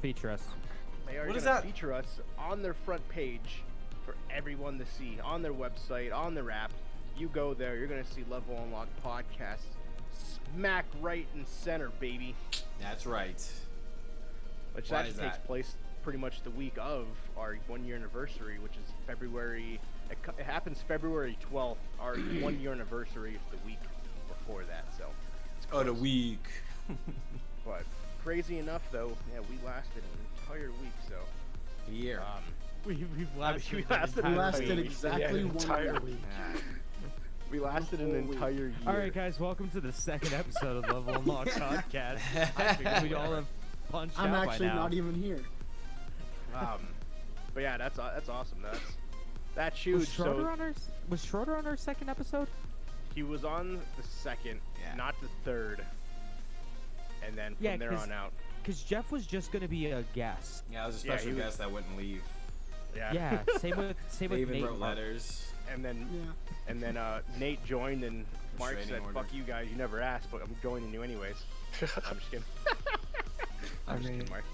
feature us? They are What is going to that? feature us on their front page for everyone to see, on their website, on their app. You go there, you're going to see Level Unlocked Podcast smack right in center, baby. That's right. Which Why actually is takes that? place pretty much the week of our 1 year anniversary, which is February. It happens February 12th. Our 1 year anniversary is the week before that, so. It's Oh, the close. week. But crazy enough, though, yeah, we lasted an entire week, so. Year. We've We lasted. lasted an an entire entire week. exactly one entire week. week. Yeah. We lasted an whole week. entire year. All right, guys, welcome to the second episode of Level Unlocked Podcast. I figured we'd all have punched I'm out actually by now. not even here. But yeah, that's awesome. That's huge. Was Schroeder So on our was Schroeder on our second episode? he was on the second, Yeah. not the third, and then from Yeah, there 'cause- on out. Because Jeff was just gonna be a guest. Yeah, I was a Yeah, special he was- guest that wouldn't leave. Yeah. Yeah, same with They even Nate. wrote letters. And then Yeah. Nate joined, and Mark Restraining said, order. "Fuck you guys, you never asked, but I'm joining you anyways." I'm just kidding. I I'm just mean, kidding, Mark.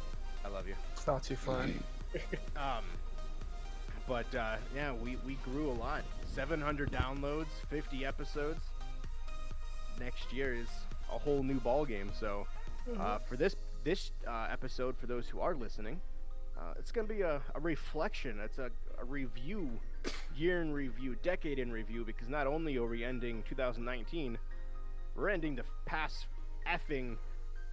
I love you. it's not too fun. But yeah, we grew a lot. 700 downloads, 50 episodes. Next year is a whole new ball game. So for this episode, for those who are listening, it's gonna be a reflection. It's a review, year in review, decade in review. Because not only are we ending 2019, we're ending the past effing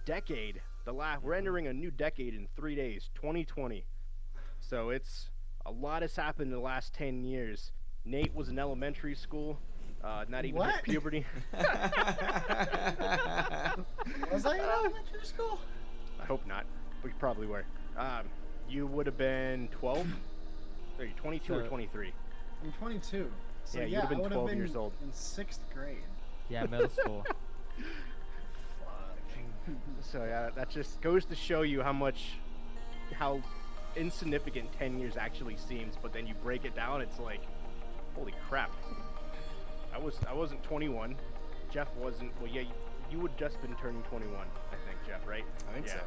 decade. We're entering a new decade in 3 days, 2020. So it's a lot has happened in the last 10 years. Nate was in elementary school, not even hit What? puberty. Was I in elementary school? I hope not, but you probably were. You would have been 12? Are you 22 or So- 23? I'm 22. So Yeah, yeah, you'd have been I would 12 have been years old. in 6th grade. Yeah, middle school. Fuck. So yeah, that just goes to show you how insignificant 10 years actually seems. But then you break it down, it's like, holy crap. I wasn't 21. Jeff wasn't. Well, yeah, you would just been turning 21, I think, Jeff, right? I think Yeah. so.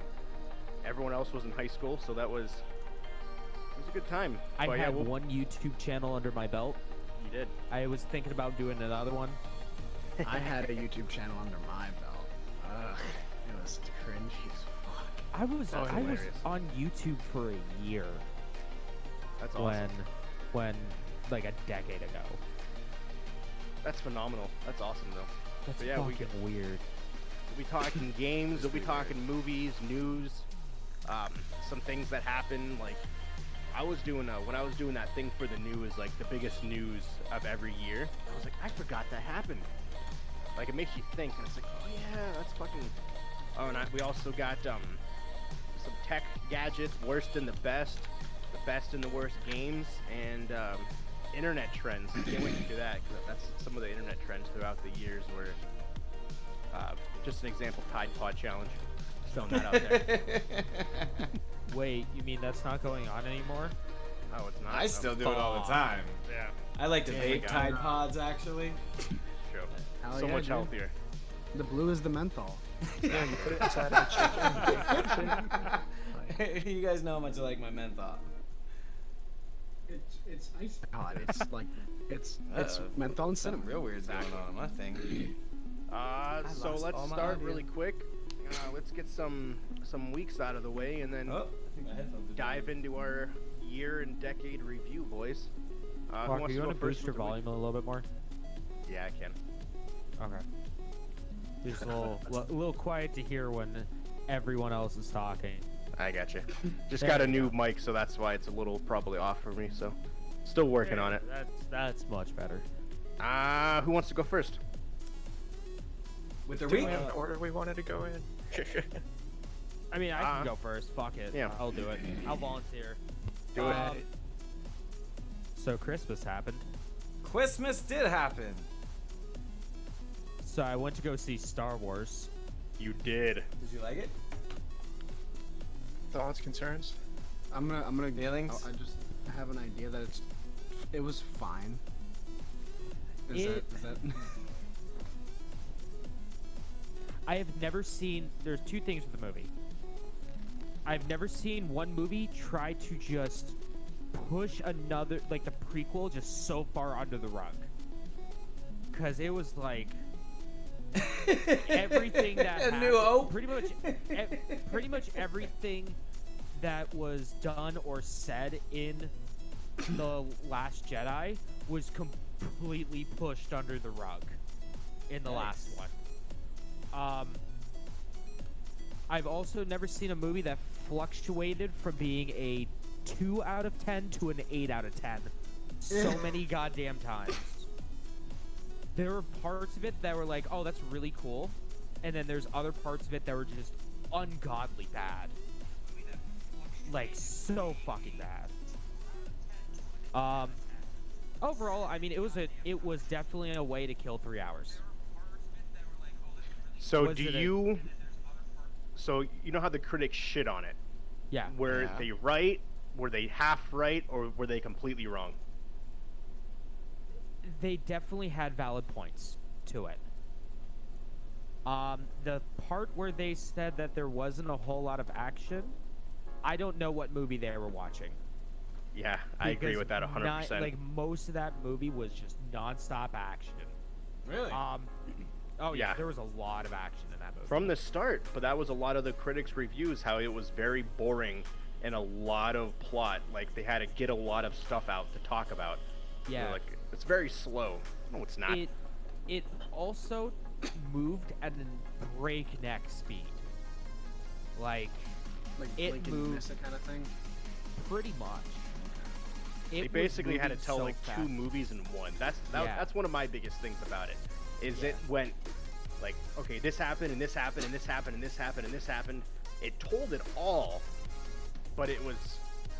Everyone else was in high school, so it was a good time. I But yeah, had one YouTube channel under my belt. You did. I was thinking about doing another one. I had a YouTube channel under my belt. Ugh, it was cringy as fuck. I was Oh, hilarious. on YouTube for a year That's awesome. when like a decade ago. That's phenomenal. That's awesome, though. That's But yeah, we fucking weird. We'll be talking games. We'll be talking movies, news, some things that happen. Like I was doing when I was doing that thing for the news, like the biggest news of every year. I was like, I forgot that happened. Like it makes you think. And it's like, oh yeah, that's fucking. Oh, and we also got some tech gadgets, worst and the best and the worst games, and internet trends. Can't wait to do that because that's some of the internet trends throughout the years where. Just an example, Tide Pod Challenge. Just throwing that out there. Wait, you mean that's not going on anymore? Oh, it's not. I still do it all the time. Yeah, I like to Yeah, vape God. Tide Pods, actually. true. Hell So yeah, much dude. healthier. The blue is the menthol. Yeah, you put it inside of a chicken. You guys know how much I like my menthol. It's ice. God, it's like it's Uh-oh. menthol and Something cinnamon. real weird's going on in my thing. So lost let's all my start audio. really quick. Let's get some weeks out of the way and then Oh, I think my headphones are dive dead. into our year and decade review, boys. Who Mark, wants you to want go to first boost your with the week? volume a little bit more? Yeah, I can. Okay. Just a little quiet to hear when everyone else is talking. I got you. Just There got a we new go. mic, so that's why it's a little probably off for me. So, still working on it. That's much better. Who wants to go first? With the Do week? we have an order we wanted to go in? I mean, I can go first. Fuck it. Yeah. I'll do it. I'll volunteer. Do it. So Christmas happened. Christmas did happen. So I went to go see Star Wars. You did. Did you like it? Thoughts, concerns? I'm gonna Feelings? I just have an idea that it was fine. Is It- that I have never seen. There's two things with the movie. I've never seen one movie try to just push another, like the prequel, just so far under the rug. Because it was like everything that A happened, New Hope. pretty much everything that was done or said in the Last Jedi was completely pushed under the rug in the last one. I've also never seen a movie that fluctuated from being a 2 out of 10 to an 8 out of 10 so many goddamn times. There were parts of it that were like, oh, that's really cool, and then there's other parts of it that were just ungodly bad. Like, so fucking bad. Overall, I mean, it was definitely a way to kill 3 hours. So Was do it you? So you know how the critics shit on it? Yeah. Were they right? Were they half right? Or were they completely wrong? They definitely had valid points to it. The part where they said that there wasn't a whole lot of action, I don't know what movie they were watching. Yeah, I agree Because with that 100%. like, most of that movie was just non-stop action. Really? Oh yeah, Yeah. there was a lot of action in that movie. From the start, but that was a lot of the critics' reviews, how it was very boring and a lot of plot. Like, they had to get a lot of stuff out to talk about. Yeah. Like, it's very slow. No, it's not. It also moved at a breakneck speed. Like it Lincoln moved Missa kind of thing. pretty much. They It was basically had to moving tell so like fast. 2 movies in one. Yeah. That's one of my biggest things about it. Is Yeah. it went like, okay, this happened and this happened and this happened and this happened and this happened. It told it all, but it was.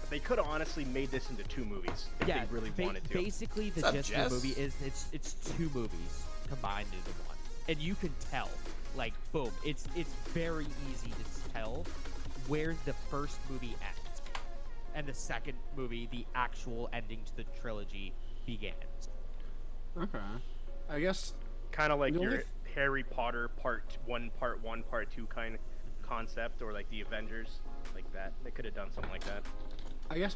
They could have honestly made this into 2 movies if Yeah, they really wanted to. Basically, the What's up, gist Jess? of the movie is it's 2 movies combined into one, and you can tell, like, boom, it's very easy to tell where the first movie ends, and the second movie, the actual ending to the trilogy, begins. Okay. I guess Kind of like The your only- Harry Potter part 1, part 2 kind of concept, or like the Avengers, like that. They could have done something like that.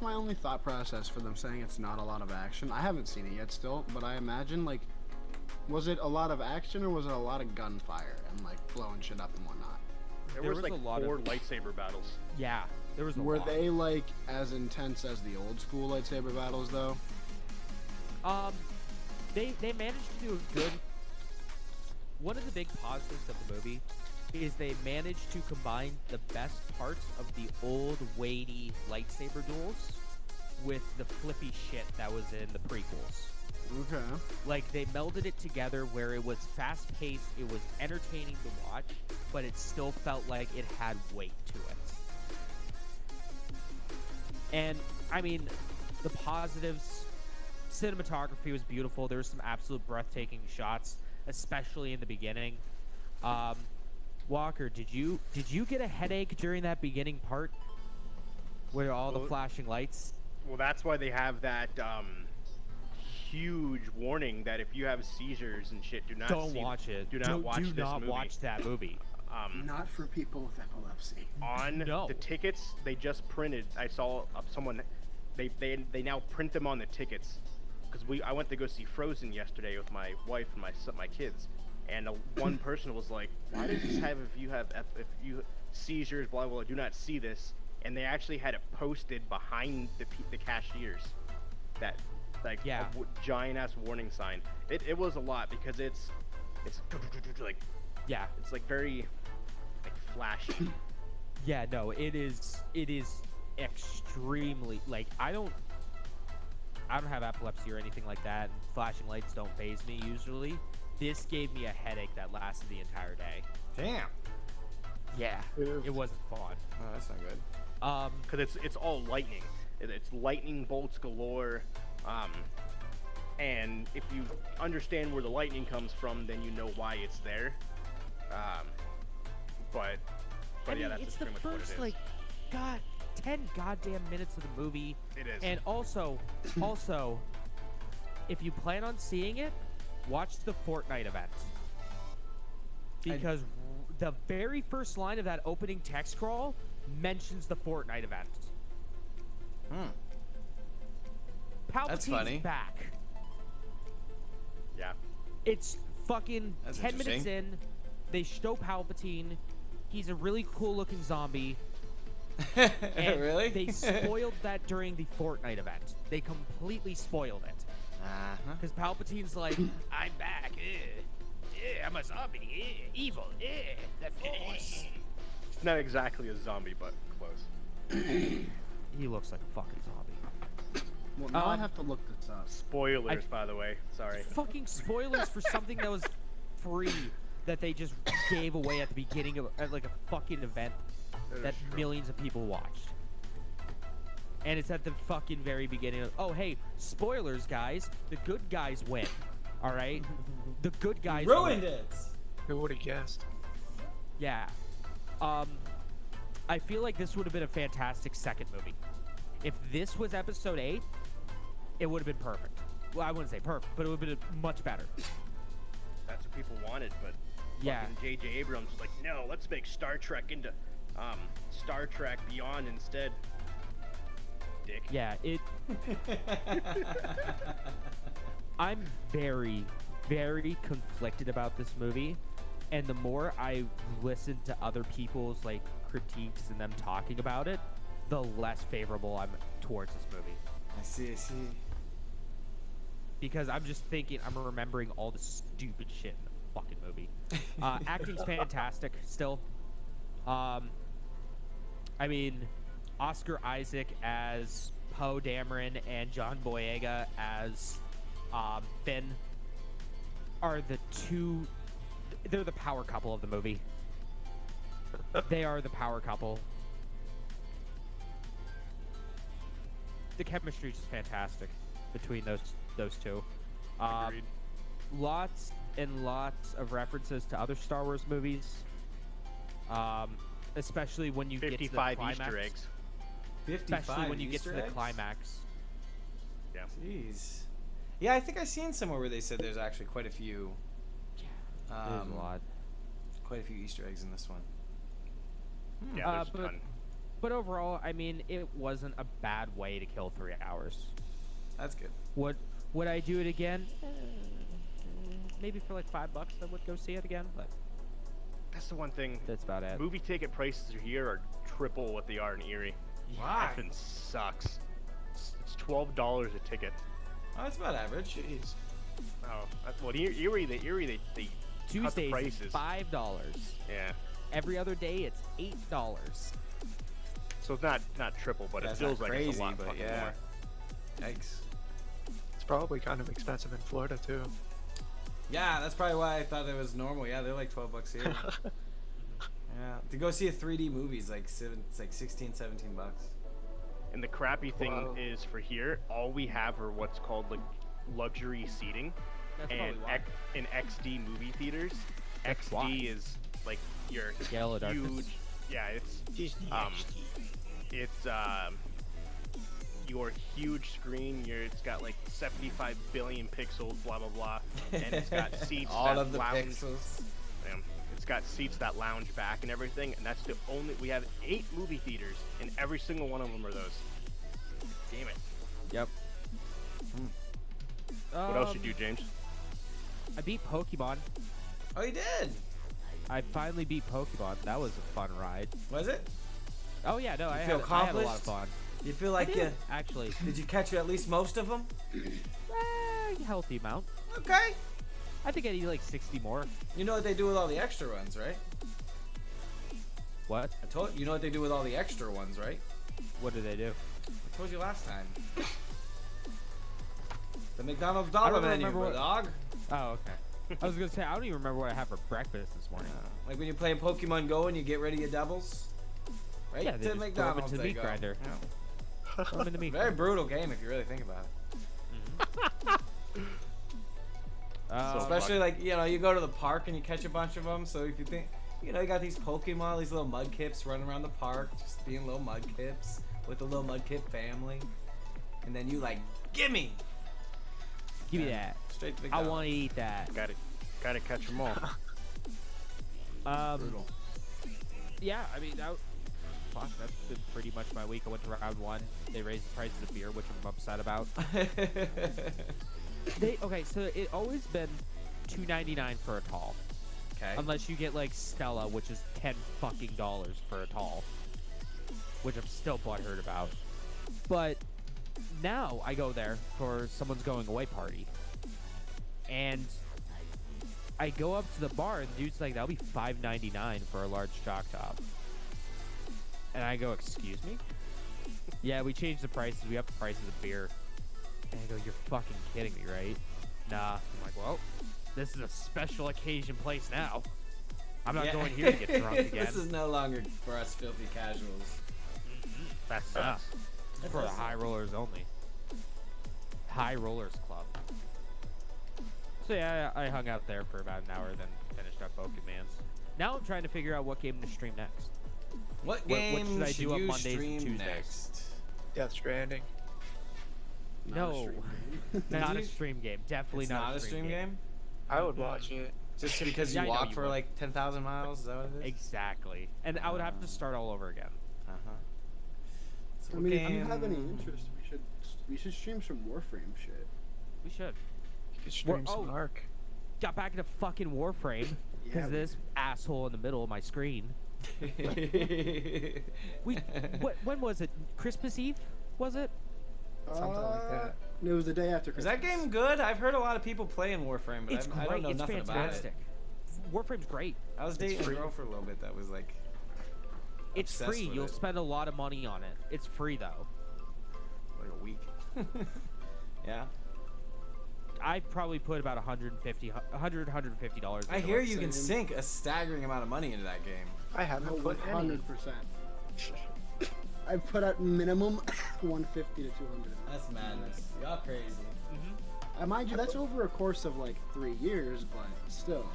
my only thought process for them saying it's not a lot of action. I haven't seen it yet still, but I imagine like, was it a lot of action or was it a lot of gunfire and like blowing shit up and whatnot? There There was was like a lot 4 of- lightsaber battles. Yeah, there was a Were lot. they like as intense as the old school lightsaber battles though? They managed to do a good. One of the big positives of the movie is they managed to combine the best parts of the old weighty lightsaber duels with the flippy shit that was in the prequels. Okay. Like, they melded it together where it was fast-paced, it was entertaining to watch, but it still felt like it had weight to it. And, I mean, the positives, cinematography was beautiful. There were some absolute breathtaking shots, especially in the beginning. Walker, did you get a headache during that beginning part where all the Well- flashing lights? Well, that's why they have that huge warning that if you have seizures and shit, do not watch it. Do not watch do this not movie. watch that movie. Not for people with epilepsy. On No. the tickets they just printed, I saw someone. They now print them on the tickets because I went to go see Frozen yesterday with my wife and my kids, and one person was like, "Why does this have if you seizures, blah blah, do not see this?" And they actually had it posted behind the cashiers, that like Yeah. giant ass warning sign. It was a lot because it's like Yeah. it's like very like flashy. Yeah, no, it is extremely, like, I don't have epilepsy or anything like that, and flashing lights don't faze me usually. This gave me a headache that lasted the entire day. Damn. Yeah, it wasn't fun. Oh, that's not good. Because it's all lightning. It's lightning bolts galore. And if you understand where the lightning comes from, then you know why it's there. But I mean, yeah, that's it's just the pretty much what it first, is. like, 10 goddamn minutes of the movie. It is. And also, if you plan on seeing it, watch the Fortnite event. Because the very first line of that opening text crawl mentions the Fortnite event. That's funny. Palpatine's back. Yeah. It's fucking That's 10 minutes interesting. in. They show Palpatine. He's a really cool-looking zombie. And Really? They spoiled that during the Fortnite event. They completely spoiled it. Because Palpatine's like, I'm back. I'm a zombie. Evil. The Force. It's not exactly a zombie, but close. He looks like a fucking zombie. Well, now I have to look this up. Spoilers, by the way. Sorry. Fucking spoilers for something that was free that they just gave away at the beginning of like a fucking event that is true. millions of people watched. And it's at the fucking very beginning of, oh hey, spoilers guys, the good guys win. All right? The good guys Ruined win. it. Who would have guessed? Yeah. I feel like this would have been a fantastic second movie. If this was episode 8, it would have been perfect. Well, I wouldn't say perfect, but it would have been much better. That's what people wanted, but Yeah. fucking J.J. Abrams was like, no, let's make Star Trek into Star Trek Beyond instead. Dick. Yeah, it. I'm very, very conflicted about this movie, and the more I listen to other people's like critiques and them talking about it, the less favorable I'm towards this movie. I see. Because I'm just thinking, I'm remembering all the stupid shit in the fucking movie. Acting's fantastic still. I mean, Oscar Isaac as Poe Dameron and John Boyega as Finn are the two. They're the power couple of the movie. They are the power couple. The chemistry is just fantastic between those two. Agreed. Lots and lots of references to other Star Wars movies. Especially when you get to the 55 climax. Easter eggs. 55 Especially when you Easter get to the eggs? climax. Yeah. Jeez. Yeah, I think I've seen somewhere where they said there's actually quite a few. There's a lot. Quite a few Easter eggs in this one. Yeah, there's a but- ton. But overall, I mean, it wasn't a bad way to kill 3 hours. That's good. Would I do it again? Maybe for like $5, I would go see it again. But That's the one thing. that's about it. Movie ticket prices here are triple what they are in Erie. Why? Effing sucks. It's $12 a ticket. Oh, that's about average. Jeez. Oh, well, Erie, they cut the Tuesdays prices. is $5. Yeah. Every other day, it's $8. So it's not triple, but That's it feels not like crazy, it's a lot but fucking yeah. more. Yikes. It's probably kind of expensive in Florida too. Yeah, that's probably why I thought it was normal. Yeah, they're like $12 here. Yeah, to go see a 3D movie is like it's like 16, 17 bucks. And the crappy thing Wow. is for here, all we have are what's called like luxury seating, That's and probably why. in XD movie theaters, That's XD why. is like your Yellow darkness. huge. Yeah, it's Disney it's your huge screen. It's got like 75 billion pixels, blah blah blah, and it's got seats All that of the lounge. pixels. It's got seats that lounge back and everything, and that's the only. We have 8 movie theaters, and every single one of them are those. Damn it! Yep. What else you do, James? I beat Pokemon. Oh, you did? I finally beat Pokemon. That was a fun ride. Was it? Oh yeah, no, I feel had a lot of accomplished? fun. You feel I like did, actually. did you catch at least most of them? Healthy amount. Okay. I think I need like 60 more. You know what they do with all the extra ones, right? What? I told you know what they do with all the extra ones, right? What do they do? I told you last time. The McDonald's I dollar don't menu, remember what- dog. Oh, okay. I was gonna say I don't even remember what I had for breakfast this morning. Like when you're playing Pokemon Go and you get rid of your doubles. Right Yeah, they to just throw 'em McDonald's into the they meat go. grinder. Yeah. Throw 'em in the meat Very grinder. brutal game if you really think about it. Especially like, you know, you go to the park and you catch a bunch of them. So if you think, you know, you got these Pokemon, these little Mudkips running around the park, just being little Mudkips with the little Mudkip family. And then you like, gimme! Give me And that. Straight to I McDonald's. want to eat that. Gotta catch them all. Brutal. Yeah, I mean, fuck, that's been pretty much my week. I went to round 1. They raised the prices of beer, which I'm upset about. Okay, so it always been $2.99 for a tall. Okay. Unless you get like Stella, which is $10 fucking for a tall, which I'm still butthurt about. But now I go there for someone's going away party, and I go up to the bar, and the dude's like, "That'll be $5.99 for a large shock top." And I go, "Excuse me?" "Yeah, we changed the prices. We upped the prices of beer." And I go, "You're fucking kidding me, right?" "Nah." I'm like, "Well, this is a special occasion place now. I'm not going here to get drunk again." This is no longer for us filthy casuals. That's enough. It's for the high rollers only. High Rollers Club. So yeah, I hung out there for about an hour, then finished up Pokemans. Now I'm trying to figure out what game to stream next. What What game should I do on you Mondays and stream Tuesdays? next? Death Stranding. No, not a stream game. Definitely It's not a stream game. I would watch it. Just because Yeah, you I know walk you for would. like 10,000 miles? Is that what it is? Exactly. And I would have to start all over again. So I mean, if you have any interest, we should stream some Warframe shit. We should. You could stream some oh. Ark. Got back into fucking Warframe because Yeah, this asshole in the middle of my screen. When was it? Christmas Eve? Was it? Something like that. It was the day after Is Christmas. that game good? I've heard a lot of people playing Warframe, but It's I great. don't know It's nothing fantastic. Warframe's great. about it. I was dating a girl for a little bit that was like, It's obsessed free. with You'll it. spend a lot of money on it. It's free though. like a week. Yeah. I probably put about $150. I into hear it. you can Same. sink a staggering amount of money into that game. I haven't put any. 100%. I put at minimum 150 to 200. That's madness. Y'all crazy. Mind you, that's over a course of like 3 years, but still.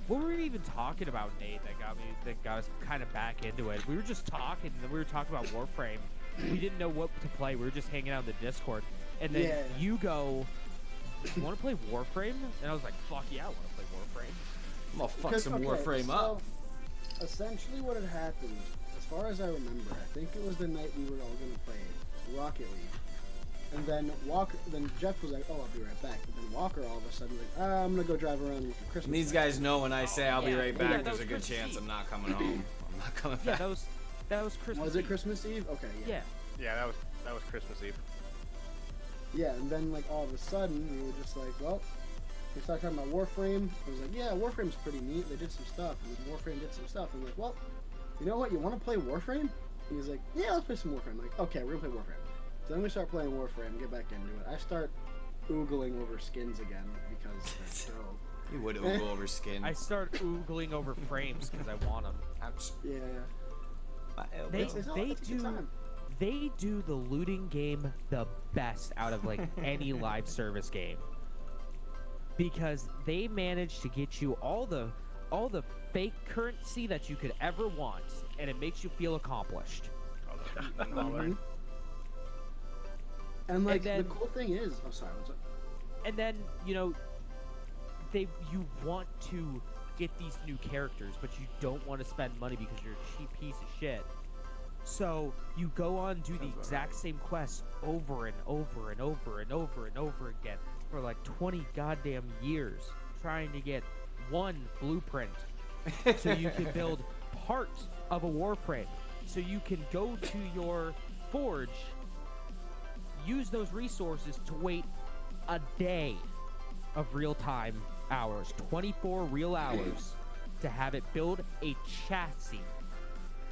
What were we even talking about, Nate? That got us kind of back into it. We were just talking, and then we were talking about Warframe. We didn't know what to play. We were just hanging out in the Discord, and then Yeah. you go, "You want to play Warframe?" And I was like, "Fuck yeah, I want to play Warframe." I'm gonna fuck Because- some okay, Warframe up. so, essentially what had happened, as far as I remember, I think it was the night we were all gonna play Rocket League. And then Jeff was like, "Oh, I'll be right back." And then Walker all of a sudden was like, "I'm gonna go drive around with the Christmas." And these lights." guys know when I say I'll be yeah. right Yeah, back, that there's was a good Christmas chance Eve. I'm not coming home. I'm not coming Yeah, back. that was Christmas. Was it Eve. Christmas Eve? Okay, yeah. Yeah. Yeah, that was Christmas Eve. Yeah, and then like all of a sudden we were just like, well, we started talking about Warframe. I was like, yeah, Warframe's pretty neat. They did some stuff. And then Warframe did some stuff. And I'm like, well, you know what? You want to play Warframe? And he's like, yeah, let's play some Warframe. I'm like, okay, we're gonna play Warframe. So then we start playing Warframe, get back into it. I start oogling over skins again because they're so. You would oogle over skin. I start oogling over frames because I want them. Yeah. They It's a good do time. they do the looting game the best out of like any live service game, because they manage to get you all the fake currency that you could ever want, and it makes you feel accomplished. Mhm. And like then- the cool thing is, oh sorry, what's up? And then you want to get these new characters, but you don't want to spend money because you're a cheap piece of shit. So you go on and do the exact same quest over and over and over and over and over again for like 20 goddamn years, trying to get one blueprint so you can build part of a warframe. So you can go to your forge, use those resources to wait a day of real-time hours, 24 real hours, to have it build a chassis.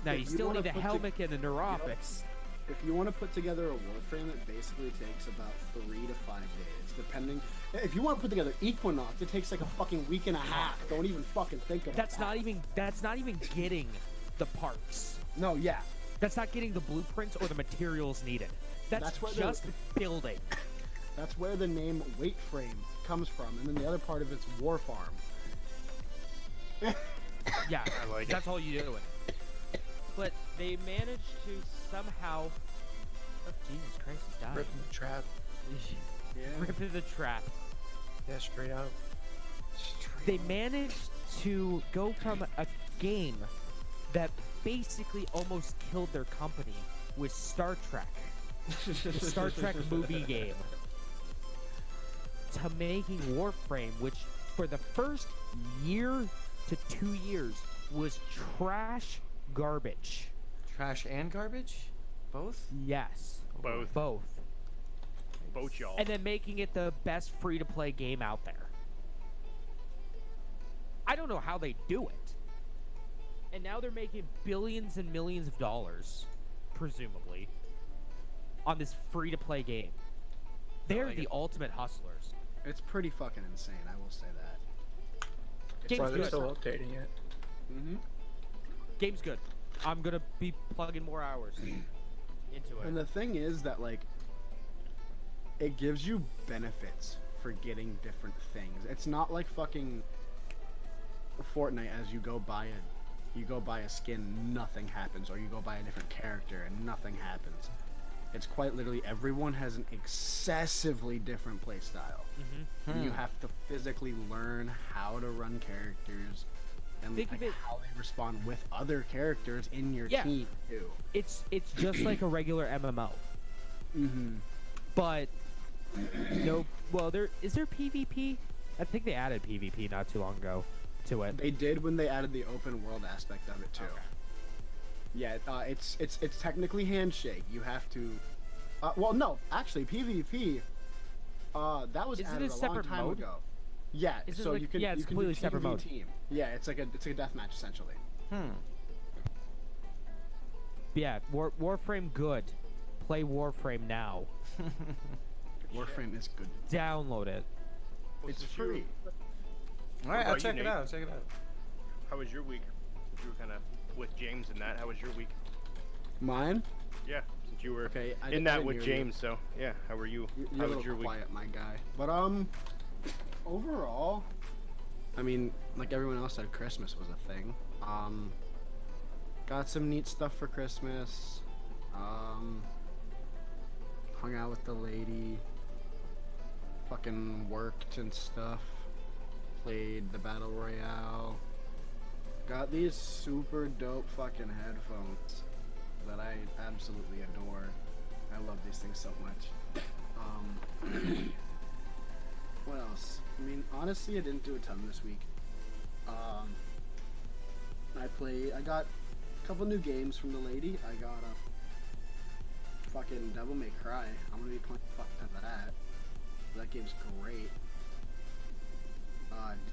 Now If you you still wanna need a put helmet and a neuropics. If you want to put together a Warframe, it basically takes about 3 to 5 days, depending. If you want to put together Equinox, it takes like a fucking week and a half. Don't even fucking think about That's that. not even getting the parts. No, yeah. That's not getting the blueprints or the materials needed. That's where just building. That's where the name Weight Frame comes from, and then the other part of it's War Farm. Yeah, I like it. that's all you do. But they managed to somehow. Oh, Jesus Christ, he's dying. Ripping the trap. Yeah. Rip in the trap. Yeah, straight out. They managed to go from a game that basically almost killed their company with Star Trek. The Star Trek movie game. To making Warframe, which for the first year to 2 years was trash garbage. Trash and garbage? Both? Yes. Both. Both. Both y'all. And then making it the best free-to-play game out there. I don't know how they do it. And now they're making billions and millions of dollars, presumably, on this free-to-play game. They're like the it. ultimate hustlers. It's pretty fucking insane, I will say that. That's Game's why they're good. still updating it. Mm-hmm. Game's good. I'm gonna be plugging more hours into And it. the thing is that, like, it gives you benefits for getting different things. It's not like fucking Fortnite as you go buy a skin, nothing happens, or you go buy a different character and nothing happens. It's quite literally everyone has an excessively different playstyle. And you have to physically learn how to run characters and Think like, of it- how they respond with other characters in your Yeah. team too. It's just like a regular MMO, Mm-hmm. but no. Well, is there PvP? I think they added PvP not too long ago to it. They did when they added the open world aspect of it too. Okay. Yeah, it's technically handshake. You have to. Well, no, actually PvP. That was Isn't added it a a long separate time mode? ago. Yeah, Is it so like- you can. yeah, it's you can completely do separate team v mode. Team. Yeah, it's like a deathmatch essentially. Yeah, Warframe good. Play Warframe now. Warframe is good. Download it. What's It's the free. shoe? All right, I'll about you, check it Nate? out. Check it out. How was your week? You were kind of with James and that. How was your week? Mine? Yeah, since you were Okay, I in didn't that hear with you. James, so yeah. How were you? You're How a was little your week? quiet, my guy. But overall, I mean, like everyone else said, Christmas was a thing. Got some neat stuff for Christmas. Hung out with the lady. Fucking worked and stuff. Played the Battle Royale. Got these super dope fucking headphones that I absolutely adore. I love these things so much. What else? I mean, honestly, I didn't do a ton this week. I got a couple new games from the lady. I got a fucking Devil May Cry. I'm gonna be playing a fuck ton of that. That game's great.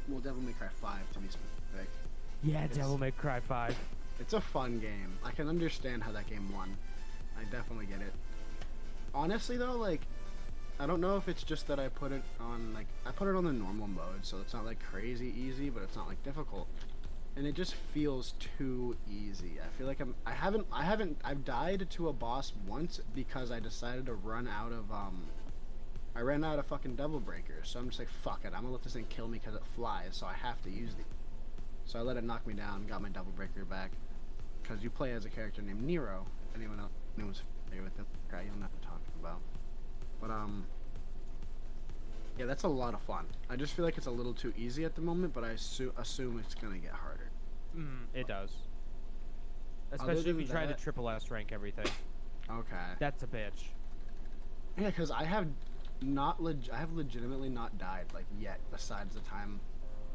Well, Devil May Cry 5 to be specific. Yeah, Devil May Cry 5. It's a fun game. I can understand how that game won. I definitely get it. Honestly though, like, I don't know if it's just that I put it on the normal mode, so it's not like crazy easy, but it's not like difficult. And it just feels too easy. I feel like I've died to a boss once because I decided to run out of I ran out of fucking Devil Breakers, so I'm just like, fuck it, I'm gonna let this thing kill me because it flies, so I have to use it. So I let it knock me down, got my Devil Breaker back. Because you play as a character named Nero. Anyone's familiar with that guy, you'll know what I'm talking about. But, yeah, that's a lot of fun. I just feel like it's a little too easy at the moment, but I assume it's gonna get harder. It does. Especially if than you try to that- triple S rank everything. Okay. That's a bitch. Yeah, because I have legitimately not died, like, yet, besides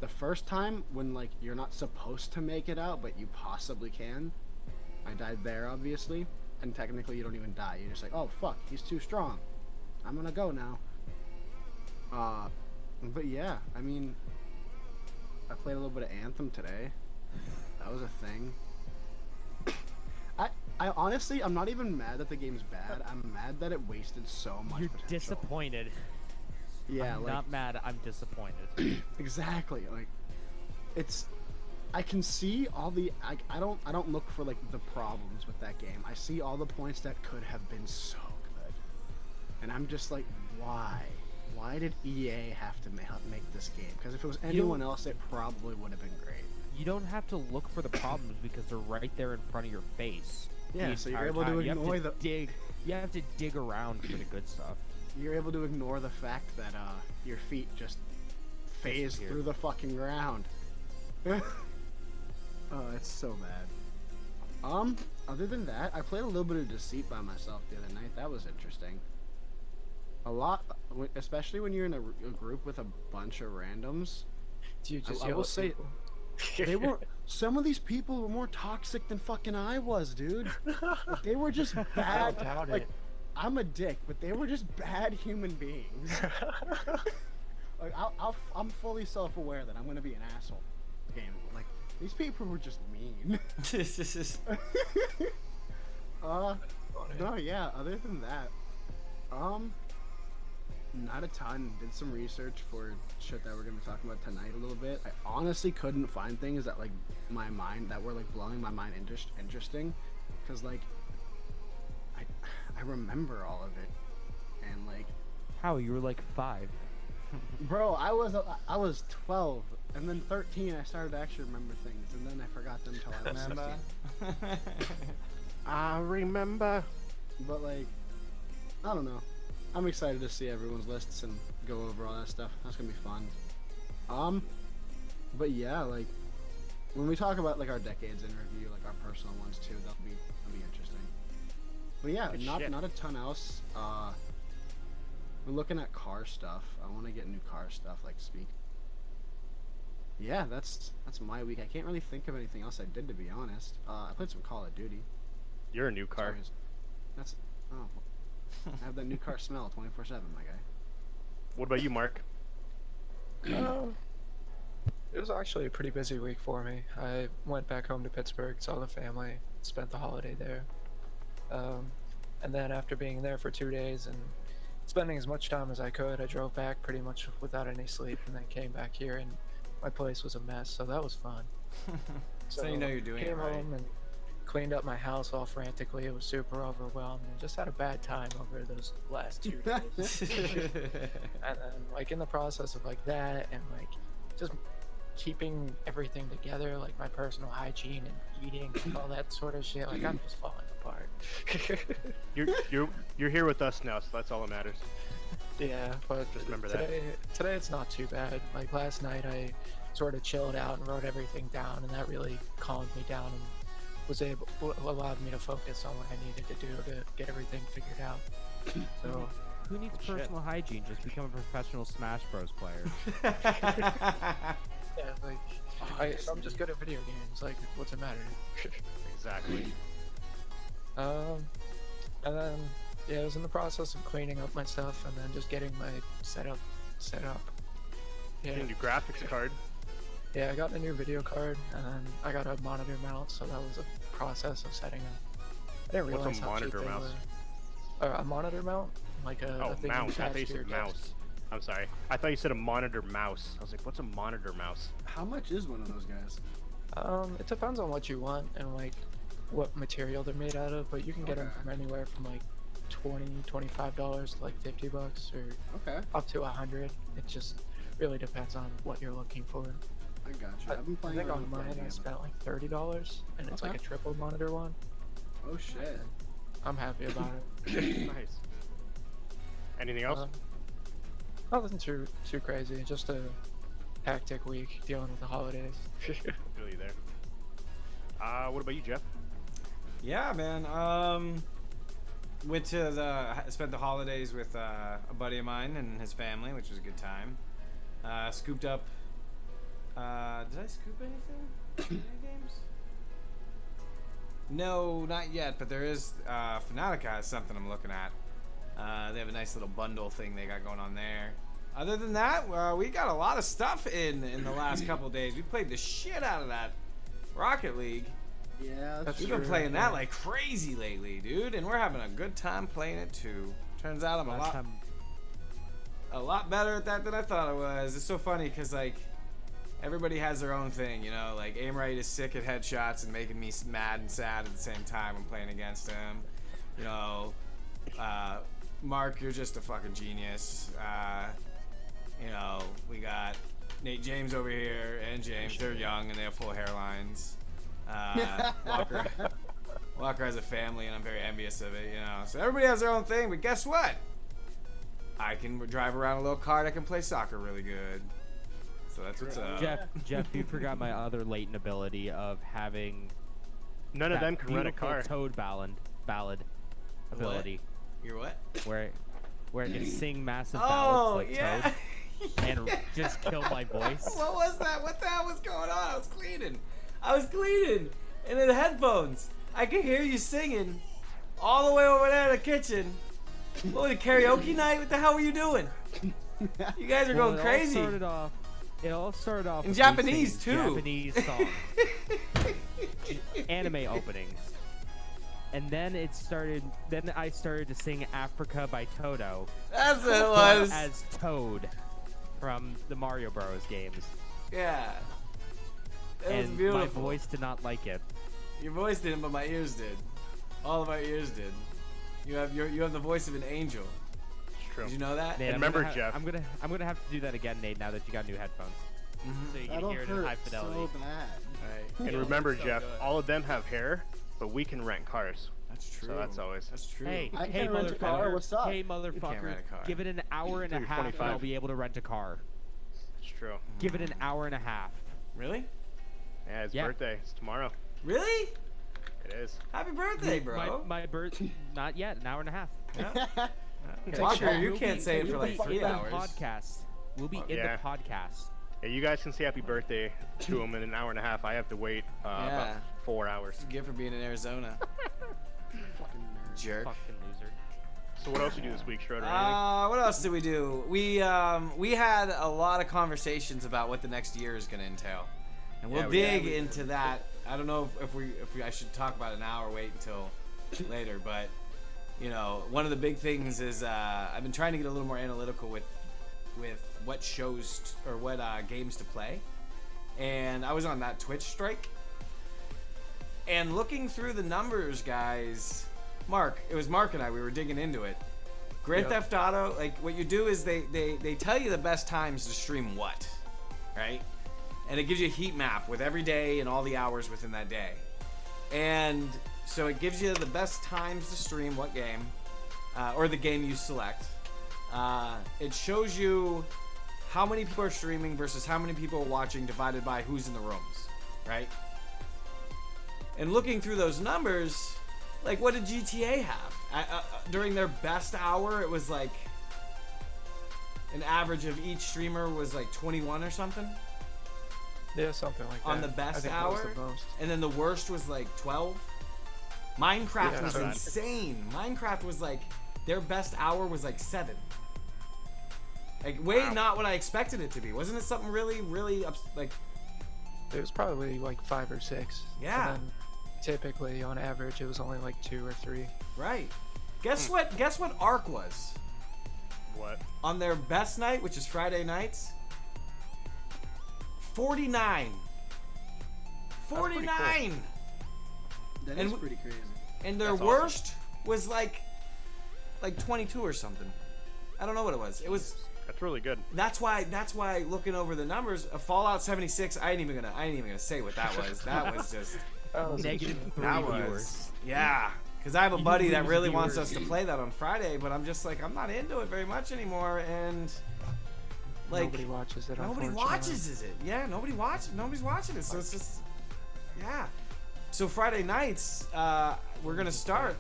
the first time when, like, you're not supposed to make it out, but you possibly can. I died there, obviously, and technically you don't even die. You're just like, oh, fuck, he's too strong. I'm gonna go now. But yeah, I mean, I played a little bit of Anthem today. That was a thing. I honestly, I'm not even mad that the game's bad. I'm mad that it wasted so much You're potential. disappointed. Yeah, I'm like, not mad, I'm disappointed. exactly. Like, I can see all the. I don't look for like the problems with that game. I see all the points that could have been so good, and I'm just like, why? Why did EA have to make this game? Because if it was anyone else, it probably would have been great. You don't have to look for the problems because they're right there in front of your face. Yeah, the so you're entire able to time. You have ignore the. dig. You have to dig around for the good stuff. You're able to ignore the fact that your feet just phase Disappear. through the fucking ground. Oh, it's so bad. Other than that, I played a little bit of Deceit by myself the other night. That was interesting. A lot, especially when you're in a group with a bunch of randoms. Do you just I yell will at say, people? they were some of these people were more toxic than fucking I was, dude. Like, they were just I bad. don't doubt Like, it. I'm a dick, but they were just bad human beings. Like, I'm fully self-aware that I'm gonna be an asshole. Game, like these people were just mean. No, yeah. Other than that, not a ton. Did some research for shit that we're gonna be talking about tonight a little bit. I honestly couldn't find things that like my mind that were like blowing my mind interesting, because like I remember all of it, and like How, you were like 5. bro, I was 12, and then 13 I started to actually remember things, and then I forgot them until I was 16. I remember. But like, I don't know. I'm excited to see everyone's lists and go over all that stuff. That's gonna be fun. But yeah, like when we talk about like our decades in review, like our personal ones too, that'll be interesting. But yeah, Good shit. not a ton else. We're looking at car stuff. I want to get new car stuff, like speak. Yeah, that's my week. I can't really think of anything else I did, to be honest. I played some Call of Duty. You're a new car. Sorry, that's I have that new car smell 24/7, my guy. What about you, Mark? It was actually a pretty busy week for me. I went back home to Pittsburgh, saw the family, spent the holiday there. And then after being there for 2 days and spending as much time as I could, I drove back pretty much without any sleep, and then came back here and my place was a mess, so that was fun. So you know you're doing it came right. home and cleaned up my house all frantically. It was super overwhelmed and just had a bad time over those last 2 days. And then like in the process of like that and like just keeping everything together, like my personal hygiene and eating and all that sort of shit, like I'm just falling apart. You're here with us now, so that's all that matters. Yeah, but Just remember that. today it's not too bad. Like last night I sort of chilled out and wrote everything down, and that really calmed me down and allowed me to focus on what I needed to do to get everything figured out. So Who needs Shit. personal hygiene? Just become a professional Smash Bros. Player. yeah, like I'm just good at video games. Like, what's the matter? Exactly. And then yeah, I was in the process of cleaning up my stuff and then just getting my setup set up. Yeah. Getting a new graphics card. Yeah, I got a new video card, and then I got a monitor mount, so that was a process of setting up. I didn't What's a realize how monitor cheap they mouse? were. A monitor mount? Like a Oh, thing mouse. I attached thought you to your said desk. mouse. I'm sorry. I thought you said a monitor mouse. I was like, what's a monitor mouse? How much is one of those guys? It depends on what you want and like what material they're made out of, but you can get them Okay. from anywhere from like $20-25 to like $50 or Okay, up to 100. It just really depends on what you're looking for. I got you. I've been I playing think around on with the mine idea I of- spent like $30, and it's like Okay. a triple monitor one. Oh shit. I'm happy about it. Nice. Anything else? Nothing too crazy. Just a hectic week dealing with the holidays. I feel you there. What about you, Jeff? Yeah, man. Spent the holidays with a buddy of mine and his family, which was a good time. Scooped up. Did I scoop anything? Any games? No, not yet. But there is. Subnautica has something I'm looking at. They have a nice little bundle thing they got going on there. Other than that, we got a lot of stuff in the last couple days. We played the shit out of that Rocket League. Yeah, that's We've true. been playing that like crazy lately, dude, and we're having a good time playing it too. Turns out I'm Last time, a lot better at that than I thought I was. It's so funny because like everybody has their own thing, you know. Like Aimrite is sick at headshots and making me mad and sad at the same time when playing against him. You know, Mark, you're just a fucking genius. You know, we got Nate James over here and James. They're young and they have full hairlines. Walker has a family and I'm very envious of it, you know. So everybody has their own thing, but guess what? I can drive around a little cart. I can play soccer really good. So that's what's up. Jeff, you forgot my other latent ability of having None of that them can rent a beautiful car. Toad ballad ability, You're what? where it can sing massive Oh, ballads like yeah. Toad and just kill my voice. What was that? What the hell was going on? I was cleaning. And in the headphones, I could hear you singing all the way over there in the kitchen. What was it, karaoke night? What the hell were you doing? You guys are going crazy. It all started off In with me Japanese, singing too. Japanese songs, anime openings, and then I started to sing "Africa" by Toto. That's what it was. As Toad from the Mario Bros. Games. Yeah. It was And beautiful. my voice did not like it. Your voice didn't, but my ears did. All of our ears did. You have the voice of an angel. It's true. Did you know that? Nate, And remember, Jeff, Jeff. I'm gonna have to do that again, Nate. Now that you got new headphones, so you can That'll hear it in hurt high fidelity. so bad. Right. And remember, so Jeff, good. all of them have hair, but we can rent cars. That's true. So that's always. That's true. Hey, I hey, can't rent a car, motherfucker! what's up? Hey, can't motherfucker! rent a car. Give it an hour and a You're half, and 25. I'll be able to rent a car. It's true. Give it an hour and a half. Really? Yeah, his Yeah. birthday. It's tomorrow. Really? It is. Happy birthday, bro. My birth, not yet. An hour and a half. Yeah. Take Walker, shot. you We'll can't be- say it we'll for like be 3 in the hours. Podcast. We'll be in Yeah. the podcast. Yeah, you guys can say happy birthday to him in an hour and a half. I have to wait Yeah. about 4 hours. Good for being in Arizona. Fucking nerd. Jerk. Fucking loser. So what else you do this week, Schroeder? What else did we do? We had a lot of conversations about what the next year is going to entail, and we'll Yeah, dig we did. into that. I don't know if I should talk about it now or wait until later, but you know, one of the big things is I've been trying to get a little more analytical with what shows or what games to play, and I was on that Twitch strike, and looking through the numbers, guys. It was Mark and I, we were digging into it. Grand Theft Auto, like what you do is they tell you the best times to stream what, right? And it gives you a heat map with every day and all the hours within that day. And so it gives you the best times to stream what game, or the game you select. It shows you how many people are streaming versus how many people are watching divided by who's in the rooms, right? And looking through those numbers, like, what did GTA have? During their best hour, it was like an average of each streamer was like 21 or something. Yeah, something like that. On the I best think that was hour? the most. And then the worst was like 12. Minecraft Yeah, was so- insane. Minecraft was like, their best hour was like 7. Like, not what I expected it to be. Wasn't it something really, really, like, It was probably like 5 or 6. Yeah. And then typically, on average, it was only like 2 or 3. right? Guess what Ark was? What? On their best night, which is Friday nights, 49. 49! That And is we- pretty crazy. And their That's awesome. worst was like 22 or something. I don't know what it was. It was That's really good. that's why looking over the numbers, a Fallout 76, I ain't even gonna say what that was. That was just That was Negative 3 that viewers. was yeah. Because I have a You buddy that lose really wants us viewers. to play that on Friday, but I'm just like, I'm not into it very much anymore, and like nobody watches it. nobody unfortunately. watches it. Yeah, nobody's watching it, so it's just yeah. So Friday nights, we're gonna start.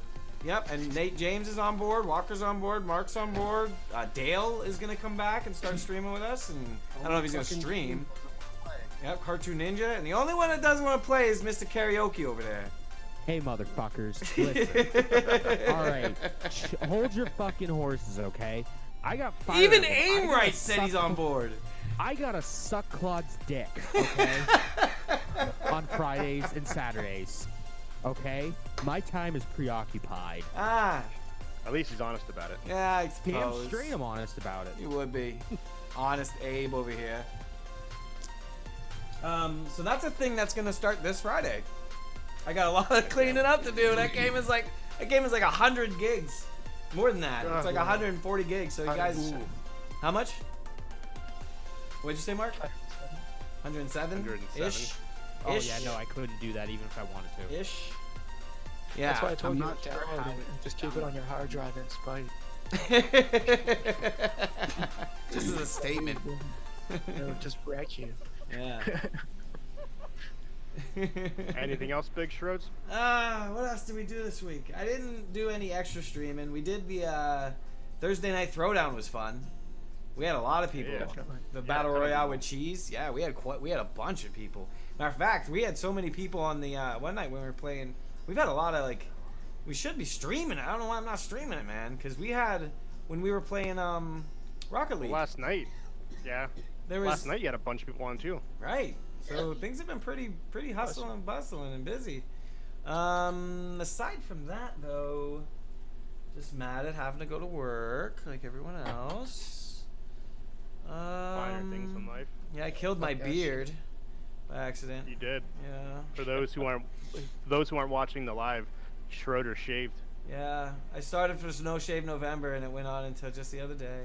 Yep, and Nate James is on board, Walker's on board, Mark's on board. Dale is gonna come back and start streaming with us, and I don't know if he's gonna stream. Yep, Cartoon Ninja, and the only one that doesn't want to play is Mr. Karaoke over there. Hey, motherfuckers, listen. All right, hold your fucking horses, okay? I got fired. Even I Aim gotta Right said he's suck- on board. I gotta suck Claude's dick, okay? On Fridays and Saturdays, okay? My time is preoccupied. Ah, At least he's honest about it. yeah, I Damn suppose. straight, I'm honest about it. You would be. Honest Abe over here. So that's a thing that's gonna start this Friday. I got a lot of cleaning up to do. That game is like 100 gigs. More than that. It's like 140 gigs. So you guys, how much? What'd you say, Mark? 107? 107. Ish. Oh Ish. yeah, no, I couldn't do that even if I wanted to. Ish. Yeah. That's why I told I'm you not to sure download how it and just keep it on your hard drive in spite. Just as a statement. It would just wreck you. Yeah. Anything else, Big Schroeds? What else did we do this week? I didn't do any extra streaming. We did the Thursday night throwdown was fun. We had a lot of people. Yeah. The battle royale with cheese. Yeah, we had a bunch of people. Matter of fact, we had so many people on the one night when we were playing. We've had a lot of like. We should be streaming it. I don't know why I'm not streaming it, man. Because we had when we were playing Rocket League. Last night. Yeah. Last night you had a bunch of people on too. Right. So things have been pretty hustling and bustling and busy. Aside from that though, just mad at having to go to work like everyone else. Minor things in life. Yeah, I killed my beard by accident. You did. Yeah. For those who aren't watching the live, Schroeder shaved. Yeah, I started for Snow Shave November and it went on until just the other day.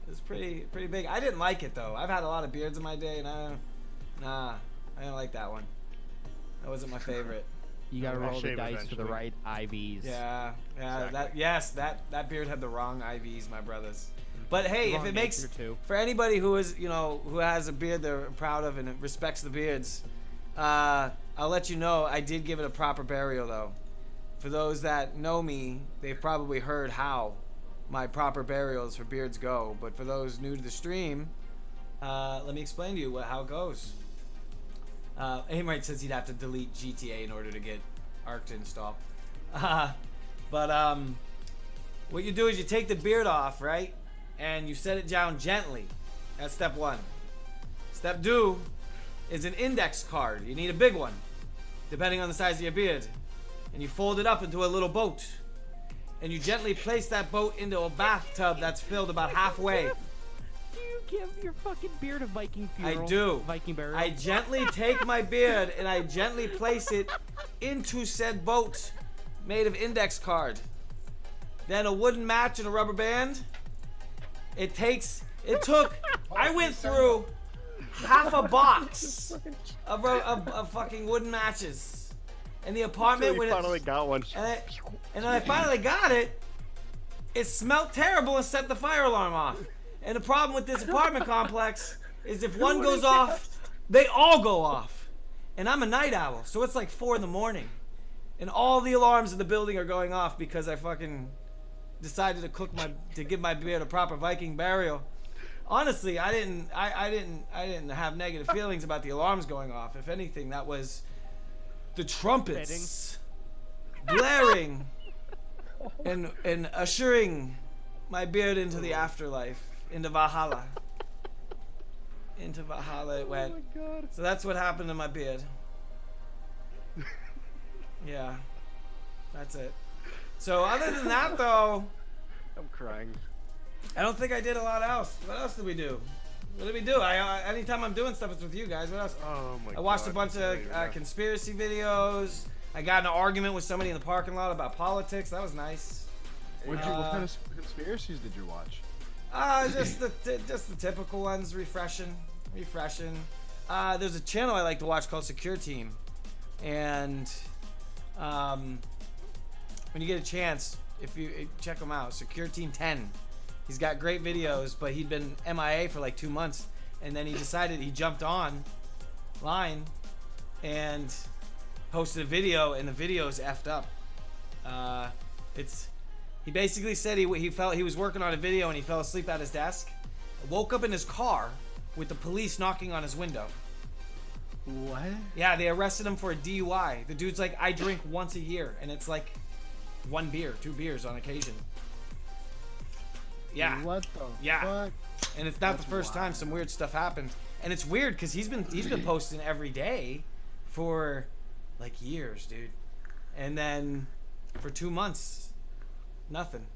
It was pretty big. I didn't like it though. I've had a lot of beards in my day and I didn't like that one. That wasn't my favorite. You gotta I'll roll the shave dice for the eventually. right IVs. Yeah, Exactly. that beard had the wrong IVs, my brothers. But hey, if Wrong it makes answer, too. for anybody who is who has a beard they're proud of and respects the beards, I'll let you know I did give it a proper burial though. For those that know me, they've probably heard how my proper burials for beards go. But for those new to the stream, let me explain to you how it goes. Amrite says he'd have to delete GTA in order to get Arc to install. But what you do is you take the beard off, right? And you set it down gently. That's step one. Step two is an index card. You need a big one, depending on the size of your beard. And you fold it up into a little boat. And you gently place that boat into a bathtub that's filled about halfway. Do you give your fucking beard a Viking funeral? I do. Viking burial? I gently take my beard and I gently place it into said boat made of index card. Then a wooden match and a rubber band. I went through half a box of fucking wooden matches. And the apartment Until you finally got one. and when I finally got it, it smelled terrible and set the fire alarm off. And the problem with this apartment complex is if one goes off, they all go off. And I'm a night owl, so it's like 4 in the morning. And all the alarms in the building are going off because I fucking decided to give my beard a proper Viking burial. Honestly, I didn't have negative feelings about the alarms going off. If anything, that was the trumpets blaring and ushering my beard into the afterlife, into Valhalla. Into Valhalla it went. Oh my God. So that's what happened to my beard. Yeah, that's it. So other than that, though, I'm crying. I don't think I did a lot else. What else did we do? What did we do? Anytime I'm doing stuff, it's with you guys. What else? Oh my God. I watched a bunch of conspiracy videos. I got in an argument with somebody in the parking lot about politics. That was nice. What kind of conspiracies did you watch? Just the typical ones. Refreshing. There's a channel I like to watch called Secure Team, and when you get a chance, if you check him out, Secure Team 10. He's got great videos, but he'd been MIA for like 2 months, and then he jumped on line and posted a video, and the video's effed up. He basically said he was working on a video and he fell asleep at his desk, woke up in his car with the police knocking on his window. What? Yeah, they arrested him for a DUI. The dude's like, I drink once a year, and it's like 1 beer, 2 beers on occasion. Yeah. What the fuck? And it's not the first time some weird stuff happened. And it's weird because he's been posting every day for like years, dude. And then for 2 months, nothing.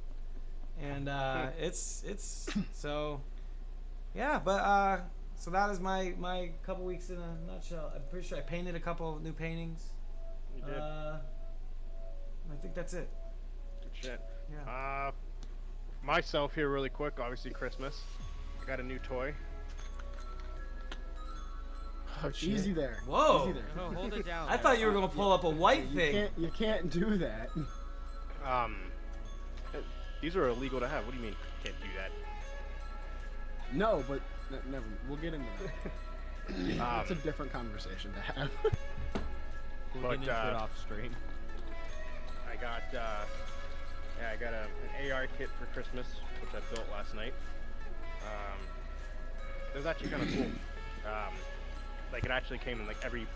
And it's so yeah, but so that is my couple weeks in a nutshell. I'm pretty sure I painted a couple of new paintings. You did. I think that's it. Good shit. Yeah. Myself here really quick, obviously Christmas. I got a new toy. Oh, shit. Easy there. Whoa. Easy there. No, hold it down. I thought you were gonna pull up a white thing. You can't do that. These are illegal to have. What do you mean can't do that? No, but never. We'll get into that. That's a different conversation to have. We'll But, get into it off stream. I got an AR kit for Christmas, which I built last night. It was actually kind of cool. Like it actually came in like every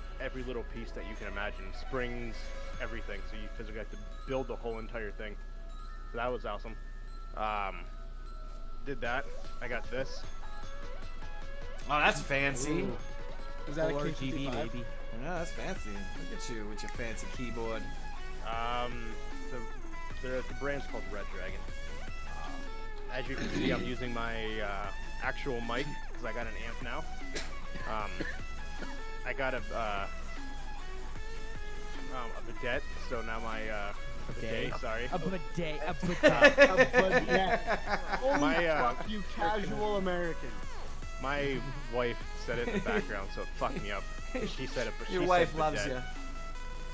little piece that you can imagine, springs, everything. So you physically have to build the whole entire thing. So that was awesome. Did that. I got this. Oh, that's fancy. Ooh. Is that a 4 K55? GB, baby. Yeah, that's fancy. Look at you with your fancy keyboard. The brand's called Red Dragon. As you can see, I'm using my actual mic because I got an amp now. I got a bidet, so now my bidet. Sorry. A bidet. A bidet. Yeah. Holy My, fuck, you casual American. My wife said it in the background, so it fucked me up. She said it, but Your she wife said loves bidet. you.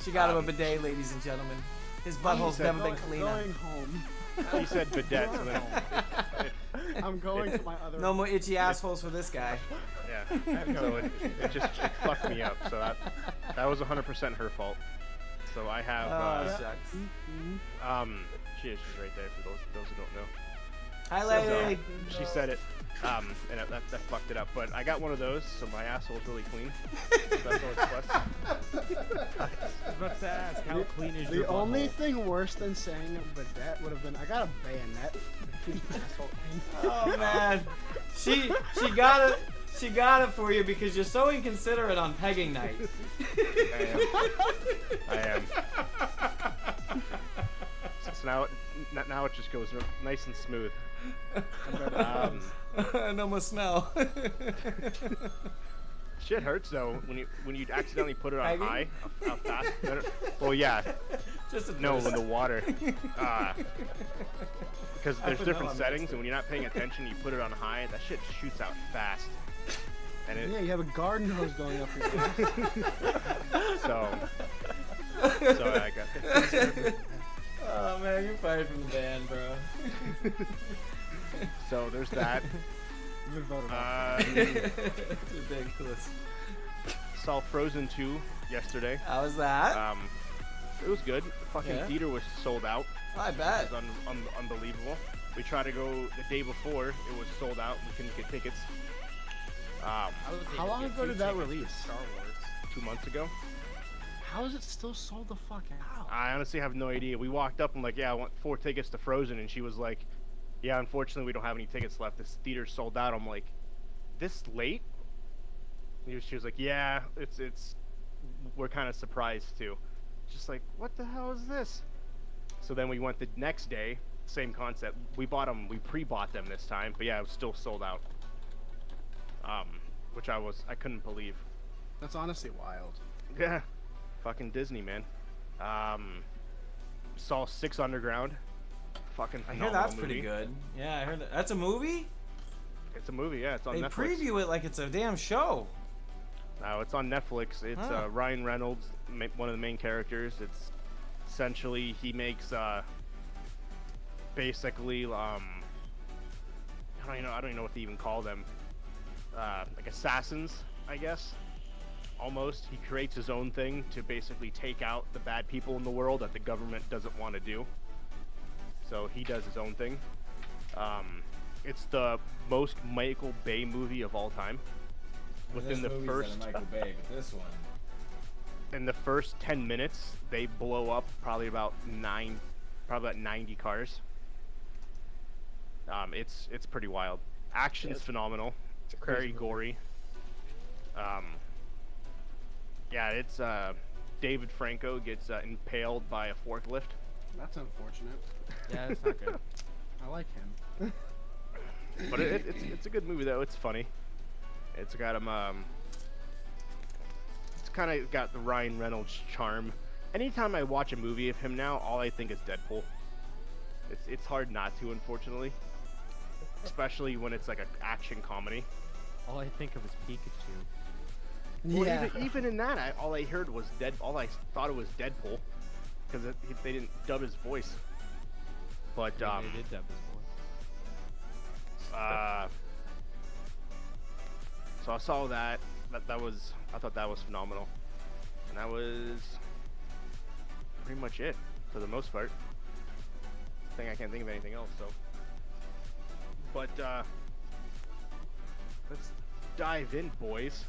She got him a bidet, ladies and gentlemen. His butthole's said- never been cleaner. Going home. She said bidet, so then I'm going to my other. No more itchy assholes for this guy. yeah. So it just fucked me up. So that was 100% her fault. So I have Oh, shucks. she's right there for those who don't know. Hi, So, lady. she said it, and that fucked it up. But I got one of those, so my asshole's really clean. So that's always a plus. I was about to ask, how clean is The your only butthole? thing worse than saying bidet would have been, I got a bayonet. Oh man, she got it for you because you're so inconsiderate on pegging night. I am. So now it just goes nice and smooth. No more smell. Shit hurts though when you accidentally put it on Pegging? high. How fast? Well, yeah. Just a No, twist. in the water. Because I there's put different no on settings, mixed and when you're not paying attention, you put it on high. That shit shoots out fast. And Yeah, you have a garden hose going up your ass. so I got. Oh man, you're fired from the band, bro. So there's that. You've been voted off. It's ridiculous. Saw Frozen 2 yesterday. How was that? It was good. The fucking Yeah? theater was sold out. I It bet. was unbelievable. We tried to go the day before. It was sold out. We couldn't get tickets. How long ago did that release? Star Wars. 2 months ago. How is it still sold the fuck out? I honestly have no idea. We walked up and like, yeah, I want 4 tickets to Frozen, and she was like, yeah, unfortunately we don't have any tickets left. This theater's sold out. I'm like, this late? She was like, yeah, it's. We're kind of surprised too. Just like, what the hell is this? So then we went the next day, same concept. We pre-bought them this time, but yeah, it was still sold out. Which I couldn't believe. That's honestly wild. Yeah, fucking Disney, man. Saw 6 Underground. Fucking I phenomenal hear that's movie. pretty good. Yeah, I heard that. That's a movie? It's a movie, yeah. It's on They Netflix. preview it like it's a damn show. No, it's on Netflix. It's Huh. Ryan Reynolds, one of the main characters. It's essentially he makes basically I don't even know what to even call them. Like assassins, I guess. Almost. He creates his own thing to basically take out the bad people in the world that the government doesn't want to do. So he does his own thing. It's the most Michael Bay movie of all time. Within the first Michael Bay, but this one. in the first 10 minutes, they blow up probably about 90 cars. It's pretty wild. Action's phenomenal. It's a crazy Very movie. gory. Yeah, it's David Franco gets impaled by a forklift. That's unfortunate. Yeah, that's not good. I like him. But it's a good movie though. It's funny. It's got him. It's kind of got the Ryan Reynolds charm. Anytime I watch a movie of him now, all I think is Deadpool. It's hard not to, unfortunately. Especially when it's like an action comedy. All I think of is Pikachu. Well, Yeah. even in that, all I heard was all I thought it was Deadpool, because they didn't dub his voice. But They did dub his voice. so I saw that. I thought that was phenomenal, and that was pretty much it for the most part. I can't think of anything else. So, but let's dive in, boys.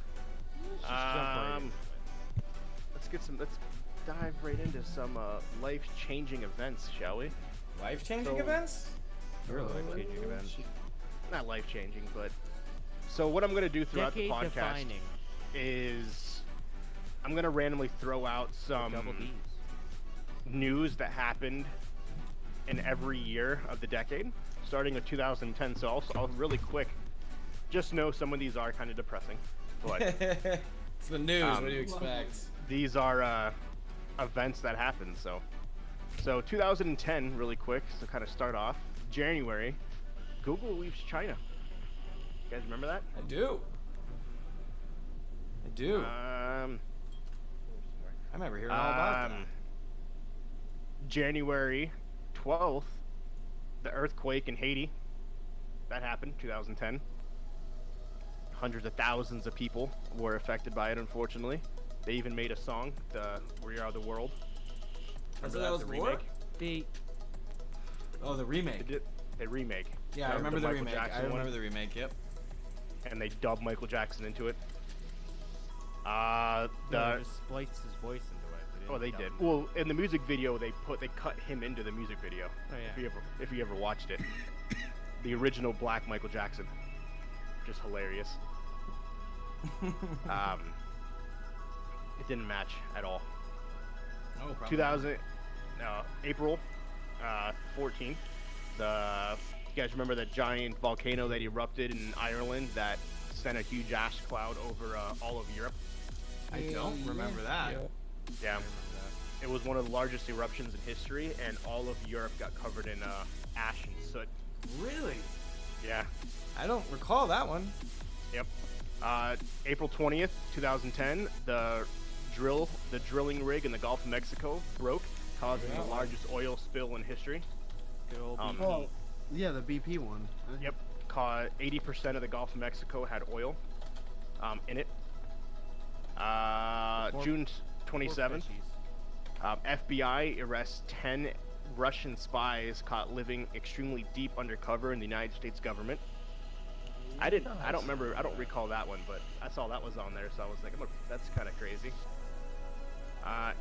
Let's dive right into some life-changing events, shall we? Life-changing So- events? Really life-changing event. Not life-changing, but so what I'm gonna do throughout the podcast Decade-defining. is I'm gonna randomly throw out some Double D's. news that happened in every year of the decade, starting with 2010. So I'll really quick. Just know some of these are kind of depressing, but It's the news. What do you expect? these are events that happened. So 2010, really quick. So kind of start off January. Google leaves China. You guys remember that? I do. I remember hearing all about that. January 12th, the earthquake in Haiti. That happened, 2010. Hundreds of thousands of people were affected by it, unfortunately. They even made a song, We Are the World. Was Remember it the those war? remake? The Oh, the They remake. did a remake. Yeah, I remember the Michael remake. Jackson I remember one, the remake. Yep. and they dubbed Michael Jackson into it. no, they just spliced his voice into it. Oh, they dub did. him. Well, in the music video, they cut him into the music video. Oh, yeah. If you ever watched it, the original black Michael Jackson, just hilarious. It didn't match at all. Oh, probably. 2000, April 14th. You guys remember that giant volcano that erupted in Ireland that sent a huge ash cloud over all of Europe? I don't remember that. Yeah. It was one of the largest eruptions in history, and all of Europe got covered in ash and soot. Really? Yeah. I don't recall that one. Yep. April 20th, 2010, the drilling rig in the Gulf of Mexico broke, causing the largest oil spill in history. Good old Um, BP. Oh, yeah, the BP one. Yep. 80% of the Gulf of Mexico had oil in it. June Poor 27th, fishies. FBI arrests 10 Russian spies caught living extremely deep undercover in the United States government. I don't recall that one, but I saw that was on there, so I was like, that's kind of crazy.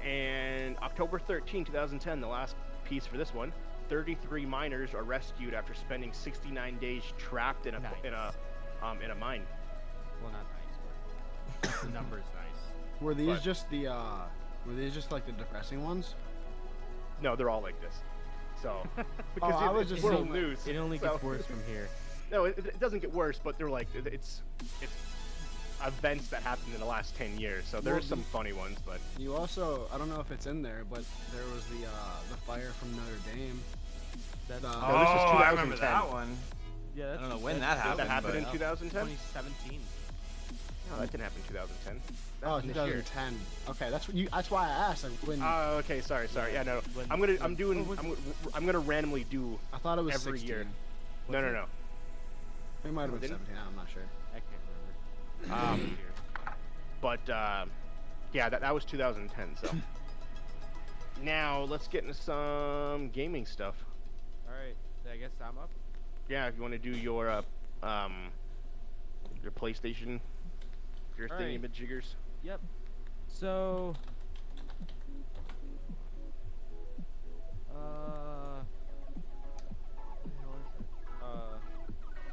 And October 13, 2010, the last piece for this one, 33 miners are rescued after spending 69 days trapped in a Nice. in a mine. Well, not nice, but the number's nice. Were these But- just like the depressing ones? No, they're all like this. So because I was it's just world saying, news. It only so- gets worse from here. No, it doesn't get worse, but they're like it's events that happened in the last 10 years. So there's some funny ones, but You also, I don't know if it's in there, but there was the fire from Notre Dame. That's, this is I remember 2010. that one. yeah, that's, I don't know when that's- that did that happen in but- 2010? 2017. No, that didn't happen in 2010. That Oh, happened this year. 2010. Okay, that's why I asked. Like, when Oh, okay. Sorry. Yeah, no. When- I'm gonna randomly do I thought it was every 16. year. No. It might have been Didn't- 17. I'm not sure. I can't remember. But yeah, that was 2010. So now let's get into some gaming stuff. All right, I guess I'm up. Yeah, if you want to do your PlayStation, your All right. thingy-majiggers. Yep. So, what the hell is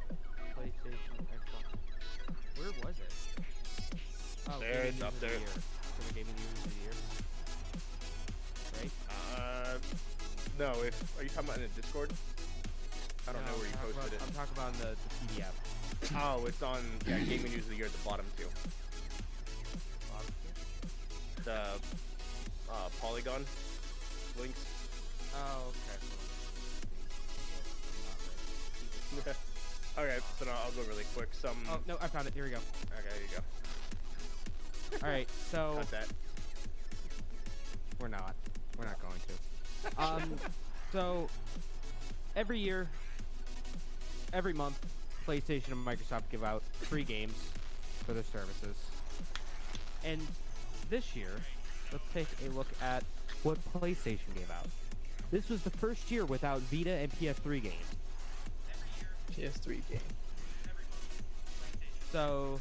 it? PlayStation, Xbox. Where was it? Oh, There, Gaming it's News up of the there. Year. So the Gaming News of the Year. Right? No. Are you talking about in the Discord? I don't know where you posted it. I'm talking about in the PDF. Oh, it's on Gaming News of the Year at the bottom too. The Polygon links. Oh, okay. Okay, so now I'll go really quick. Oh, no, I found it. Here we go. Okay, there you go. All right, so Cut that. we're not going to. So every year, every month, PlayStation and Microsoft give out free games for their services. And this year, let's take a look at what PlayStation gave out. This was the first year without Vita and PS3 games. PS3 game. So,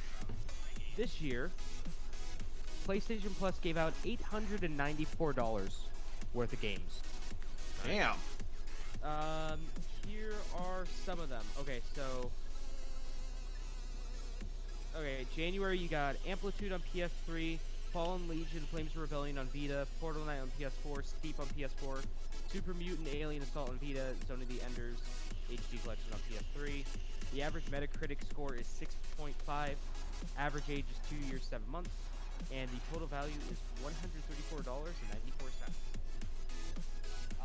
this year, PlayStation Plus gave out $894 worth of games. Damn. Here are some of them. Okay, so... Okay, January you got Amplitude on PS3, Fallen Legion, Flames of Rebellion on Vita, Portal Knight on PS4, Steep on PS4, Super Mutant Alien Assault on Vita, Zone of the Enders HD Collection on PS3. The average Metacritic score is 6.5, average age is 2 years, 7 months, and the total value is $134.94.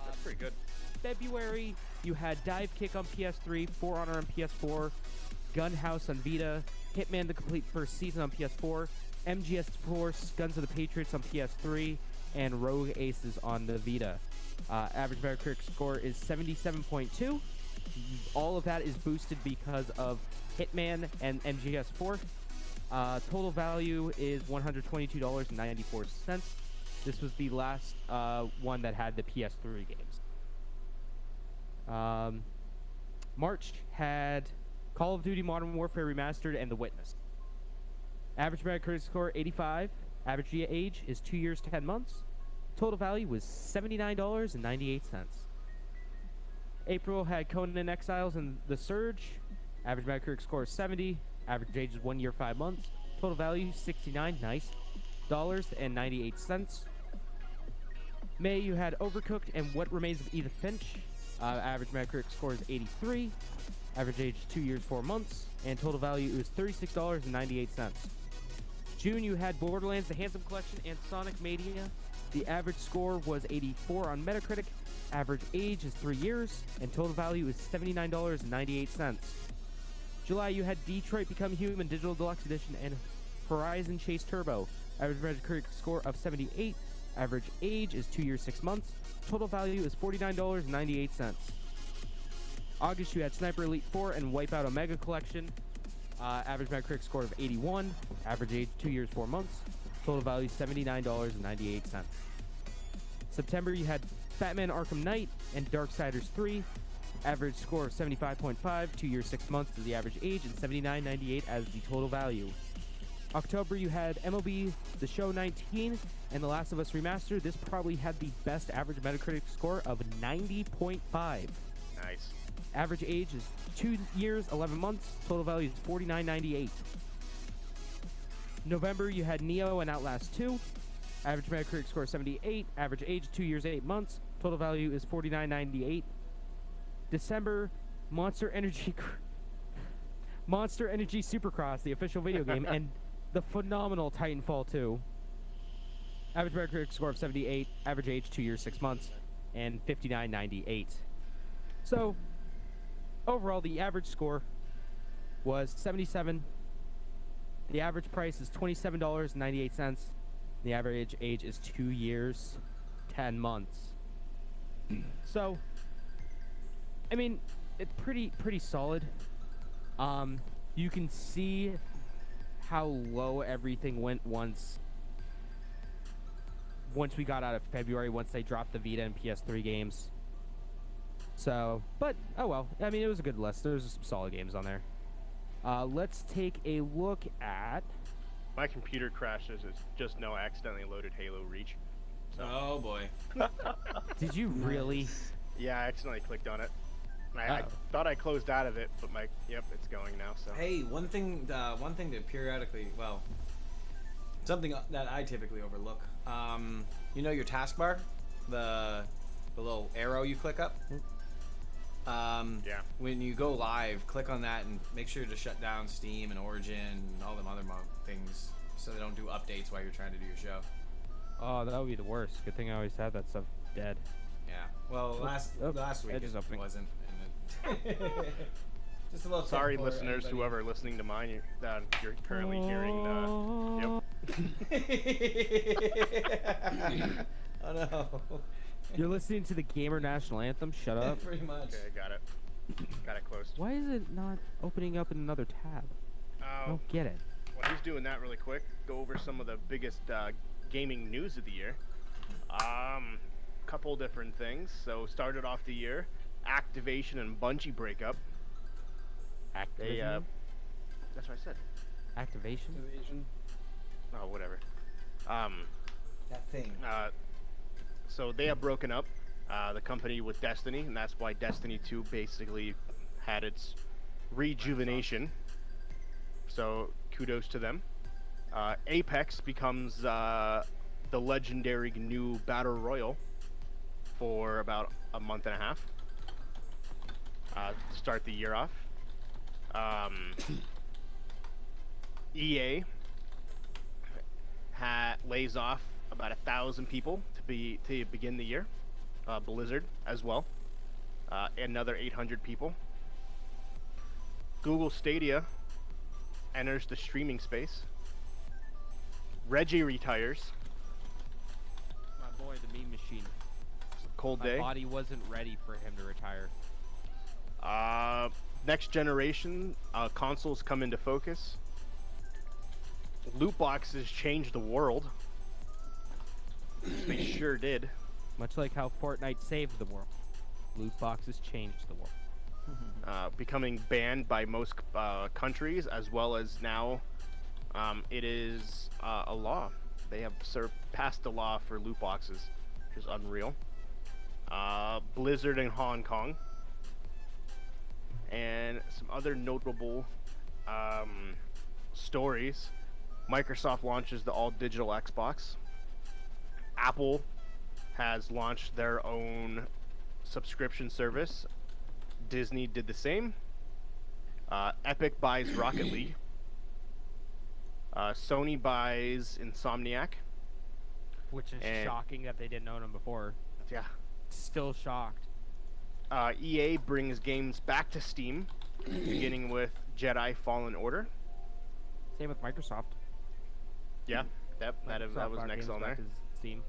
That's pretty good. February, you had Dive Kick on PS3, For Honor on PS4, Gunhouse on Vita, Hitman the Complete First Season on PS4, MGS Force, Guns of the Patriots on PS3, and Rogue Aces on the Vita. Average Metacritic score is 77.2. All of that is boosted because of Hitman and MGS4. Total value is $122.94. This was the last one that had the PS3 games. March had Call of Duty Modern Warfare Remastered and The Witness. Average Metacritic score 85. Average age is 2 years, 10 months. Total value was $79.98. April had Conan Exiles and The Surge. Average Metacritic score is 70. Average age is 1 year, 5 months. Total value $69. Nice. $98. May you had Overcooked and What Remains of Edith Finch. Average Metacritic score is 83. Average age 2 years, 4 months. And total value is $36.98. June you had Borderlands The Handsome Collection and Sonic Mania. The average score was 84 on Metacritic. Average age is 3 years. And total value is $79.98. July you had Detroit Become Human Digital Deluxe Edition and Horizon Chase Turbo. Average Metacritic score of 78. Average age is 2 years, 6 months. Total value is $49.98. August, you had Sniper Elite 4 and Wipeout Omega Collection. Average Metacritic score of 81. Average age 2 years, 4 months. Total value $79.98. September, you had Batman Arkham Knight and Darksiders 3. Average score of 75.5. 2 years, 6 months is the average age, and $79.98 as the total value. October, you had MLB The Show 19 and The Last of Us Remastered. This probably had the best average Metacritic score of 90.5. Nice. Average age is 2 years, 11 months. Total value is $49.98. November, you had Neo and Outlast 2. Average Metacritic score 78. Average age 2 years, 8 months. Total value is $49.98. December, Monster Energy Supercross, the official video game, and the phenomenal Titanfall 2. Average Metacritic score of 78. Average age 2 years, 6 months, and $59.98. So, overall, the average score was 77. The average price is $27.98. The average age is 2 years, 10 months. So, I mean, it's pretty solid. You can see how low everything went once we got out of February, once they dropped the Vita and PS3 games. So, but, oh well. I mean, it was a good list. There's some solid games on there. Let's take a look at... My computer crashes. It's just no accidentally loaded Halo Reach. So. Oh boy. Did you really? Yeah, I accidentally clicked on it. I thought I closed out of it, but yep, it's going now. So. Hey, one thing to periodically, well, something that I typically overlook. You know your taskbar, the little arrow you click up. Yeah. When you go live, click on that and make sure to shut down Steam and Origin and all them other things, so they don't do updates while you're trying to do your show. Oh, that would be the worst. Good thing I always have that stuff dead. Yeah. Well, last week it wasn't. And just a little. Sorry, listeners, whoever listening to mine, that you're currently hearing. Yep. Oh no. You're listening to the Gamer National Anthem. Shut up. Pretty much. Okay, got it. Got it closed. Why is it not opening up in another tab? I don't get it. While he's doing that really quick, go over some of the biggest gaming news of the year. Couple different things. So started off the year, Activation and Bungie breakup. Activision? That's what I said. Activation? Division. Oh, whatever. That thing. So they have broken up the company with Destiny, and that's why Destiny 2 basically had its rejuvenation. So kudos to them. Apex becomes the legendary new battle royale for about a month and a half to start the year off. EA lays off about 1,000 people to begin the year. Blizzard as well, another 800 people. Google Stadia enters the streaming space. Reggie retires. My boy, the meme machine. Cold My day. body wasn't ready for him to retire. Next generation consoles come into focus. Loot boxes changed the world. They sure did. Much like how Fortnite saved the world, loot boxes changed the world. Becoming banned by most countries, as well as now it is a law. They have passed the law for loot boxes, which is unreal. Blizzard in Hong Kong, and some other notable stories. Microsoft launches the all-digital Xbox. Apple has launched their own subscription service. Disney did the same. Epic buys Rocket League. Sony buys Insomniac. Which is And- shocking that they didn't own them before. Yeah. Still shocked. EA brings games back to Steam, beginning with Jedi Fallen Order. Same with Microsoft. Yeah, that Microsoft was brought next games on back there. to Steam.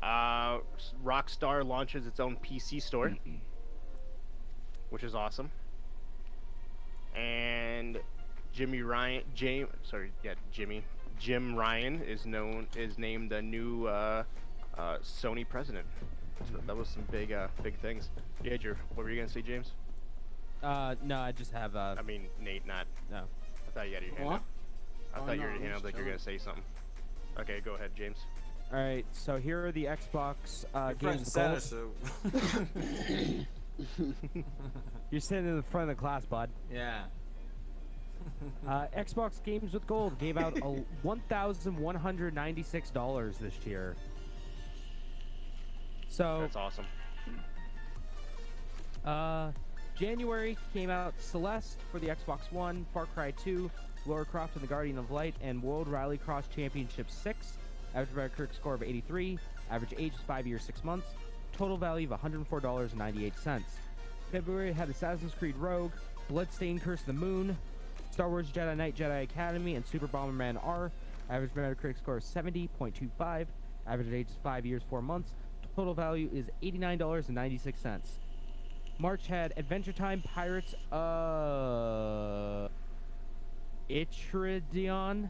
Rockstar launches its own PC store, which is awesome. And Jim Ryan is named the new Sony president. So that was some big things. Yeah, what were you gonna say, James? No, I just have I mean, Nate, not. no. I thought you had your hand What? up. I Oh, thought no, your I'm hand up just like you're chilling. gonna say something. Okay, go ahead, James. All right, so here are the Xbox Front and games. center, with gold. so. You're sitting in the front of the class, bud. Yeah. Xbox Games with Gold gave out $1,196 this year. So That's awesome. January came out Celeste for the Xbox One, Far Cry 2, Lara Croft and the Guardian of Light, and World Rallycross Championship 6. Average Metacritic score of 83. Average age is 5 years, 6 months. Total value of $104.98. February had Assassin's Creed Rogue, Bloodstained Curse of the Moon, Star Wars Jedi Knight Jedi Academy, and Super Bomberman R. Average Metacritic score is 70.25. Average age is 5 years, 4 months. Total value is $89.96. March had Adventure Time Pirates Itridion,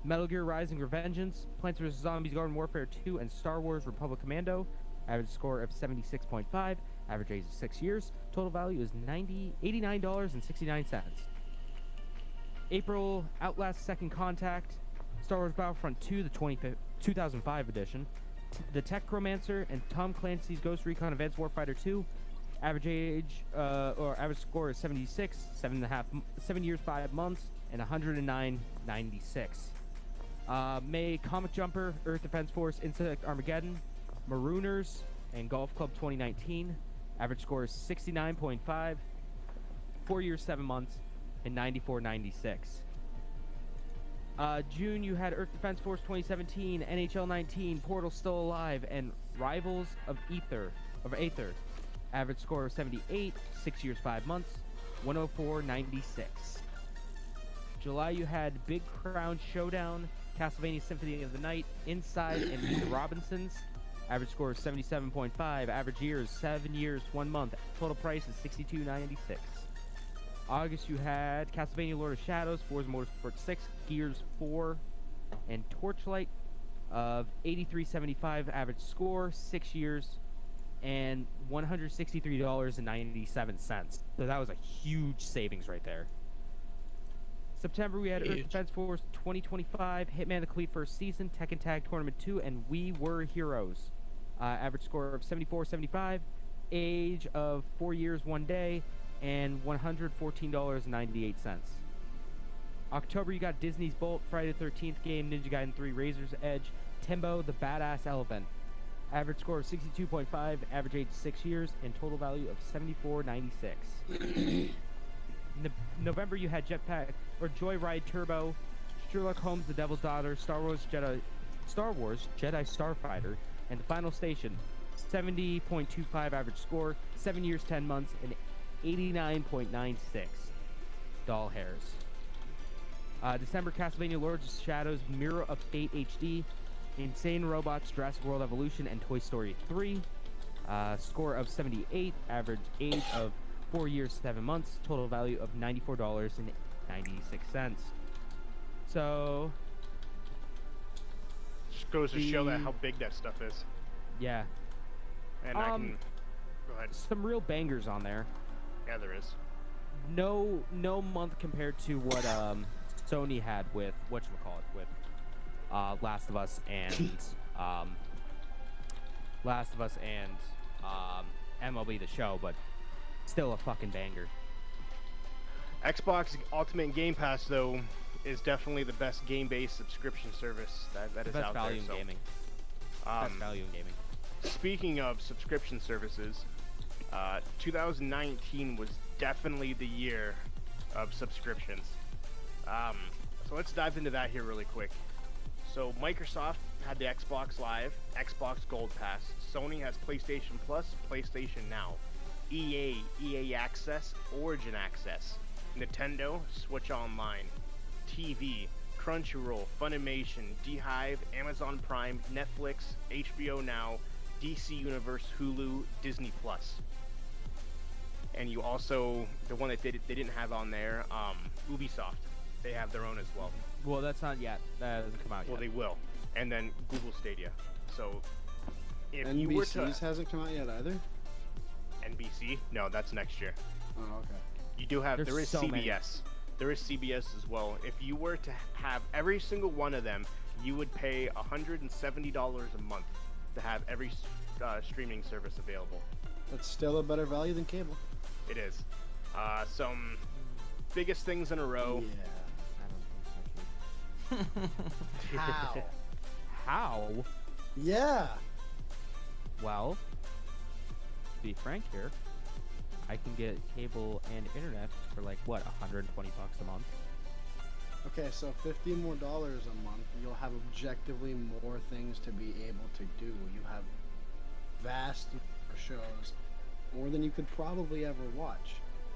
Metal Gear Rising Revengeance, Plants vs. Zombies Garden Warfare 2, and Star Wars Republic Commando. Average score of 76.5. Average age is 6 years. Total value is $89.69. April, Outlast Second Contact, Star Wars Battlefront 2, the 2005 edition, The Techromancer, and Tom Clancy's Ghost Recon Advanced Warfighter 2. Average age, or average score is 76, 7 years, 5 months, and 109.96. May, Comic Jumper, Earth Defense Force, Insect Armageddon, Marooners, and Golf Club 2019. Average score is 69.5, 4 years, 7 months, and 94.96. June, you had Earth Defense Force 2017, NHL 19, Portal Still Alive, and Rivals of Aether. Average score of 78, 6 years, 5 months, 104.96. July, you had Big Crown Showdown, Castlevania Symphony of the Night, Inside, and Meet the Robinsons. Average score is 77.5. Average years, 7 years, 1 month. Total price is $62.96. August, you had Castlevania Lord of Shadows, Forza Motorsport 6, Gears 4, and Torchlight of 83.75 average score, 6 years, and $163.97. So that was a huge savings right there. September, we had Earth Huge. Defense Force 2025, Hitman the Complete First Season, Tekken Tag Tournament 2, and We Were Heroes. Average score of 74.75, age of 4 years, 1 day, and $114.98. October, you got Disney's Bolt, Friday the 13th game, Ninja Gaiden 3, Razor's Edge, Timbo, the Badass Elephant. Average score of 62.5, average age 6 years, and total value of $74.96. November, you had Jetpack or Joyride Turbo, Sherlock Holmes, The Devil's Daughter, Star Wars Jedi Starfighter, and The Final Station. 70.25 average score, 7 years, 10 months, and 89.96 doll hairs. December, Castlevania Lords of Shadows, Mirror of Fate HD, Insane Robots, Jurassic World Evolution, and Toy Story 3. Score of 78, average age of 4 years, 7 months, total value of $94.96. So, Just goes to show that how big that stuff is. yeah, And I can go ahead. some real bangers on there. Yeah, there is. No month compared to what Sony had with whatchamacallit, with Last of Us and MLB The Show, but still a fucking banger. Xbox Ultimate Game Pass, though, is definitely the best game-based subscription service that The is best out value there. in gaming. So, Best value in gaming. speaking of subscription services, 2019 was definitely the year of subscriptions. So let's dive into that here really quick. So Microsoft had the Xbox Live, Xbox Gold Pass. Sony has PlayStation Plus, PlayStation Now. EA Access, Origin Access. Nintendo, Switch Online. TV, Crunchyroll, Funimation, DHive, Amazon Prime, Netflix, HBO Now, DC Universe, Hulu, Disney Plus. And you also, the one that they didn't have on there, Ubisoft. They have their own as well. Well, that's not yet. That hasn't come out yet. Well, they will. And then Google Stadia. So, if you were to... NBC's hasn't come out yet either. NBC? No, that's next year. Oh, okay. You do have... There's there is so CBS. many. There is CBS as well. If you were to have every single one of them, you would pay $170 a month to have every streaming service available. That's still a better value than cable. It is. Some biggest things in a row. I don't think so. How? How? Yeah. Well, to be frank here, I can get cable and internet for like what, $120 a month. Okay, so $50 more a month, you'll have objectively more things to be able to do. You have vast shows, more than you could probably ever watch.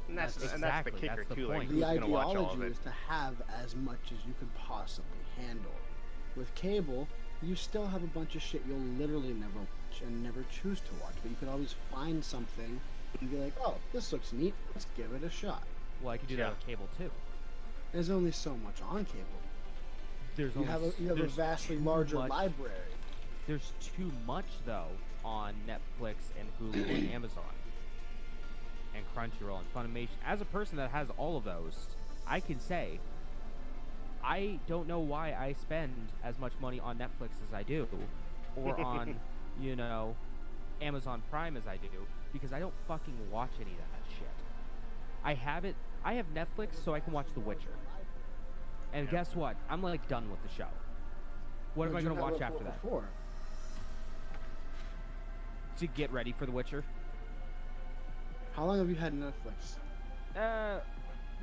And that's the Exactly, kicker that's the too. Like, point. who's The gonna watch all of ideology it? is to have as much as you could possibly handle. With cable, you still have a bunch of shit you'll literally never watch and never choose to watch, but you could always find something and be like, oh, this looks neat, let's give it a shot. Well, I could do Yeah. that with cable too. There's only so much on cable. There's You have a there's vastly too larger much- library. There's too much though on Netflix and Hulu and Amazon and Crunchyroll and Funimation. As a person that has all of those, I can say I don't know why I spend as much money on Netflix as I do, or on, Amazon Prime as I do, because I don't fucking watch any of that shit. I have Netflix so I can watch The Witcher. And guess what? I'm like done with the show. What am I What'd you gonna have watch it after for that? before? To get ready for The Witcher? How long have you had Netflix?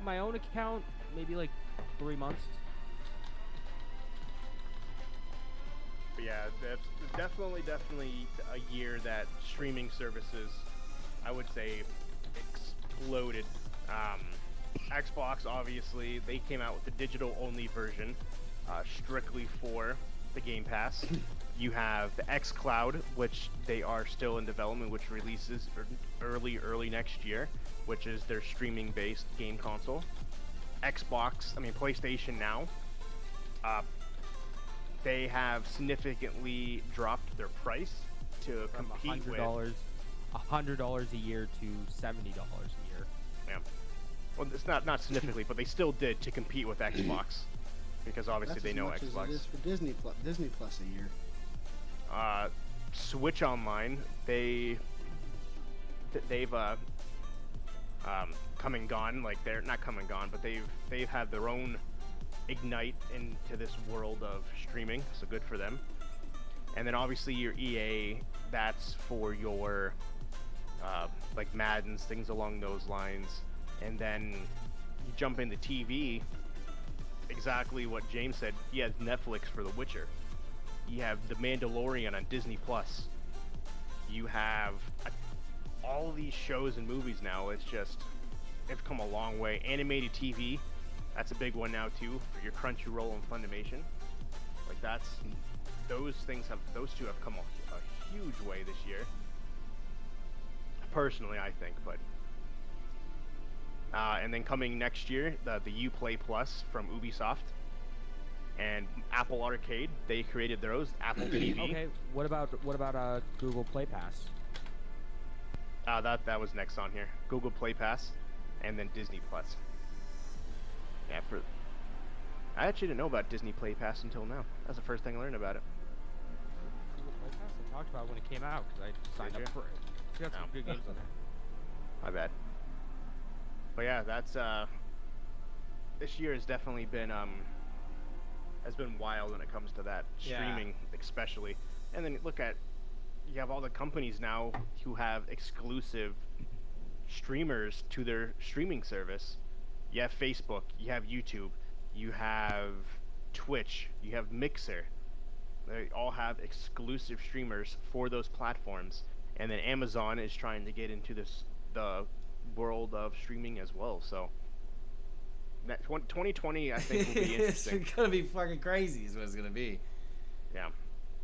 My own account, maybe like 3 months. But yeah, that's definitely a year that streaming services, I would say, exploded. Xbox, obviously, they came out with the digital-only version, strictly for the Game Pass. You have the xCloud, which they are still in development, which releases early next year, which is their streaming-based game console. PlayStation Now. they have significantly dropped their price to From compete with. $100 a year to $70 a year. Yeah. Well, it's not significantly, but they still did to compete with Xbox, because obviously That's they as know much Xbox. as it is for Disney Plus a year. Switch Online, they've come and gone. Like, they're not come and gone, but they've had their own ignite into this world of streaming, so good for them. And then obviously your EA, that's for your like Maddens, things along those lines. And then you jump into TV, exactly what James said. He has Netflix for The Witcher. You have The Mandalorian on Disney Plus. You have all these shows and movies now. It's come a long way. Animated TV, that's a big one now too, for your Crunchyroll and Funimation. Like, those two have come a huge way this year. Personally, I think, but and then coming next year, the Uplay Plus from Ubisoft and Apple Arcade, they created theirs. Apple TV. Okay, what about Google Play Pass? That was next on here. Google Play Pass, and then Disney Plus. Yeah, I actually didn't know about Disney Play Pass until now. That's the first thing I learned about it. Google Play Pass, I talked about it when it came out because I signed Did up you? for it. It's got some good games on there. My bad. But yeah, that's this year has definitely been wild when it comes to that streaming, especially. And then you have all the companies now who have exclusive streamers to their streaming service. You have Facebook, you have YouTube, you have Twitch, you have Mixer. They all have exclusive streamers for those platforms. And then Amazon is trying to get into the world of streaming as well. So 2020, I think, will be interesting. It's gonna be fucking crazy is what it's gonna be. Yeah.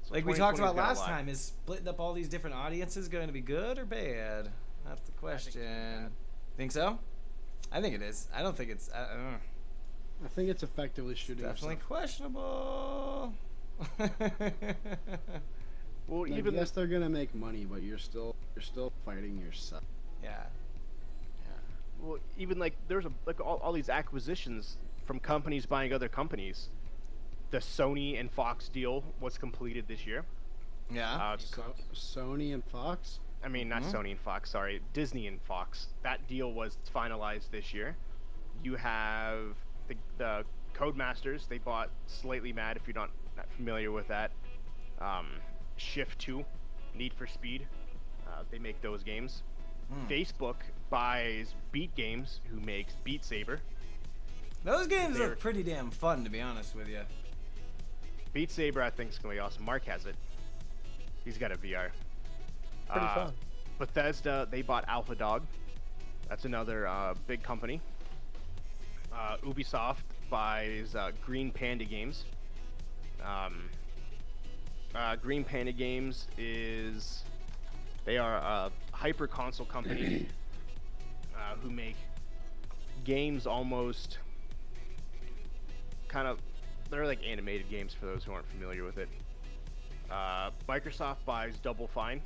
So Like we talked 2020's about got a last lot. time, is splitting up all these different audiences going to be good or bad? That's the question. Think so? I think it is. I don't think it's. I don't know. I think it's effectively shooting. Definitely yourself. questionable. Well, Like, even yes, they're gonna make money, but you're still fighting yourself. Yeah. well, even like there's all these acquisitions from companies buying other companies. The Sony and Fox deal was completed this year. Yeah. Sony and Fox. I mean, not Sony and Fox, sorry, Disney and Fox. That deal was finalized this year. You have the Codemasters. They bought Slightly Mad, if you're not familiar with that. Shift 2, Need for Speed. They make those games. Facebook buys Beat Games, who makes Beat Saber. Those games are pretty damn fun, to be honest with you. Beat Saber, I think, is going to be awesome. Mark has it. He's got a VR. Pretty fun. Bethesda, they bought Alpha Dog. That's another big company. Ubisoft buys Green Panda Games. Green Panda Games they are a hyper console company who make games almost they're like animated games for those who aren't familiar with it. Microsoft buys Double Fine.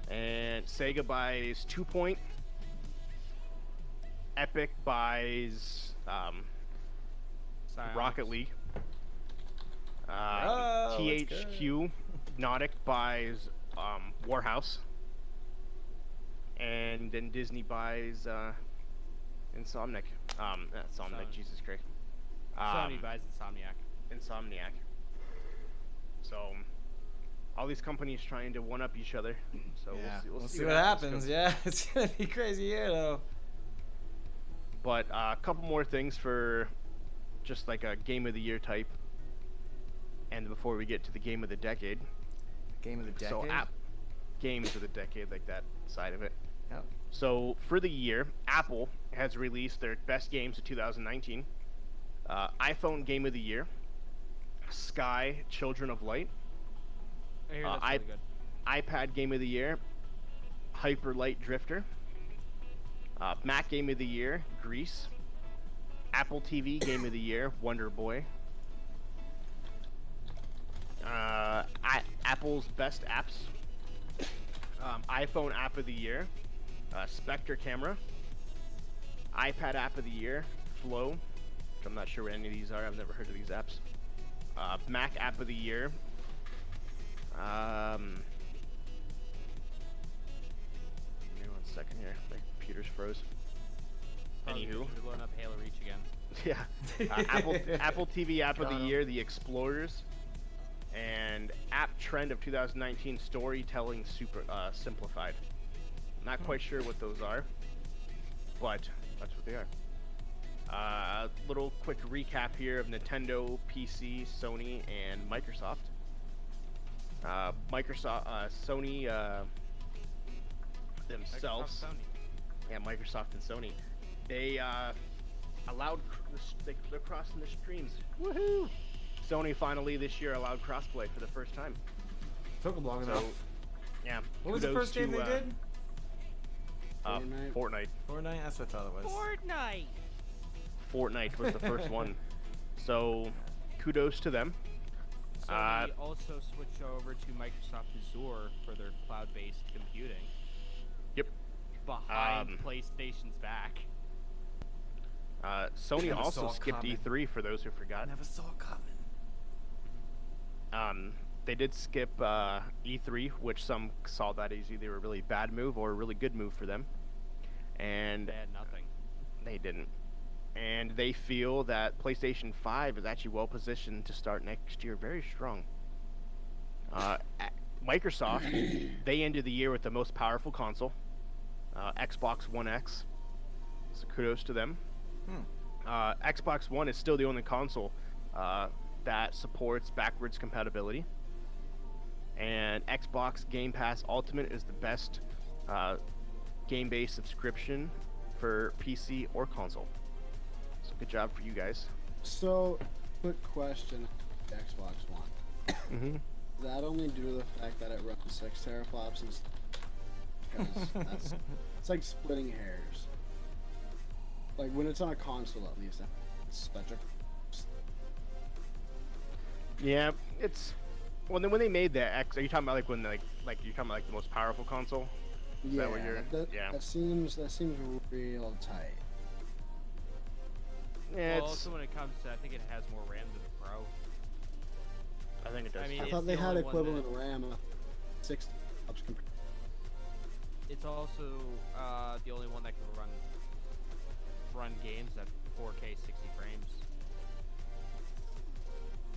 And Sega buys 2 Point. Epic buys Rocket League. THQ Nautic buys Warhouse. And then Disney buys Insomniac. Not Insomniac, Jesus Christ. Sony buys Insomniac. So, all these companies trying to one-up each other. So Yeah. we'll see what happens. 'cause- Yeah, it's gonna be crazy year though. But a couple more things for just like a Game of the Year type. And before we get to the Game of the Decade. Game of the decade. So, Games of the Decade, like that side of it. Yep. So, for the year, Apple has released their best games of 2019. iPhone Game of the Year. Sky Children of Light. I hear that's really good. iPad Game of the Year, Hyper Light Drifter. Mac Game of the Year, Grease. Apple TV Game of the Year, Wonder Boy. Apple's best apps. iPhone app of the year. Spectre camera. iPad app of the year. Flow. Which I'm not sure what any of these are. I've never heard of these apps. Mac app of the year. Give me 1 second here. My computer's froze. Anywho. You're blowing up Halo Reach again. Yeah. Apple TV app of the year, The Explorers, and app trend of 2019, storytelling simplified. Not quite sure what those are, but that's what they are. Little quick recap here of Nintendo, PC, Sony, and Microsoft. Sony themselves. Microsoft, Sony. Yeah, Microsoft and Sony. They allowed they're crossing the streams. Woohoo! Sony finally this year allowed crossplay for the first time. Took them long So, enough. yeah. What was the kudos first game to, they did? Fortnite. Fortnite? That's what I thought it was. Fortnite. Fortnite was the first one. So, kudos to them. Sony also switched over to Microsoft Azure for their cloud-based computing. Yep. Behind PlayStation's back. Sony Never also saw it skipped coming. E3 for those who forgot. Never saw it coming. They did skip E3, which some saw that as either a really bad move or a really good move for them. And They had nothing. they didn't. And they feel that PlayStation 5 is actually well positioned to start next year very strong. Microsoft, they ended the year with the most powerful console, Xbox One X. So kudos to them. Xbox One is still the only console that supports backwards compatibility. And Xbox Game Pass Ultimate is the best game-based subscription for PC or console. So good job for you guys. So, quick question: Xbox One. Mm-hmm. Is that only due to the fact that it runs 6 teraflops and because it's like splitting hairs. Like when it's on a console, at least, it's such a. Yeah, it's when they made the X. Are you talking about like when like you're talking about like the most powerful console? Yeah, what you're- yeah. that seems real tight. Yeah, Well, it's. also when it comes to, I think it has more RAM than the Pro. I think it does. I mean, I it's thought they the had only one equivalent RAM of 6 teraflops compared. It's also the only one that can run games at 4K 60 frames.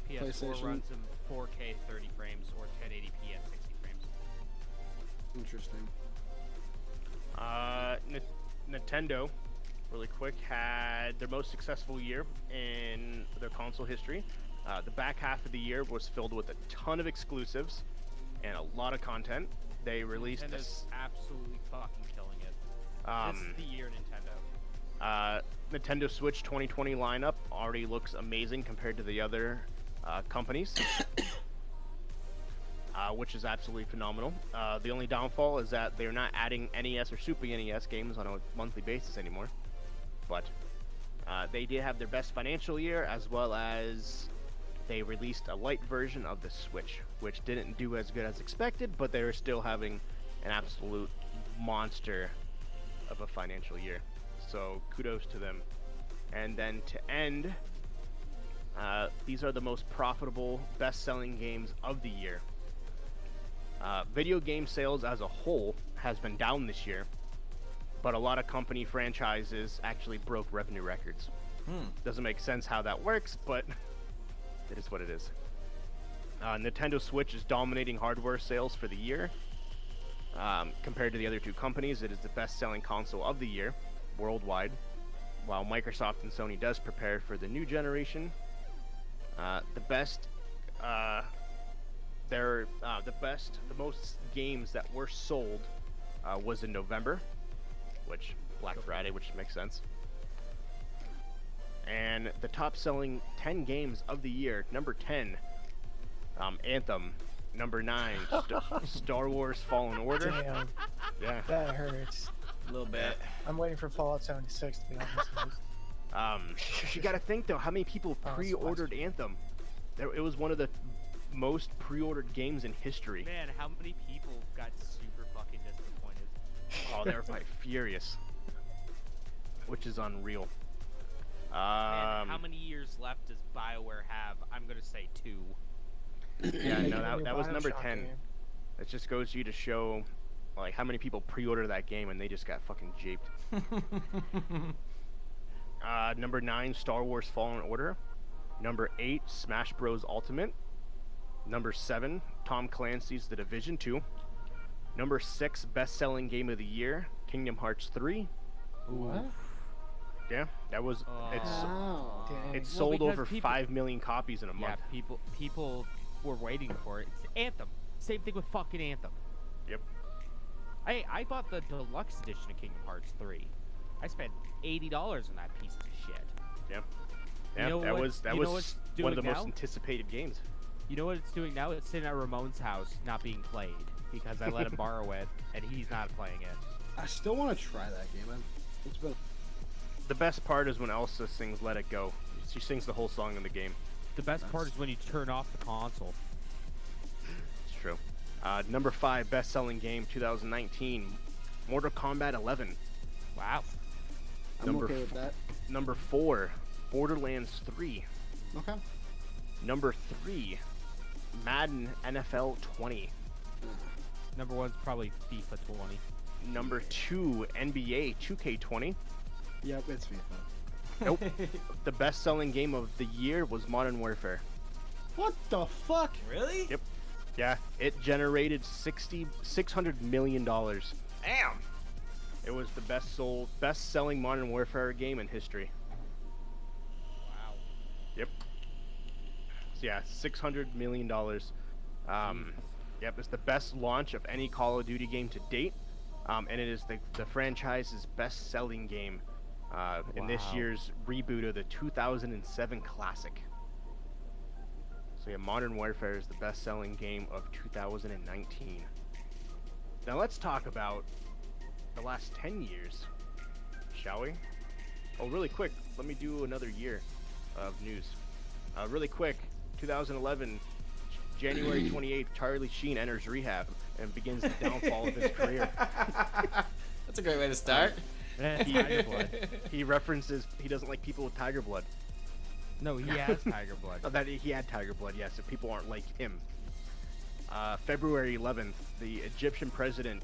PS4 PlayStation- runs them 4K 30 frames or 1080p at 60 frames. Interesting. Nintendo, really quick, had their most successful year in their console history. The back half of the year was filled with a ton of exclusives and a lot of content. They released Nintendo's absolutely fucking killing it. This is the year Nintendo. Nintendo Switch 2020 lineup already looks amazing compared to the other companies, which is absolutely phenomenal. The only downfall is that they're not adding NES or Super NES games on a monthly basis anymore. But they did have their best financial year, as well as they released a light version of the Switch, which didn't do as good as expected, but they were still having an absolute monster of a financial year. So kudos to them. And then to end, these are the most profitable, best-selling games of the year. Video game sales as a whole has been down this year, but a lot of company franchises actually broke revenue records. Doesn't make sense how that works, but it is what it is. Nintendo Switch is dominating hardware sales for the year. Compared to the other two companies, it is the best-selling console of the year worldwide, while Microsoft and Sony does prepare for the new generation. The most games that were sold was in November, which Black Friday, which makes sense. And the top-selling 10 games of the year: number 10, Anthem; number 9, Star Wars Fallen Order. Damn, Yeah. that hurts. A little bit. I'm waiting for Fallout 76 to be honest. You got to think though, how many people Oh, pre-ordered Anthem? It was one of the most pre-ordered games in history. Man, how many people got super fucking disappointed? Oh, they were probably furious, which is unreal. Man, how many years left does BioWare have? I'm gonna say 2. Yeah, no, New that was number Bioshock 10. game. It just goes to you to show, like, how many people pre-order that game and they just got fucking japed. Number 9, Star Wars Fallen Order. Number 8, Smash Bros. Ultimate. Number 7, Tom Clancy's The Division 2. Number 6, best-selling game of the year, Kingdom Hearts 3. What? Yeah, that was Wow. Dang. it Well, sold because over people- 5 million copies in a Yeah, month. people were waiting for it. It's Anthem. Same thing with fucking Anthem. Yep. I bought the deluxe edition of Kingdom Hearts 3. I spent $80 on that piece of shit. Yeah. You Yeah, know that what- was you know what's one of the doing most now? anticipated games. You know what it's doing now? It's sitting at Ramon's house, not being played because I let him borrow it, and he's not playing it. I still want to try that game. It's been The best part is when Elsa sings "Let It Go." She sings the whole song in the game. The best part is when you turn off the console. It's true. Number 5, best-selling game 2019, Mortal Kombat 11. Wow. I'm Number okay with that. Number 4, Borderlands 3. Okay. Number 3, Madden NFL 20. Number 1's probably FIFA 20. Number 2, NBA 2K20. Yep, it's FIFA. Nope. The best-selling game of the year was Modern Warfare. What the fuck? Really? Yep. Yeah, it generated $600 million. Damn. It was the best-selling Modern Warfare game in history. Wow. Yep. So yeah, $600 million. Yep, it's the best launch of any Call of Duty game to date, and it is the franchise's best-selling game in this Wow. year's reboot of the 2007 classic. So yeah, Modern Warfare is the best-selling game of 2019. Now let's talk about the last 10 years, shall we? Oh, really quick, let me do another year of news. Really quick, 2011, January 28th, Charlie Sheen enters rehab and begins the downfall of his career. That's a great way to start. Tiger blood. He references he doesn't like people with tiger blood. No, he has tiger blood. Oh, that he had tiger blood, yes, if people aren't like him. February 11th, the Egyptian president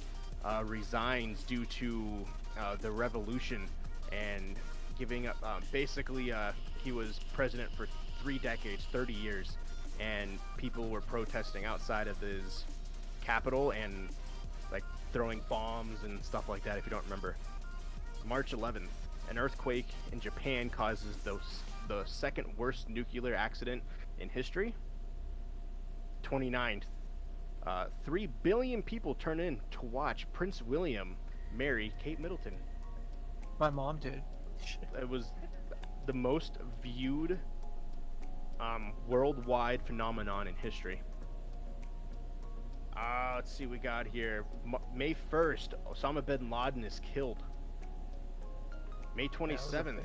resigns due to the revolution and giving up. Basically, he was president for 3 decades, 30 years, and people were protesting outside of his capital and like throwing bombs and stuff like that, if you don't remember. March 11th, an earthquake in Japan causes the second worst nuclear accident in history. 29th, 3 billion people turn in to watch Prince William marry Kate Middleton. My mom did. It was the most viewed worldwide phenomenon in history. Let's see, we got here May 1st, Osama bin Laden is killed. May 27th,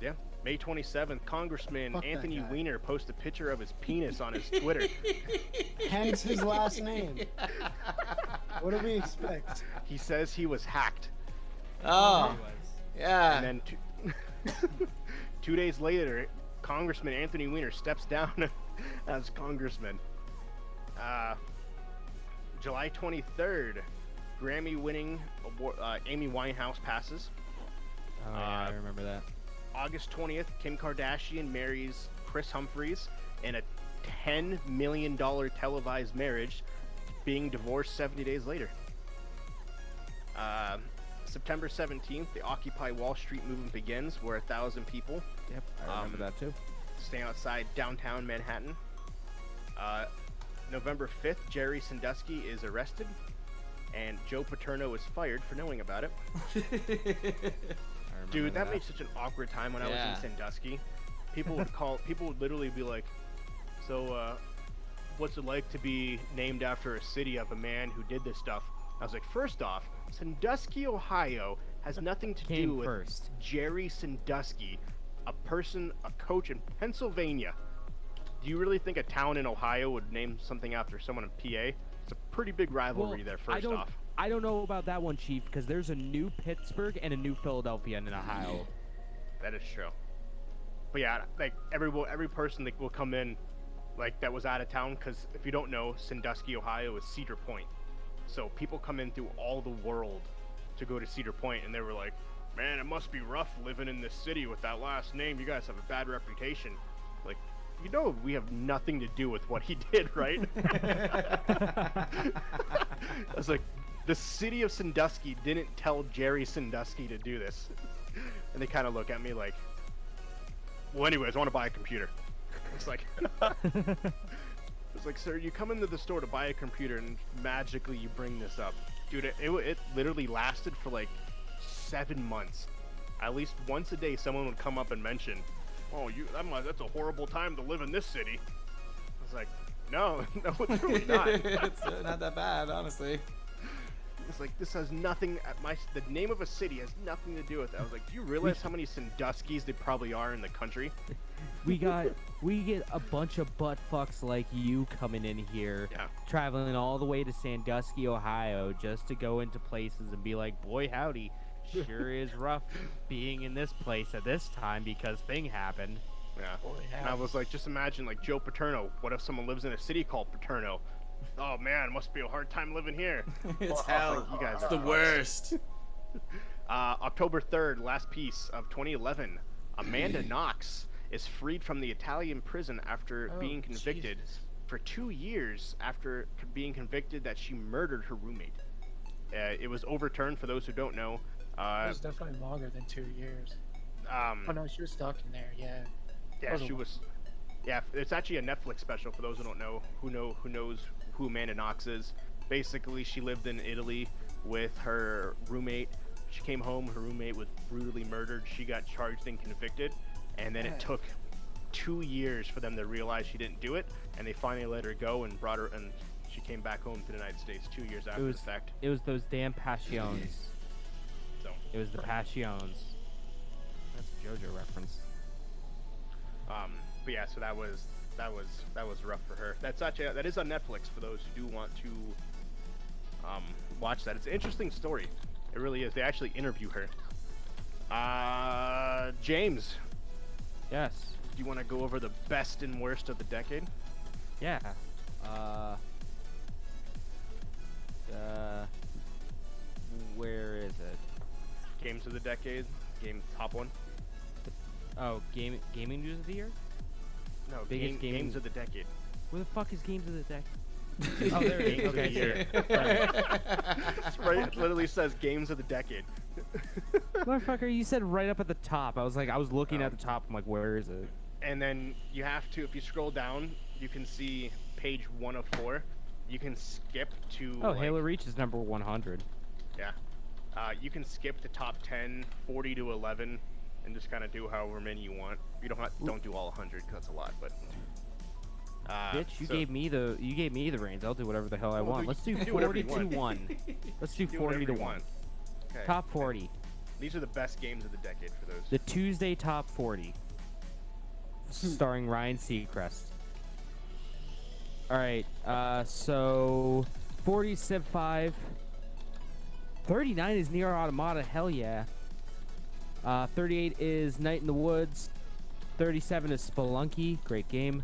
yeah, May 27th, Congressman Fuck that Anthony guy. Weiner posts a picture of his penis on his Twitter. Hence his last name. What do we expect? He says he was hacked. Oh, yeah. And then 2 days later, Congressman Anthony Weiner steps down as congressman. July 23rd, Grammy-winning Amy Winehouse passes. Oh, yeah, I remember that. August 20th, Kim Kardashian marries Chris Humphries in a $10 million televised marriage, being divorced 70 days later. September 17th, the Occupy Wall Street movement begins, where 1,000 people Yep, I remember that too. stay outside downtown Manhattan. November 5th, Jerry Sandusky is arrested, and Joe Paterno is fired for knowing about it. I Dude, remember that made such an awkward time when I Yeah. was in Sandusky. People would literally be like, so, what's it like to be named after a city of a man who did this stuff? I was like, first off, Sandusky, Ohio has nothing to do Came with first. Jerry Sandusky, a coach in Pennsylvania. do you really think a town in Ohio would name something after someone in PA? It's a pretty big rivalry there. First off, I don't know about that one, Chief, because there's a new Pittsburgh and a new Philadelphia in Ohio. that is true. But yeah, like every person that will come in, like that was out of town, because if you don't know, Sandusky, Ohio is Cedar Point. So people come in through all the world to go to Cedar Point, and they were like, man, it must be rough living in this city with that last name. You guys have a bad reputation. Like, you know, we have nothing to do with what he did, right? I was like, the city of Sandusky didn't tell Jerry Sandusky to do this. And they kind of look at me like, well, anyways, I want to buy a computer. It's like, it's like, sir, you come into the store to buy a computer and magically you bring this up. Dude, it literally lasted for like 7 months. At least once a day, someone would come up and mention, "Oh, that's a horrible time to live in this city." I was like, "No, no, it's really not. It's not that bad, honestly. It's like this has nothing. The name of a city has nothing to do with it." I was like, "Do you realize how many Sanduskys there probably are in the country?" We get a bunch of butt fucks like you coming in here, Yeah. traveling all the way to Sandusky, Ohio, just to go into places and be like, boy, howdy, sure is rough being in this place at this time because thing happened. Yeah. Boy, And I was like, just imagine like Joe Paterno. What if someone lives in a city called Paterno? Oh man, it must be a hard time living here. It's hell. You guys It's are the fucks. worst. October 3rd, last piece of 2011. Amanda Knox is freed from the Italian prison after Oh, being convicted Jesus. for 2 years after being convicted that she murdered her roommate. It was overturned, for those who don't know. It was definitely longer than 2 years. Oh no, she was stuck in there. Yeah. Yeah, was a she while. was. Yeah, it's actually a Netflix special for those who don't know. Who knows who Amanda Knox is? Basically, she lived in Italy with her roommate. She came home. Her roommate was brutally murdered. She got charged and convicted, and then it took 2 years for them to realize she didn't do it, and they finally let her go and brought her, and she came back home to the United States 2 years after the fact. It was those damn passions. So, It was the passions. That's a JoJo reference. but yeah, so that was rough for her. That is on Netflix for those who do want to watch that. It's an interesting story. It really is. They actually interview her. James, Yes. do you want to go over the best and worst of the decade? Yeah. Where is it? Games of the decade, top one. Oh, gaming news of the year? No, Biggest gaming- games of the decade. Where the fuck is games of the decade? Oh, there it is. Games of the Okay, year. It's right. It literally says games of the decade. Motherfucker, you said right up at the top. I was looking Oh. at the top. I'm like, where is it? And then you have to, if you scroll down, you can see page 1 of 4. You can skip to. Oh, like, Halo Reach is number 100. Yeah. You can skip to top 10, 40 to 11, and just kind of do however many you want. You don't do all 100 because that's a lot, but. Bitch, you so- gave me the reins. I'll do whatever the hell I Well, want. Let's do do whatever 40 you to want. 1. Let's do Do 40 whatever to you 1. want. Okay. Top 40. These are the best games of the decade for those. The Tuesday top 40. Starring Ryan Seacrest. Alright, so 40 is Civ 5. 39 is Nier Automata, hell yeah. 38 is Night in the Woods. 37 is Spelunky, great game.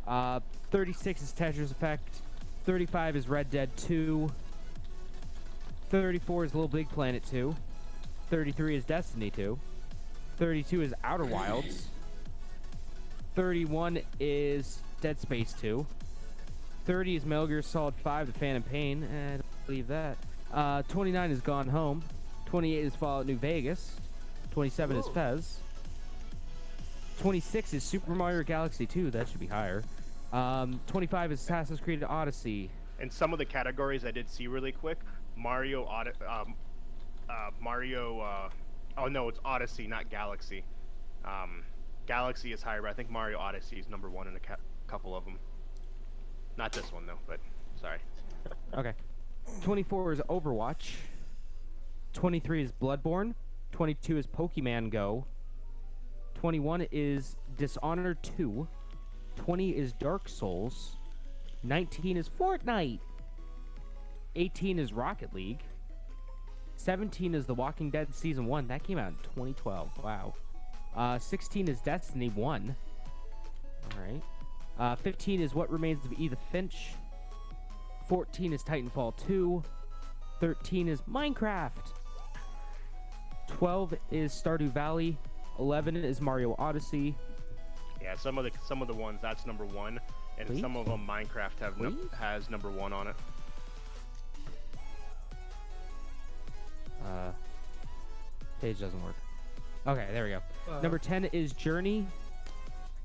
36 is Tetris Effect. 35 is Red Dead 2. 34 is Little Big Planet 2. 33 is Destiny 2. 32 is Outer Wilds. 31 is Dead Space 2. 30 is Metal Gear Solid 5: The Phantom Pain. I don't believe that. 29 is Gone Home. 28 is Fallout New Vegas. 27 is Fez. 26 is Super Mario Galaxy 2. That should be higher. 25 is Assassin's Creed Odyssey. And some of the categories I did see really quick. Oh no, it's Odyssey, not Galaxy. Galaxy is higher, but I think Mario Odyssey is number 1 in a couple of them. Not this one though, but sorry. Okay. 24 is Overwatch. 23 is Bloodborne. 22 is Pokemon Go. 21 is Dishonored 2. 20 is Dark Souls. 19 is Fortnite. 18 is Rocket League. 17 is The Walking Dead Season 1. That came out in 2012. Wow. 16 is Destiny 1. All right. 15 is What Remains of Edith Finch. 14 is Titanfall 2. 13 is Minecraft. 12 is Stardew Valley. 11 is Mario Odyssey. Yeah, some of the ones that's number 1, and Wait. some of them Minecraft has number 1 on it. Page doesn't work. Okay, there we go. Uh, Number 10 is Journey.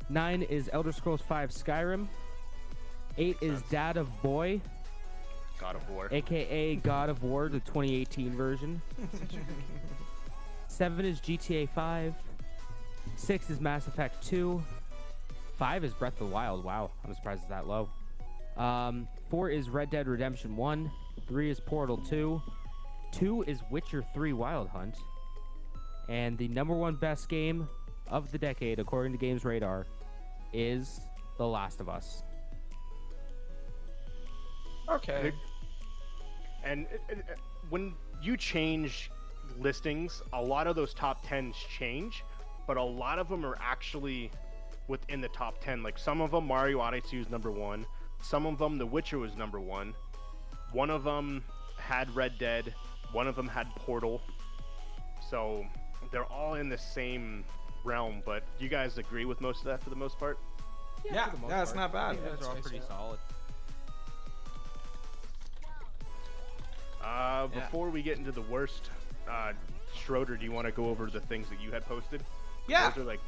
9 is Elder Scrolls V Skyrim. 8 is sense. Dad of Boy, God of War. aka God of War, the 2018 version. 7 is GTA 5. 6 is Mass Effect 2. 5 is Breath of the Wild. Wow, I'm surprised it's that low. 4 is Red Dead Redemption 1. 3 is Portal 2. 2 is Witcher 3 Wild Hunt. And the number 1 best game of the decade, according to Games Radar, is The Last of Us. Okay. And when you change listings, a lot of those top 10s change, but a lot of them are actually within the top 10. Like some of them, Mario Odyssey is number 1. Some of them, The Witcher was number 1. One of them had Red Dead. One of them had Portal. So they're all in the same realm, but do you guys agree with most of that for the most part? Yeah, for the most yeah, it's part. not bad. I think those are all I'd say pretty so. solid. Before we get into the worst, Schroeder, do you want to go over the things that you had posted? Yeah. Those are like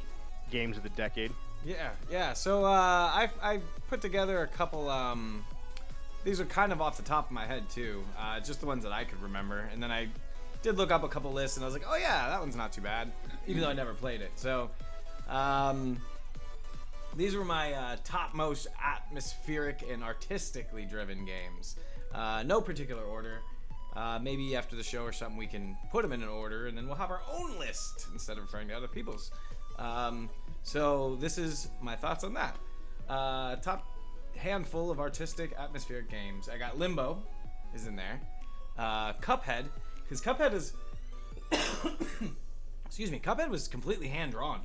games of the decade. Yeah. So I put together a couple. These are kind of off the top of my head too, just the ones that I could remember. And then I did look up a couple lists, and I was like, oh yeah, that one's not too bad, even though I never played it. So these were my top most atmospheric and artistically driven games. No particular order. Maybe after the show or something, we can put them in an order, and then we'll have our own list instead of referring to other people's. So this is my thoughts on that. Top handful of artistic atmospheric games. I got Limbo is in there. Cuphead, because Cuphead is excuse me, Cuphead was completely hand drawn.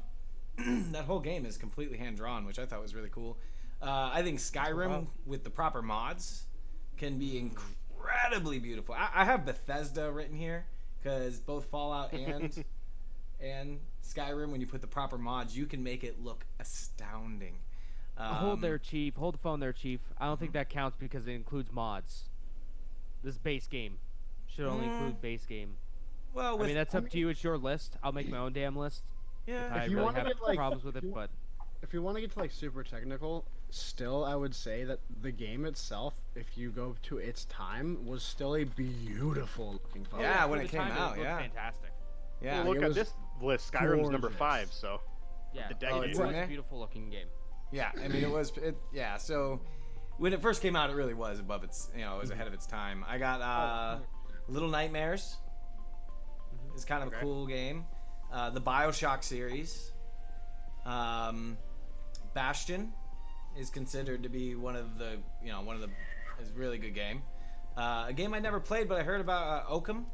That whole game is completely hand drawn, which I thought was really cool. I think Skyrim with the proper mods can be incredibly beautiful. I have Bethesda written here because both Fallout and Skyrim, when you put the proper mods, you can make it look astounding. Hold there, Chief. Hold the phone there, Chief. I don't think that counts because it includes mods. This base game should only include base game. Well, I mean, that's up to you. It's your list. I'll make my own damn list. yeah. I If you really wanna have get, like, problems with it, but If you want to get to like super technical, still I would say that the game itself, if you go to its time, was still a beautiful looking phone. Yeah, for when the it came time, out, looked yeah. fantastic. Yeah. Well, look it at was this list. Skyrim's number gorgeous. 5, so Yeah, the it's decade. in a there? beautiful looking game. Yeah, I mean, yeah, so when it first came out, it really was above its, it was ahead of its time. I got Little Nightmares. It's kind of a Okay. cool game. The BioShock series. Bastion is considered to be one of the is a really good game. A game I never played, but I heard about Okami.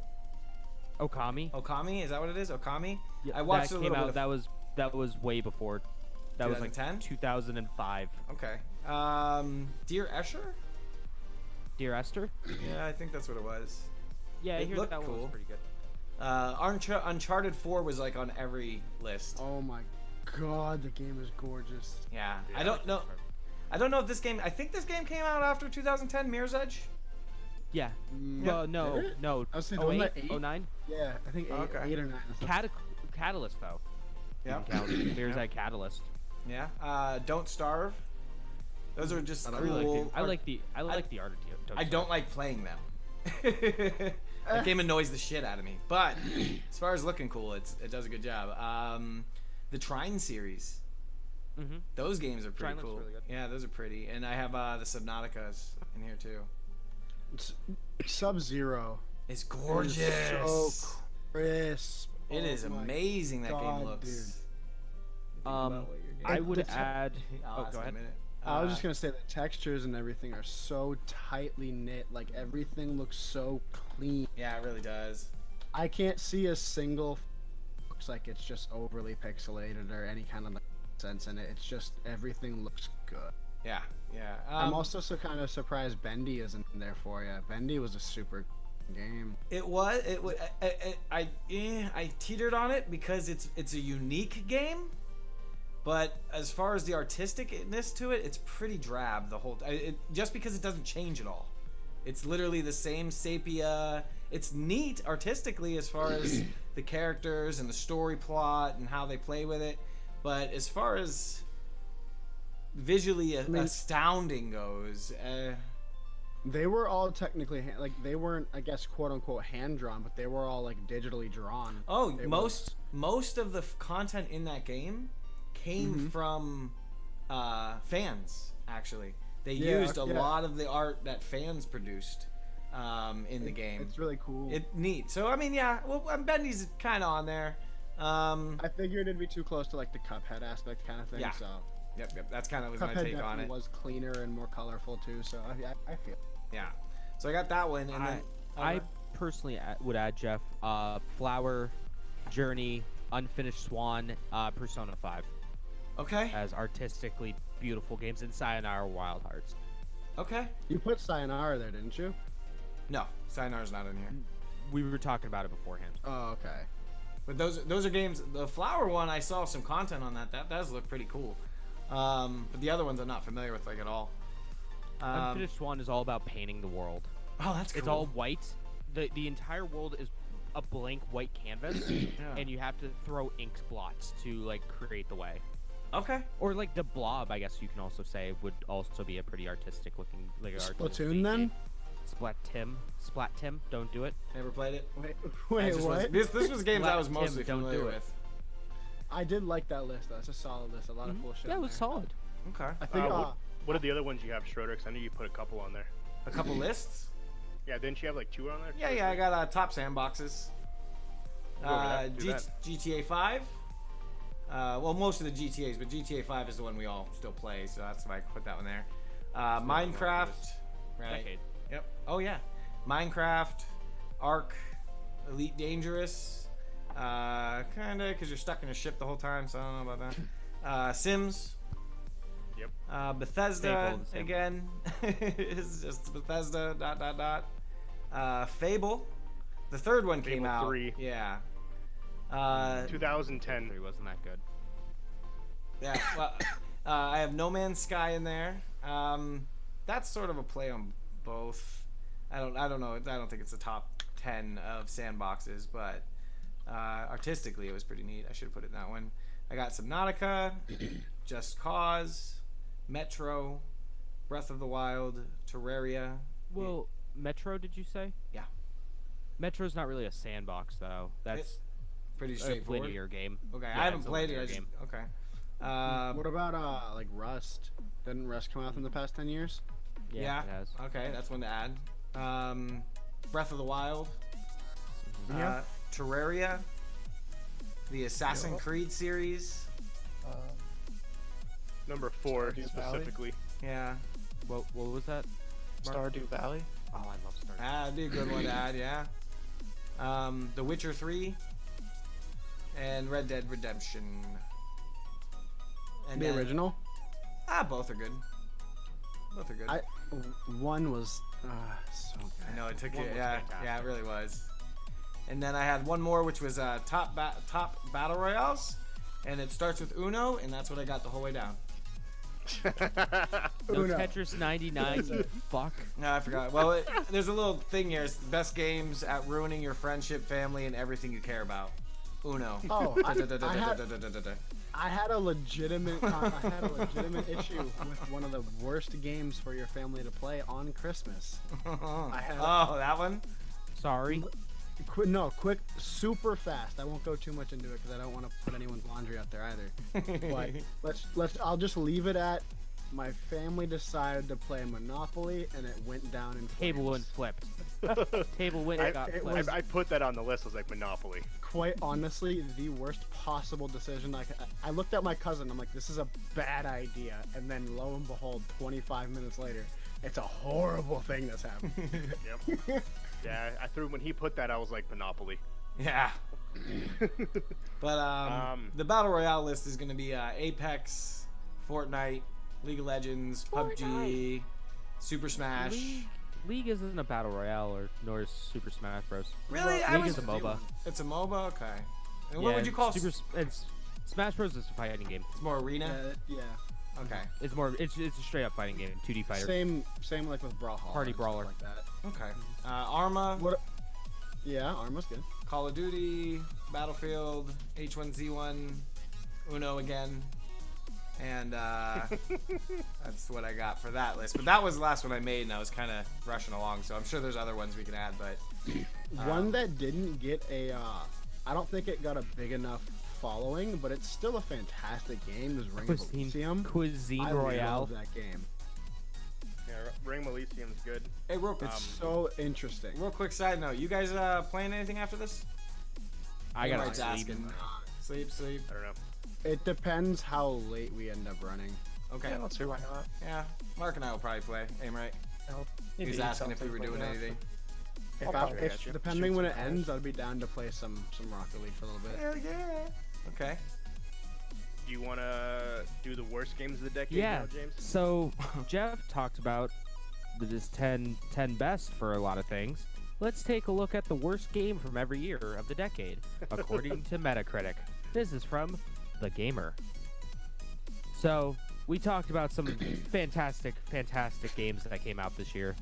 Okami. Is that what it is? Okami? Yeah, I watched that a came little out. bit of... That was way before. That was like 2010? 2005. Okay. Dear Escher? Dear Esther. Yeah, I think that's what it was. Yeah, I It hear looked that one cool. was pretty good. Uncharted 4 was like on every list. Oh my god, the game is gorgeous. Yeah. Yeah, I don't know. I don't know if this game. I think this game came out after 2010. Mirror's Edge. Yeah. Mm, Well, no, did it? no. I was saying the one that 08, eight? 09? Yeah, I think Okay. 8 or 9. or something. Catalyst though. Yeah. There's that Catalyst. Yeah. Don't Starve. Those are just I cool. really like I like the art of it. I don't like playing them. That game annoys the shit out of me. But as far as looking cool, it does a good job. The Trine series. Mhm. Those games are pretty Trine looks cool. really good. Yeah, those are pretty. And I have the Subnauticas in here too. Sub-Zero. It's gorgeous. So crisp. It is Oh my amazing that game God, looks. dude. Um, I would the te- add. I'll Oh, ask go in a ahead. minute. I was just gonna say the textures and everything are so tightly knit. Like everything looks so clean. Yeah, it really does. I can't see a single looks like it's just overly pixelated or any kind of like, sense in it. It's just everything looks good. Yeah, yeah. I'm also so kind of surprised Bendy isn't in there for you. Bendy was a super game. It was. It was. I teetered on it because it's a unique game, but as far as the artisticness to it, it's pretty drab. The whole just because it doesn't change at all. It's literally the same sepia. It's neat artistically as far as the characters and the story plot and how they play with it, but as far as visually astounding goes, They were all technically like they weren't, I guess, quote unquote hand drawn, but they were all like digitally drawn. oh, They most of the content in that game came from fans. Actually, they used a lot of the art that fans produced in the game. It's really cool. It neat. So I mean, yeah. Well, Bendy's kind of on there. I figured it'd be too close to like the Cuphead aspect kind of thing. Yeah. So Yep. That's kind of was my Cuphead take on definitely it. was cleaner and more colorful too. So I feel. Yeah. So I got that one, and then I personally would add, Jeff, Flower, Journey, Unfinished Swan, Persona 5 okay. as artistically beautiful games, and Sayonara Wild Hearts. Okay. You put Sayonara there, didn't you? No, Sayonara's not in here. We were talking about it beforehand. Oh, okay. But those are games. The Flower one, I saw some content on that. That does look pretty cool. But the other ones I'm not familiar with like at all. Unfinished Swan is all about painting the world. Oh, that's cool. It's all white. The entire world is a blank white canvas, and you have to throw ink blots to like create the way. Okay. Or like the Blob, I guess you can also say, would also be a pretty artistic looking like Splatoon then? Splat Tim, don't do it. Never played it. Wait, What? This was games I was Splat mostly Tim, don't familiar do it. with. I did like that list. That's a solid list. A lot of cool shit. Yeah, it in was there. solid. Okay. I think. What are the other ones you have, Schroeder? 'Cause I know you put a couple on there. A couple lists. Yeah, didn't you have like 2 on there? Yeah. I got top sandboxes. Go over that, do that. GTA 5. Well, most of the GTAs, but GTA 5 is the one we all still play, so that's why I put that one there. Minecraft. Right. Decade. Yep. Oh yeah. Minecraft, Ark, Elite Dangerous. Kinda, because you're stuck in a ship the whole time, so I don't know about that. Sims. Yep. Bethesda Fable, again. It's just Bethesda. ... Fable. The third one came Fable out. 3. Yeah. 2010. 3 wasn't that good. Yeah. Well, I have No Man's Sky in there. That's sort of a play on both. I don't know. I don't think it's the top 10 of sandboxes, but artistically it was pretty neat. I should have put it in that one. I got Subnautica, Just Cause, Metro, Breath of the Wild, Terraria. Well, Metro, did you say? Yeah. Metro's not really a sandbox, though. That's Pretty a straightforward. linear game. Okay, Yeah, I haven't it's a played it. linear game. Okay. What about like Rust? Didn't Rust come out in the past 10 years? Yeah. It has. Okay, that's one to add. Breath of the Wild. Yeah. Terraria. The Assassin's Creed series. Number 4 Stardew Valley? specifically. Yeah. What was that? Stardew Valley. Oh, I love Stardew. That'd be a good one to add, yeah. The Witcher 3. And Red Dead Redemption. And The then- original? Both are good. Both are good. One was so good. I know it took you. One was Yeah, fantastic. yeah, it really was. And then I had one more, which was top battle royales, and it starts with Uno, and that's what I got the whole way down. No Uno. Tetris 99, you fuck. No, I forgot. Well, there's a little thing here. It's the best games at ruining your friendship, family, and everything you care about. Uno. Oh, I had a legitimate issue with one of the worst games for your family to play on Christmas. I had Oh, that one? Sorry. quick, super fast. I won't go too much into it because I don't want to put anyone's laundry out there either. But let's. I'll just leave it at my family decided to play Monopoly, and it went down in Table went flames. flipped. Table went and got it flipped. was- I put that on the list. I was like, Monopoly. Quite honestly, the worst possible decision. I looked at my cousin. I'm like, this is a bad idea. And then lo and behold, 25 minutes later, it's a horrible thing that's happened. Yep. Yeah, I threw when he put that. I was like, Monopoly. Yeah. But the Battle Royale list is going to be Apex, Fortnite, League of Legends, PUBG, Super Smash. League isn't a battle royale, nor is Super Smash Bros. Really? League is a MOBA. It's a MOBA? Okay. And what would you call it's Smash Bros is a fighting game. It's more arena? Yeah. Okay. It's a straight up fighting game, 2D fighter. Same like with Brawlhalla. Party and stuff brawler. like that. Okay. Arma, What? Yeah, Arma's good. Call of Duty, Battlefield, H1Z1, Uno again. And that's what I got for that list. But that was the last one I made, and I was kind of rushing along, so I'm sure there's other ones we can add. But One that didn't get I don't think it got a big enough following, but it's still a fantastic game. Is Ring of Elysium. Cuisine I Royale. love that game. Yeah, Ring of Elysium's good. hey, It's so interesting. real quick side note: you guys playing anything after this? I gotta Right, sleep. Sleep. I don't know. It depends how late we end up running. Okay. Yeah, let's see why not. Yeah, Mark and I will probably play. Aim right. Need He was to eat asking if we something, were but doing yeah. anything. Depending when it ends, I'd be down to play some Rocket League for a little bit. Hell yeah. Okay. Do you want to do the worst games of the decade Yeah. now, James? So Jeff talked about this 10 best for a lot of things. Let's take a look at the worst game from every year of the decade, according to Metacritic. This is from The Gamer. So we talked about some fantastic games that came out this year,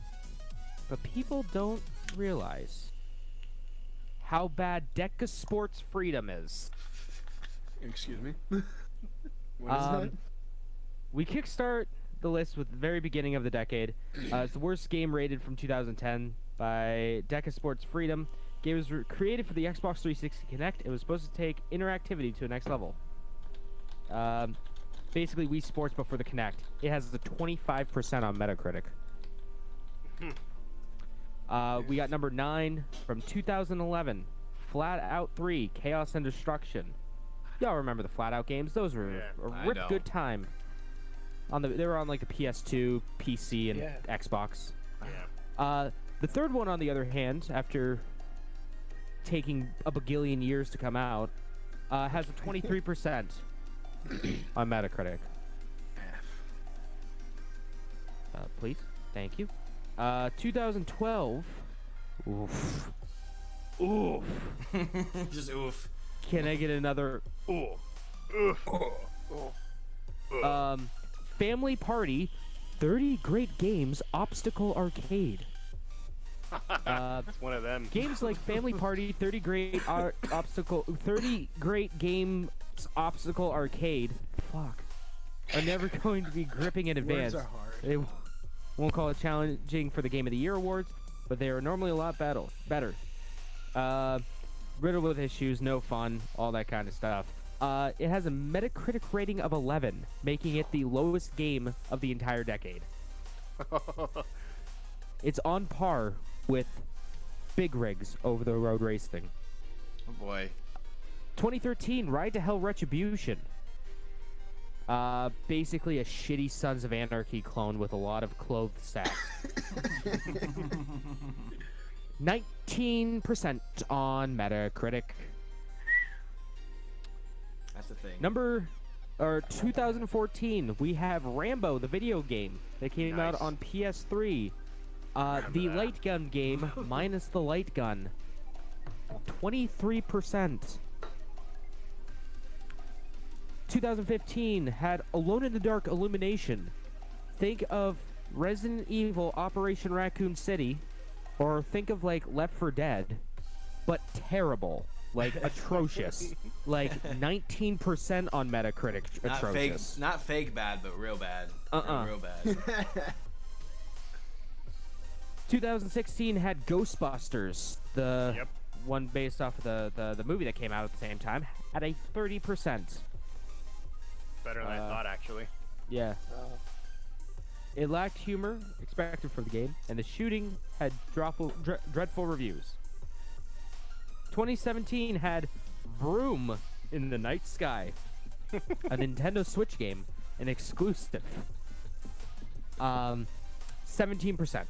but people don't realize how bad Deca Sports Freedom is. Excuse me. What is that? We kickstart the list with the very beginning of the decade. It's the worst game rated from 2010 by Deca Sports Freedom. Game was created for the Xbox 360 Kinect. It was supposed to take interactivity to the next level. Basically Wii Sports, but for the Kinect. It has a 25% on Metacritic. We got number 9 from 2011, Flat Out 3, Chaos and Destruction. Y'all remember the Flat Out games? Those were a I rip don't. good time. They were on like the PS2, PC, and Yeah. Xbox. Yeah. The third one, on the other hand, after taking a bagillion years to come out, has a 23% on Metacritic. Please, thank you. 2012. Oof. Oof. Just oof. Can I get another? Family Party, 30 Great Games Obstacle Arcade. It's one of them. Games like Family Party, 30 Great Games Obstacle Arcade, fuck, are never going to be gripping in advance. Words are hard. They won't call it challenging for the Game of the Year awards, but they are normally a lot better. Riddled with issues, no fun, all that kind of stuff. It has a Metacritic rating of 11, making it the lowest game of the entire decade. It's on par with Big Rigs Over the Road Racing. Oh boy. 2013, Ride to Hell Retribution. Basically a shitty Sons of Anarchy clone with a lot of clothes sacks. 19% on Metacritic. That's the thing. 2014, we have Rambo, the video game that came out on PS3. The light gun game minus the light gun. 23%. 2015 had Alone in the Dark Illumination. Think of Resident Evil Operation Raccoon City, or think of like Left 4 Dead, but terrible, like atrocious, like 19% on Metacritic. Atrocious. Not fake bad, but real bad. Real bad. 2016 had Ghostbusters, the one based off of the movie that came out at the same time, at a 30%. Better than I thought, actually. Yeah. It lacked humor expected for the game, and the shooting had dreadful reviews. 2017 had Vroom in the Night Sky, a Nintendo Switch game, an exclusive. 17%.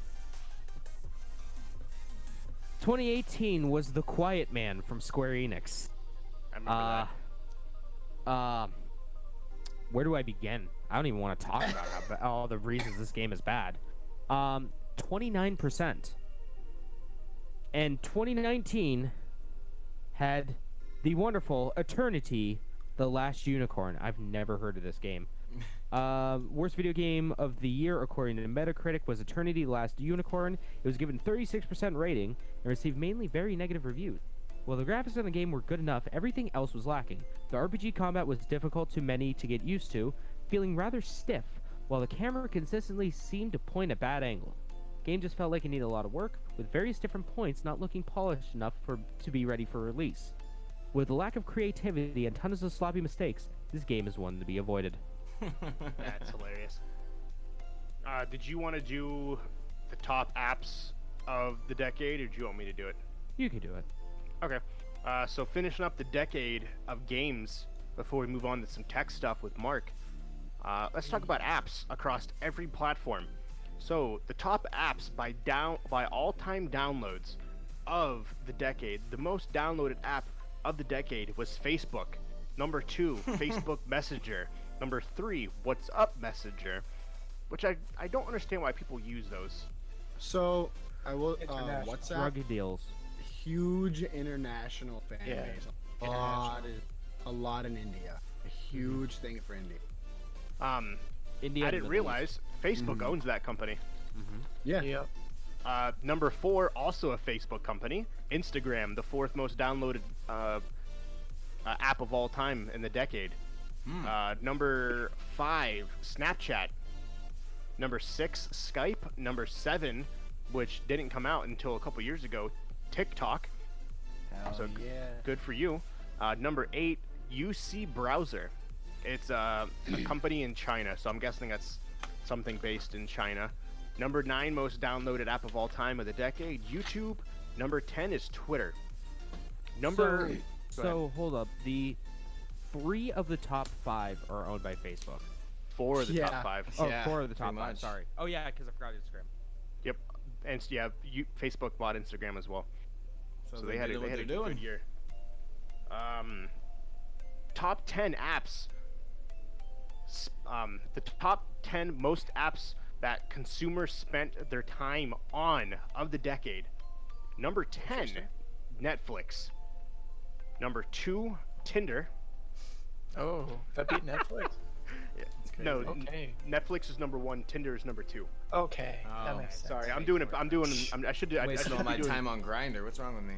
2018 was The Quiet Man from Square Enix. I remember that. Where do I begin? I don't even want to talk about all the reasons this game is bad. 29%. And 2019 had the wonderful Eternity, The Last Unicorn. I've never heard of this game. Worst video game of the year, according to Metacritic, was Eternity, The Last Unicorn. It was given 36% rating and received mainly very negative reviews. While the graphics on the game were good enough, everything else was lacking. The RPG combat was difficult to many to get used to, feeling rather stiff, while the camera consistently seemed to point at bad angles. The game just felt like it needed a lot of work, with various different points not looking polished enough to be ready for release. With a lack of creativity and tons of sloppy mistakes, this game is one to be avoided. That's hilarious. Did you want to do the top apps of the decade, or do you want me to do it? You can do it. Okay. So finishing up the decade of games before we move on to some tech stuff with Mark. Let's talk about apps across every platform. So the top apps by all-time downloads of the decade. The most downloaded app of the decade was Facebook. Number 2, Facebook Messenger. Number 3, WhatsApp Messenger, which I don't understand why people use those. So I will. International. WhatsApp. Drug deals. Huge international fan Yeah. base. A lot in India. A huge thing for India. India I and didn't Middle realize Facebook owns that company. Yeah. Yep. Number 4, also a Facebook company. Instagram, the 4th most downloaded app of all time in the decade. Number 5, Snapchat. Number 6, Skype. Number 7, which didn't come out until a couple years ago, TikTok. Hell yeah. Good for you. Number 8, UC Browser. It's a company in China, so I'm guessing that's something based in China. Number 9 most downloaded app of all time of the decade, YouTube. Number 10 is Twitter. So hold up. The 3 of the top 5 are owned by Facebook. 4 of the Yeah. top 5. Oh, Yeah, 4 of the top pretty 5. much. Sorry. Oh yeah, because I forgot Instagram. Yep. And yeah, Facebook bought Instagram as well. So they had a good year. Top 10 apps. The top 10 most apps that consumers spent their time on of the decade. Number 10, Netflix. Number 2, Tinder. Oh, that beat Netflix. No, Okay. Netflix is number 1. Tinder is number 2. Okay. That Oh, makes sense. Sorry, I should do. I Wasting should all be my doing, time on Grinder. What's wrong with me?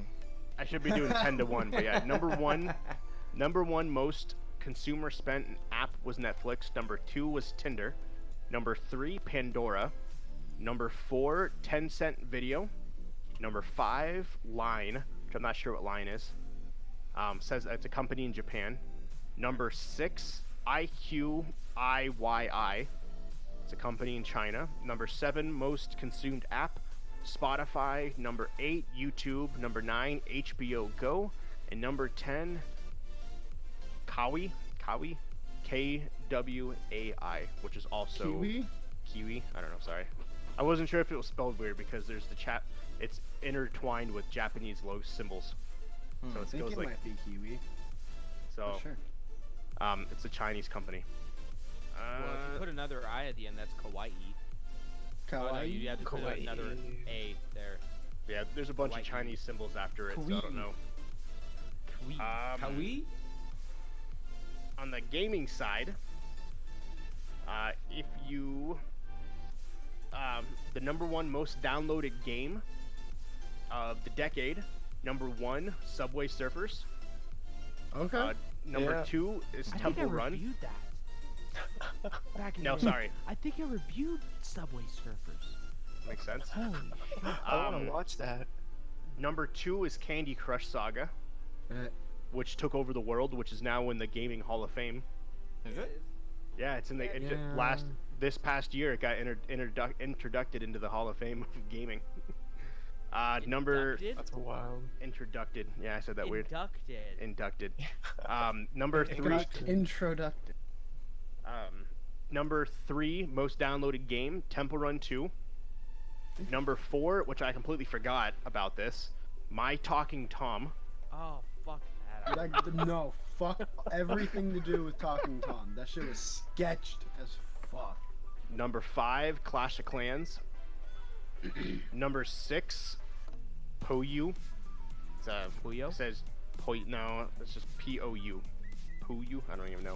I should be doing 10 to 1, but yeah, number one most consumer spent app was Netflix. Number 2 was Tinder. Number 3, Pandora. Number 4, Tencent Video. Number 5, Line, which I'm not sure what Line is. Says it's a company in Japan. Number 6, IQIYI. It's a company in China. Number 7, most consumed app, Spotify. Number 8, YouTube. Number 9, HBO Go. And number 10, Kawi, KWAI, which is also Kiwi. I don't know, sorry. I wasn't sure if it was spelled weird because there's the chat. It's intertwined with Japanese low symbols. So I it think goes it like might be Kiwi. so. For sure. It's a Chinese company. Well, if you put another I at the end, that's kawaii. Oh, no, Kawaii. you have to put Kawaii. another A there. Yeah, there's a bunch of Kawaii. Chinese symbols after it, so I don't know. Kawi? On the gaming side, if you the number 1 most downloaded game of the decade, number 1, Subway Surfers. Okay. Number Yeah. 2 is I think I Temple Run. reviewed that. Back in No, the day. sorry, I think I reviewed Subway Surfers. makes sense. Holy shit. I want to watch that. Number 2 is Candy Crush Saga, which took over the world, which is now in the Gaming Hall of Fame. Is it? Yeah, it's in the Yeah. this past year it got introducted into the Hall of Fame of gaming. Number Inducted? That's wild. introducted. Yeah, I said that weird. Inducted. Inducted. Number 3. Introduced. Number 3 most downloaded game, Temple Run 2. Number 4, which I completely forgot about this, My Talking Tom. Oh, fuck that. No, fuck everything to do with Talking Tom. That shit was sketched as fuck. Number 5, Clash of Clans. Number 6, Pou. It's Puyo? It says no, it's just Pou. Pou. I don't even know.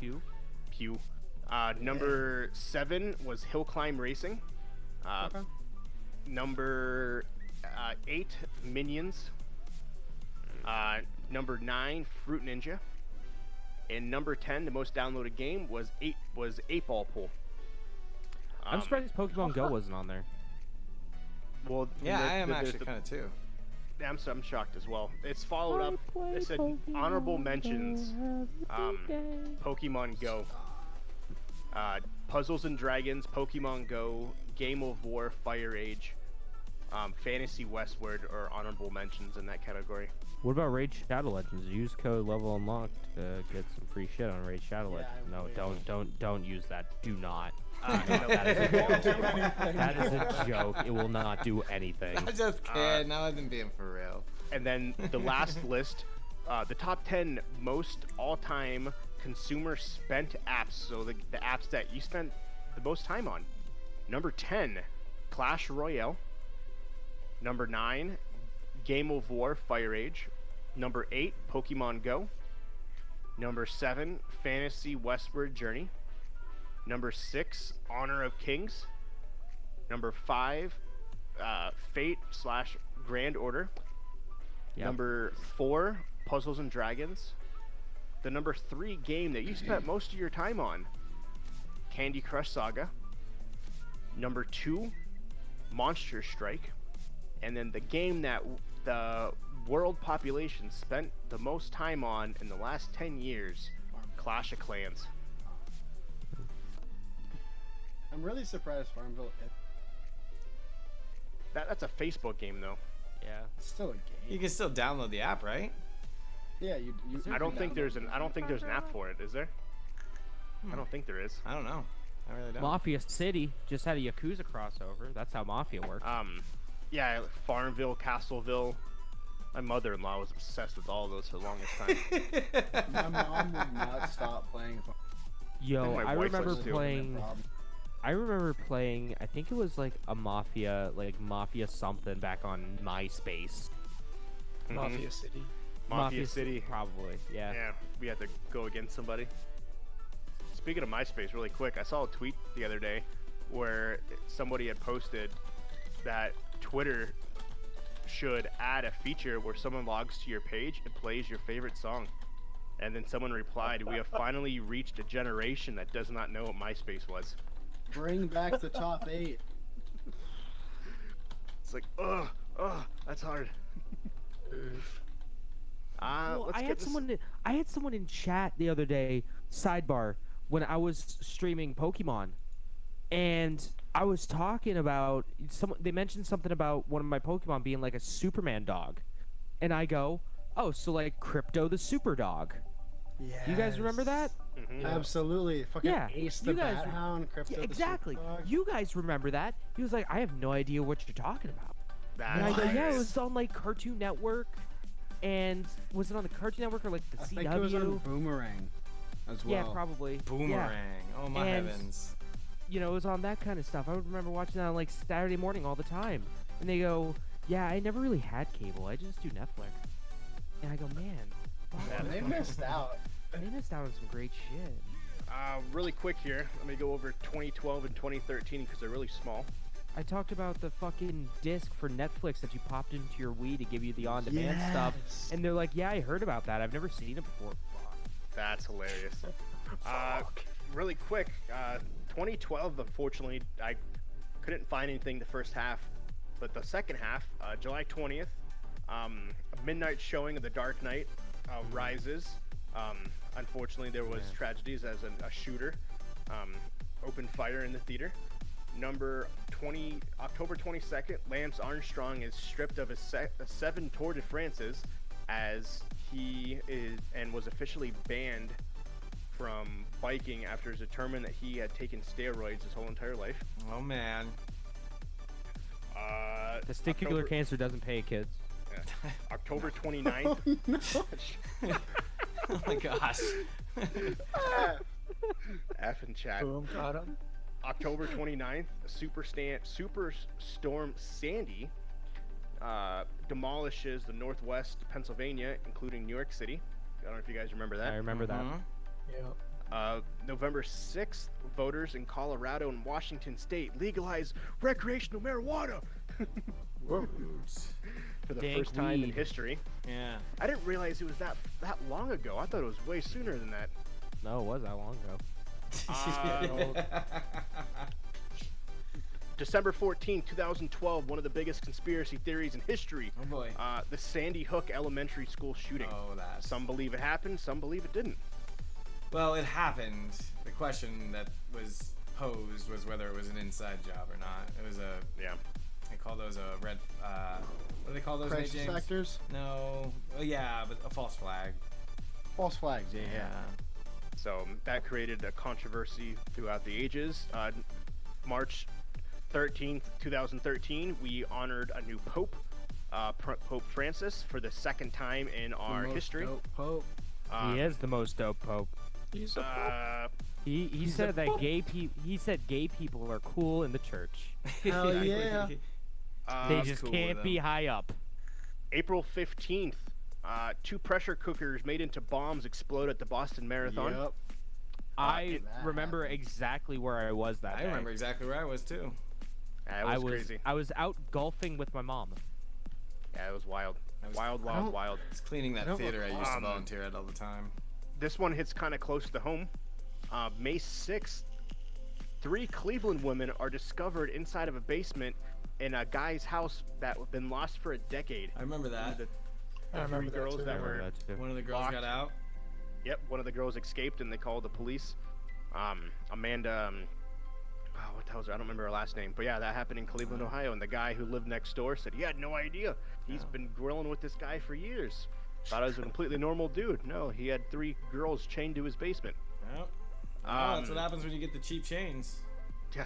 Pew? Number 7 was Hill Climb Racing. Okay. Number 8, Minions. Number 9, Fruit Ninja. And number 10, the most downloaded game was 8 Ball Pool. I'm surprised Pokemon Go wasn't on there. Well, Yeah, I am actually kind of too. I'm shocked as well. It's followed up. It said honorable mentions. Pokemon Go. Puzzles and Dragons, Pokemon Go, Game of War, Fire Age, Fantasy Westward are honorable mentions in that category. What about Raid Shadow Legends? Use code level unlocked to get some free shit on Raid Shadow Legends. No, don't use that. Do not. That is a joke. It will not do anything. I just kidding. I wasn't being for real. And then the last list, the top 10 most all-time consumer spent apps. So the apps that you spent the most time on. Number 10, Clash Royale. Number 9, Game of War, Fire Age. Number 8, Pokemon Go. Number 7, Fantasy Westward Journey. Number 6, Honor of Kings. Number 5, Fate/Grand Order. Yep. Number 4, Puzzles and Dragons. The number 3 game that you spent most of your time on, Candy Crush Saga. Number 2, Monster Strike. And then the game that the world population spent the most time on in the last 10 years, Clash of Clans. I'm really surprised Farmville. That's a Facebook game though. Yeah. It's still a game. You can still download the app, right? Yeah, you. I don't think there's an app for it, is there? I don't think there is. I don't know. I really don't. Mafia City just had a Yakuza crossover. That's how Mafia works. Yeah, Farmville, Castleville. My mother-in-law was obsessed with all of those for the longest time. My mom would not stop playing. Yo, my I wife remember was too. playing. I remember playing. I think it was like a Mafia something back on MySpace. Mafia City. Mafia City. Probably. Yeah. Yeah, we had to go against somebody. Speaking of MySpace, really quick, I saw a tweet the other day where somebody had posted that Twitter should add a feature where someone logs to your page and plays your favorite song. And then someone replied, "We have finally reached a generation that does not know what MySpace was." Bring back the top 8. It's like, ugh, that's hard. Well, Let's I get had this. I had someone in chat the other day, sidebar, when I was streaming Pokemon, and I was talking about they mentioned something about one of my Pokemon being like a Superman dog, and I go, "Oh, so like Crypto the Super Dog." Yeah. You guys remember that? Mhm. Absolutely. Fucking Yeah, Ace the you guys- Bat Hound, Crypto Yeah, the exactly. Super Dog. You guys remember that? He was like, "I have no idea what you're talking about." And I That's go, "Yeah, it hilarious. was on like Cartoon Network, and was it on the Cartoon Network or like the I CW?" think it was on Boomerang as well. Yeah, probably. Yeah. Boomerang. Oh my And- heavens. You know, it was on that kind of stuff. I would remember watching that on like Saturday morning all the time. And they go, "Yeah, I never really had cable. I just do Netflix." And I go, "Man, fuck, Yeah, They missed out. they missed out on some great shit." Really quick here, let me go over 2012 and 2013 because they're really small. I talked about the fucking disc for Netflix that you popped into your Wii to give you the on-demand stuff. Yes. And they're like, "Yeah, I heard about that. I've never seen it before." Fuck. That's hilarious. Really quick, 2012, unfortunately, I couldn't find anything the first half, but the second half, July 20th, a midnight showing of The Dark Knight Rises. Unfortunately, there was tragedies as a shooter opened fire in the theater. October 22nd, Lance Armstrong is stripped of his 7 Tour de France's as he is and was officially banned from biking after it was determined that he had taken steroids his whole entire life. Oh man. Testicular cancer doesn't pay, kids. Yeah. October 29th. Oh my gosh. F in chat. Boom, got him. October 29th, Superstorm Sandy demolishes the northwest Pennsylvania, including New York City. I don't know if you guys remember that. I remember that. Yeah. November 6th, voters in Colorado and Washington State legalize recreational marijuana for the Dank first time in weed. history. Yeah. I didn't realize it was that long ago. I thought it was way sooner than that. No, it was that long ago. December 14, 2012, one of the biggest conspiracy theories in history. Oh boy. The Sandy Hook Elementary School shooting. Oh, that. Some believe it happened, some believe it didn't. Well, it happened. The question that was posed was whether it was an inside job or not. It was a. Yeah. They call those a red. What do they call those? Nate Crisis James? factors? No. Oh, yeah, but a false flag. False flags, yeah. So that created a controversy throughout the ages. March 13th, 2013, we honored a new pope, Pope Francis, for the second time in our history. Pope. He is the most dope pope. He's a He said that gay people are cool in the church. Hell yeah. They I'm just cool can't with be them. high up. April 15th, 2 pressure cookers made into bombs explode at the Boston Marathon. Yep. I remember exactly where I was that I day. remember exactly where I was too. Yeah, it was crazy. I was out golfing with my mom. Yeah, it was wild. I was- Wild. It's cleaning that don't theater I used to um, volunteer at all the time. This one hits kind of close to home. May 6th, 3 Cleveland women are discovered inside of a basement in a guy's house that had been lost for a decade. I remember that. I remember that girls too. that I were remember that too. One of the girls locked. got out. Yep, one of the girls escaped and they called the police. Amanda, what the hell was her? I don't remember her last name. But yeah, that happened in Cleveland, Ohio. And the guy who lived next door said he had no idea. He's been grilling with this guy for years. Thought I was a completely normal dude. No, he had 3 girls chained to his basement. Yep. That's what happens when you get the cheap chains. Yeah.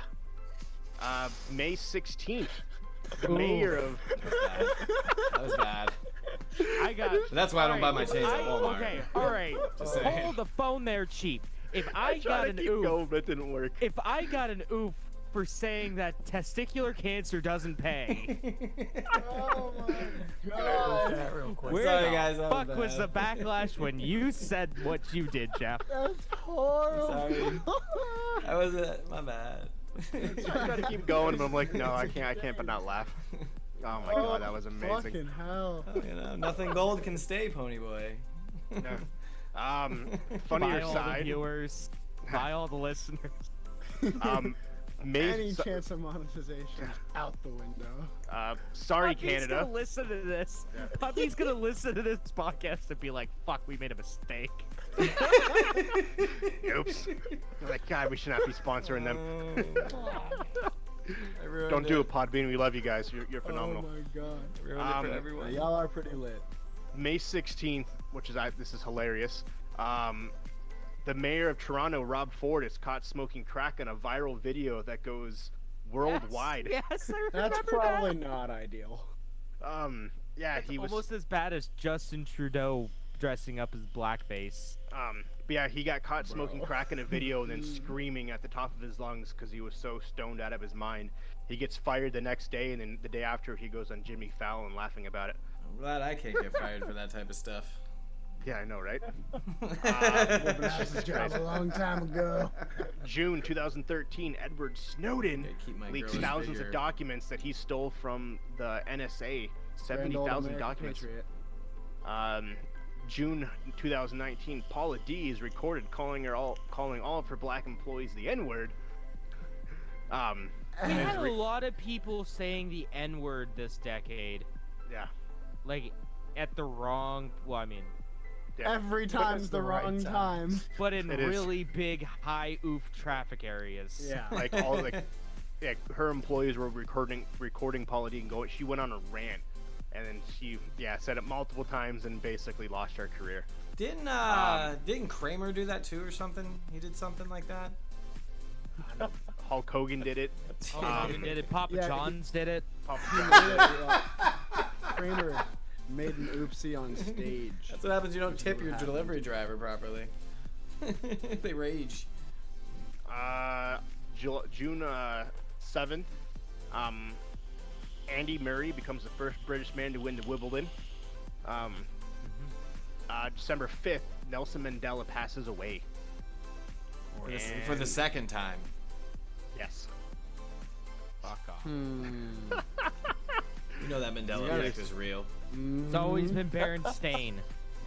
May 16th, the mayor of... That was bad. I got. That's why I don't buy my chains at Walmart. Okay, all right. Just saying. Hold the phone there, Chief. If I tried got to an keep oof, going, but it didn't work. if I got an oof for saying that testicular cancer doesn't pay, Oh my Go that real quick. where Sorry, the guys, that was fuck was the bad. backlash when you said what you did, Jeff? That's horrible. Sorry. That was it. My bad. I tried to keep going, but I'm like, no, I can't but not laugh. Oh my god, that was amazing. Fucking hell. You know, nothing gold can stay, Pony Boy. No. Funnier By all the side. viewers, by all the listeners. May, Any chance of monetization out the window. sorry, Puppy's Canada. gonna listen to this. Puppy's gonna listen to this podcast and be like, "Fuck, we made a mistake." Oops. You're like, God, we should not be sponsoring them. I ruined Don't do it, Podbean. We love you guys. You're Oh phenomenal. my god. Ruined it for everyone. Y'all are pretty lit. May 16th, which is this is hilarious. The mayor of Toronto, Rob Ford, is caught smoking crack in a viral video that goes worldwide. Yes, I remember That's probably not ideal. Yeah, that. he It's was. almost as bad as Justin Trudeau dressing up as blackface. But yeah, he got caught smoking crack in a video and then screaming at the top of his lungs because he was so stoned out of his mind. He gets fired the next day, and then the day after, he goes on Jimmy Fallon laughing about it. I'm glad I can't get fired for that type of stuff. Yeah, I know, right? That was job a long time ago. June 2013, Edward Snowden Gotta keep my leaks girls thousands bigger. of documents that he stole from the NSA. 70,000 documents. June 2019, Paula D is recorded calling all of her black employees the N-word. We had a lot of people saying the N-word this decade. Yeah. Like, at the wrong... Well, I mean... Yeah. Every it's time's the the right wrong time. time. But in It is. really big, high oof traffic areas. Yeah. Like all like, yeah, her employees were recording Paula Dean go. She went on a rant, and then she said it multiple times and basically lost her career. Didn't Kramer do that too or something? He did something like that. Hulk Hogan did it. Hogan did it. Papa yeah, John's did it. Kramer made an oopsie on stage. That's what happens. You don't tip your happened. delivery driver properly. They rage. June 7th, Andy Murray becomes the first British man to win the Wimbledon. December 5th, Nelson Mandela passes away. For the second time. Yes. Fuck off. You know that Mandela Yes. effect is real. It's always been Berenstain.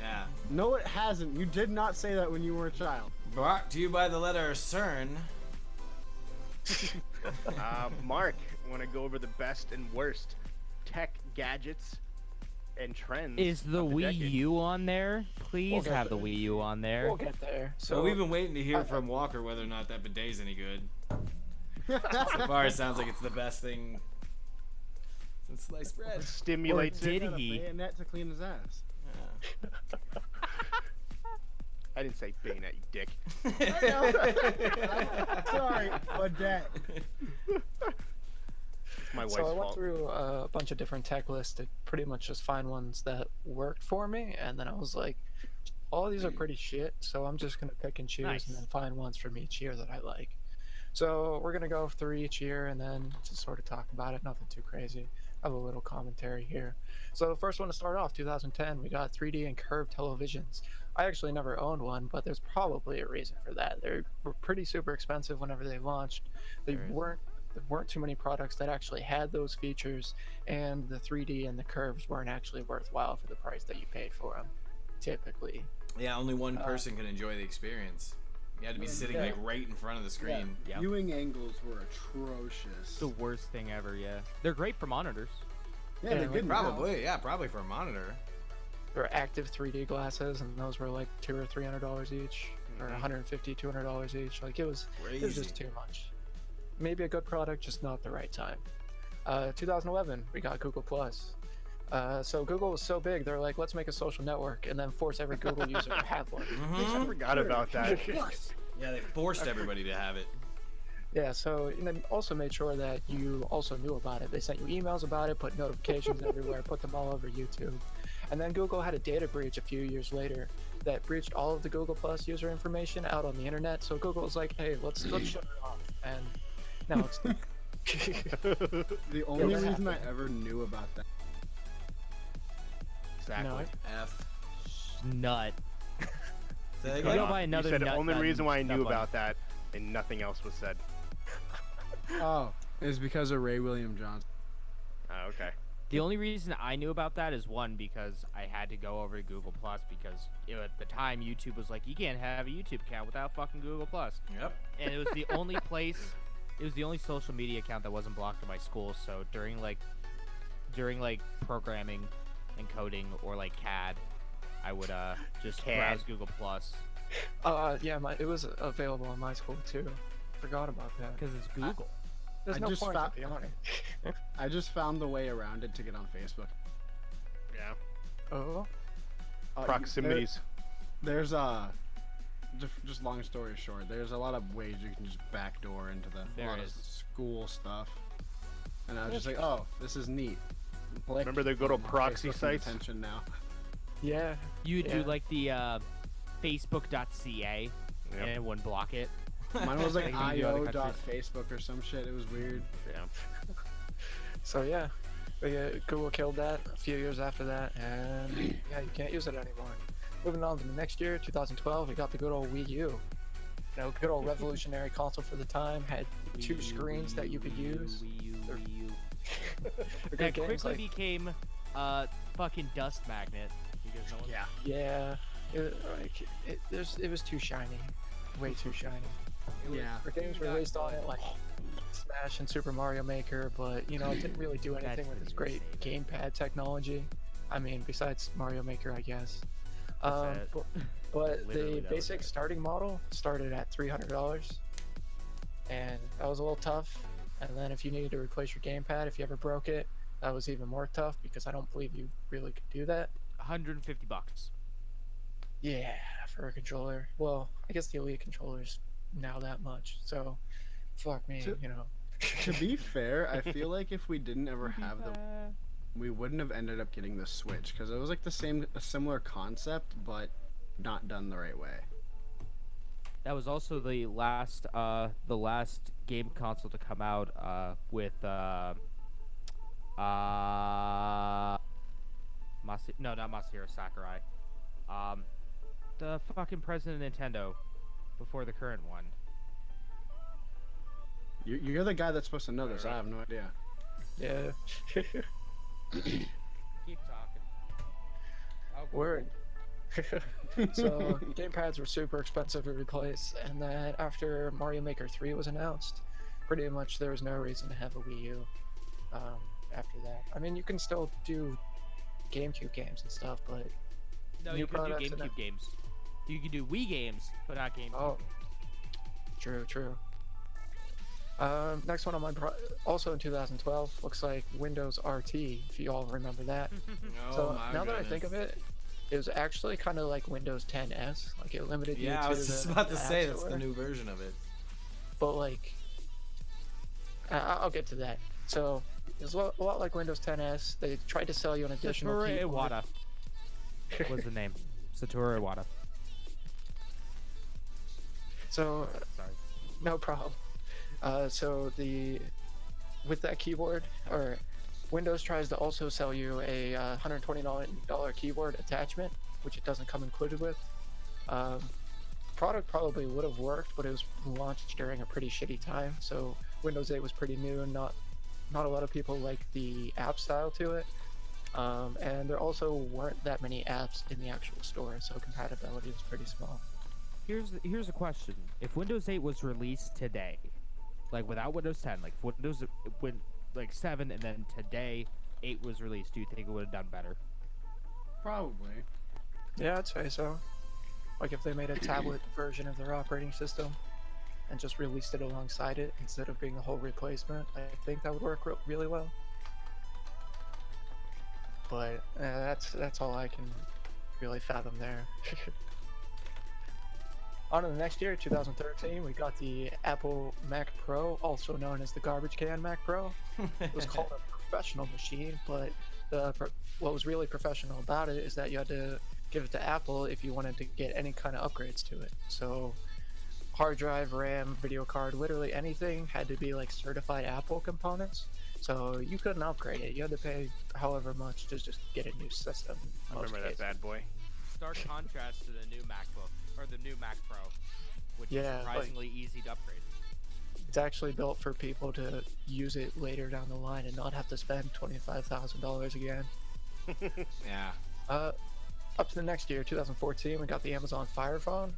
Yeah. No, it hasn't. You did not say that when you were a child. Brought to you by the letter CERN. Mark, want to go over the best and worst tech gadgets and trends? Is the of Wii decade? U on there? Please get have the Wii U on there. We'll get there. So we've been waiting to hear from Walker whether or not that bidet's any good. So far, it sounds like it's the best thing since sliced bread. Stimulates it. Did he? Bayonet to clean his ass. Yeah. I didn't say bayonet, you dick. Sorry, Badet. It's my wife's So I went fault. through a bunch of different tech lists to pretty much just find ones that worked for me, and then I was like, all of these are pretty shit, so I'm just gonna pick and choose Nice. and then find ones from each year that I like. So we're gonna go through each year and then just sort of talk about it, nothing too crazy. I have a little commentary here. So the first one to start off, 2010, we got 3D and curved televisions. I actually never owned one, but there's probably a reason for that. They were pretty super expensive whenever they launched. There weren't too many products that actually had those features, and the 3D and the curves weren't actually worthwhile for the price that you paid for them, typically. Yeah, only one person can enjoy the experience. You had to be sitting like right in front of the screen. Yep. Viewing angles were atrocious. The worst thing ever, yeah. They're great for monitors. Yeah, they're like, good now. Probably for a monitor. There were active 3D glasses, and those were like $200 or $300 each, or $150, $200 each. Like it was just too much. Maybe a good product, just not the right time. 2011, we got Google Plus. So Google was so big, they're like, let's make a social network and then force every Google user to have one. I forgot about that. Yeah, they forced everybody to have it. Yeah, so and then also made sure that you also knew about it. They sent you emails about it, put notifications everywhere, put them all over YouTube. And then Google had a data breach a few years later that breached all of the Google Plus user information out on the internet. So Google was like, hey, let's shut it off. And now it's The only that reason I ever knew about that. Exactly. No. F. Nut. Say You go again? buy You another said the nut only button, reason why I nut knew button. about that and nothing else was said. Oh, it's because of Ray William Johnson. Oh, okay. The only reason I knew about that is one, because I had to go over to Google Plus because at the time YouTube was like, you can't have a YouTube account without fucking Google Plus. Yep. And it was the only place, it was the only social media account that wasn't blocked at my school. So during programming and coding or like CAD, I would just CAD. browse Google Plus yeah, it was available in my school too. Forgot about that. because it's Google. There's I no just point found- to be on it. I just found the way around it to get on Facebook. Yeah. Oh, Proximities. There's just long story short, there's a lot of ways you can just backdoor into a There lot is. of school stuff. And I was just like, oh, this is neat. Click. Remember the good old I'm on proxy Facebook sites? Attention now. yeah. You Yeah. do like the Facebook.ca Yep. and it wouldn't block it. Mine was like Like you do other countries. io.facebook or some shit. It was weird. Yeah. So yeah, Google killed that a few years after that, and yeah, you can't use it anymore. Moving on to the next year, 2012, we got the good old Wii U. You know, good old revolutionary console for the time. Had two screens that you could use. They're- Wii U. They're That good games, quickly like- became a fucking dust magnet. You guys know what? Yeah. yeah, it was too shiny, way too shiny. Yeah. The games were released on it like Smash and Super Mario Maker, but you know, it didn't really do anything That's with its the great new gamepad technology. I mean, besides Mario Maker, I guess. That's it. But Literally, the that was basic it. starting model started at $300, and that was a little tough. And then if you needed to replace your gamepad, if you ever broke it, that was even more tough because I don't believe you really could do that. $150. Yeah, for a controller. Well, I guess the Elite controller's now that much, so fuck me, To- you know. To be fair, I feel like if we didn't ever have the, we wouldn't have ended up getting the Switch because it was like a similar concept, but not done the right way. That was also the last game console to come out with no, not Masahiro Sakurai. The fucking president of Nintendo before the current one. You're the guy that's supposed to know this. I have no idea. Yeah. Keep talking. Word. So gamepads were super expensive to replace, and then after Mario Maker 3 was announced, pretty much there was no reason to have a Wii U after that. I mean, you can still do GameCube games and stuff, but No, new you can do products and GameCube games. You can do Wii games, but not GameCube. Oh. True. Next one on my also in 2012 looks like Windows RT, if you all remember that. Oh, So my now that I goodness. think of it, it was actually kind of like Windows 10s. Like it limited you Yeah, to I was just about to the say App that's Store. the new version of it. But like, I'll get to that. So it was a lot like Windows 10s. They tried to sell you an additional Satoru keyboard. Iwata was the name. Satoru Iwata. So Sorry. no problem. So with that keyboard, or Windows tries to also sell you a $129 keyboard attachment, which it doesn't come included with. Product probably would have worked, but it was launched during a pretty shitty time. So Windows 8 was pretty new, and not a lot of people like the app style to it. And there also weren't that many apps in the actual store, so compatibility was pretty small. Here's a question. If Windows 8 was released today, like without Windows 10, like if Windows went like 7 and then today 8 was released, do you think it would have done better? Probably. Yeah, I'd say so. Like if they made a tablet version of their operating system and just released it alongside it instead of being a whole replacement, I think that would work really well. But that's all I can really fathom there. On to the next year, 2013, we got the Apple Mac Pro, also known as the garbage can Mac Pro. It was called a professional machine, but what was really professional about it is that you had to give it to Apple if you wanted to get any kind of upgrades to it. So hard drive, RAM, video card, literally anything had to be like certified Apple components. So you couldn't upgrade it. You had to pay however much to just get a new system. in I most remember that cases. bad boy. Stark contrast to the new MacBook or the new Mac Pro, which Yeah, is like- surprisingly easy to upgrade. It's actually built for people to use it later down the line and not have to spend $25,000 again. Yeah. Up to the next year, 2014, we got the Amazon Fire Phone.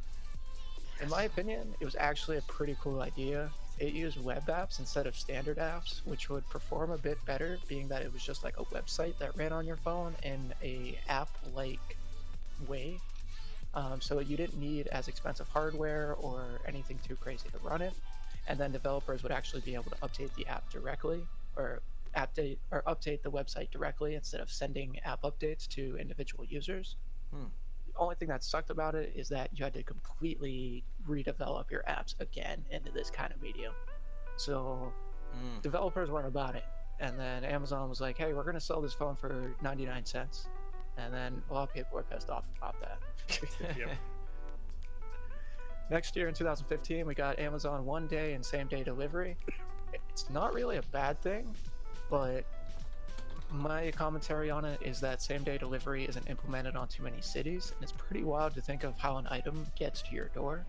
In my opinion, it was actually a pretty cool idea. It used web apps instead of standard apps, which would perform a bit better, being that it was just like a website that ran on your phone in a app-like way. So you didn't need as expensive hardware or anything too crazy to run it. And then developers would actually be able to update the app directly, or update the website directly instead of sending app updates to individual users. The only thing that sucked about it is that you had to completely redevelop your apps again into this kind of medium. So developers weren't about it. And then Amazon was like, hey, we're going to sell this phone for 99 cents. And then a lot of people were pissed off about that. Yep. Next year in 2015, we got Amazon one day and same day delivery. It's not really a bad thing, but my commentary on it is that same day delivery isn't implemented on too many cities. And it's pretty wild to think of how an item gets to your door.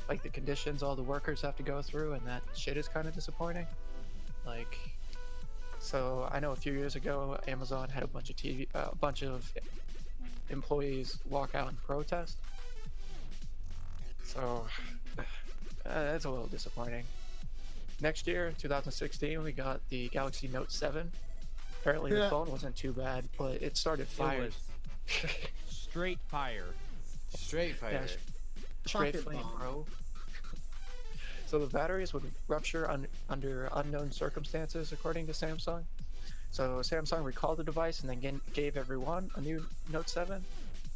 Like the conditions all the workers have to go through, and that shit is kind of disappointing. Like, so I know a few years ago, Amazon had a bunch of employees walk out and protest. So that's a little disappointing. Next year, 2016, we got the Galaxy Note 7. Apparently the Yeah. phone wasn't too bad, but it started It fires. was straight fire. Straight fighter. Yeah, straight Pocket flame, bomb. bro. So the batteries would rupture under unknown circumstances, according to Samsung. So Samsung recalled the device and then gave everyone a new Note 7.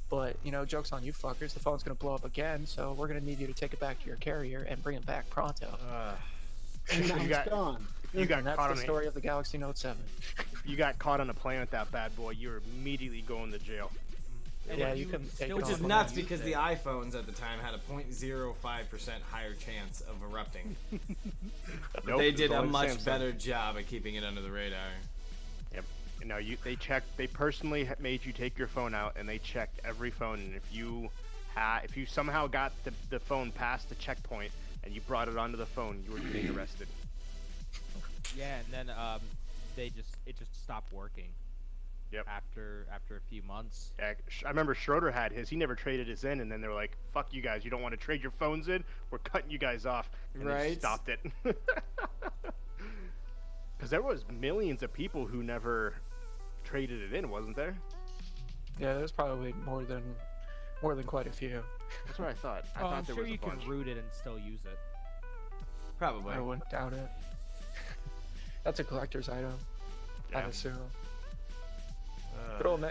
But, you know, joke's on you fuckers, the phone's going to blow up again, so we're going to need you to take it back to your carrier and bring it back pronto. And now You it's got- gone. You got And that's caught the on story of the Galaxy Note 7. you got caught on a plane with that bad boy. You're immediately going to jail. Yeah, you can take still it Which is off. nuts because the iPhones at the time had a 0.05% higher chance of erupting. Nope, They it's did a only much Samsung. better job at keeping it under the radar. Yep. You know, they personally made you take your phone out, and they checked every phone. And if you somehow got the phone past the checkpoint and you brought it onto the phone, you were getting arrested. Yeah, and then it just stopped working. Yep. After a few months. Yeah, I remember Schroeder had his. He never traded his in, and then they were like, "Fuck you guys! You don't want to trade your phones in? We're cutting you guys off." And they Right. stopped it. Because there was millions of people who never traded it in, wasn't there? Yeah, there's probably more than quite a few. That's what I thought. I Oh, thought I'm there sure was a you bunch. can root it and still use it. Probably. I wouldn't doubt it. That's a collector's item, Yeah. I'd assume. Good old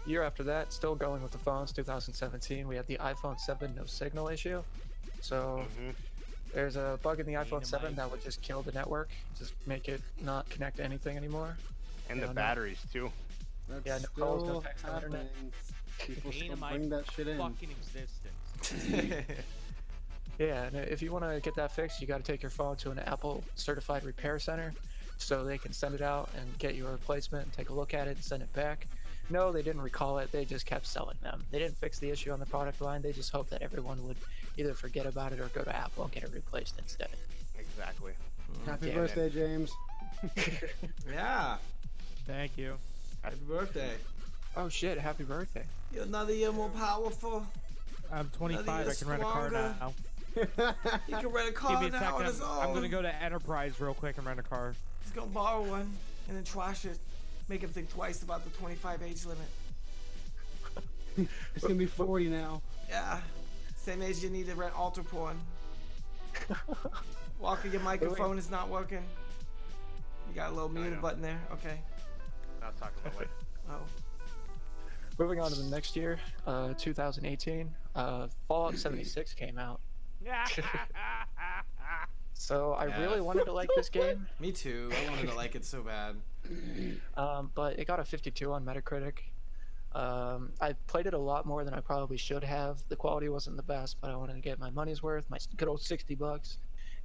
year after that, still going with the phones, 2017, we had the iPhone 7 no signal issue. So Mhm. there's a bug in the iPhone 7 that would Dynamite. just kill the network, just make it not connect to anything anymore. And Yeah, the no. batteries too. That's Yeah, no calls, no still text, no internet. happening. People Pain still in my bring that shit in. Fucking existence. Yeah, and if you want to get that fixed, you got to take your phone to an Apple certified repair center so they can send it out and get you a replacement and take a look at it and send it back. No, they didn't recall it. They just kept selling them. They didn't fix the issue on the product line. They just hoped that everyone would either forget about it or go to Apple and get it replaced instead. Exactly. Happy Yeah, birthday, James. Yeah. Thank you. Happy birthday. Oh shit, happy birthday. You're another year more powerful. I'm 25. I can rent a car stronger. now. You can rent a Give car me a now on second. his own. I'm gonna go to Enterprise real quick and rent a car. He's gonna borrow one and then trash it. Make him think twice about the 25 age limit. It's gonna be 40 now. Yeah. Same age you need to rent altar porn. Walker, your microphone is not working. You got a little mute know. button there. Okay. Not talking about what. Oh. Moving on to the next year, 2018, Fallout 76 came out. So I really wanted to like this game, Me too. I wanted to like it so bad. but it got a 52 on Metacritic. I played it a lot more than I probably should have. The quality wasn't the best, but I wanted to get my money's worth, my good old $60,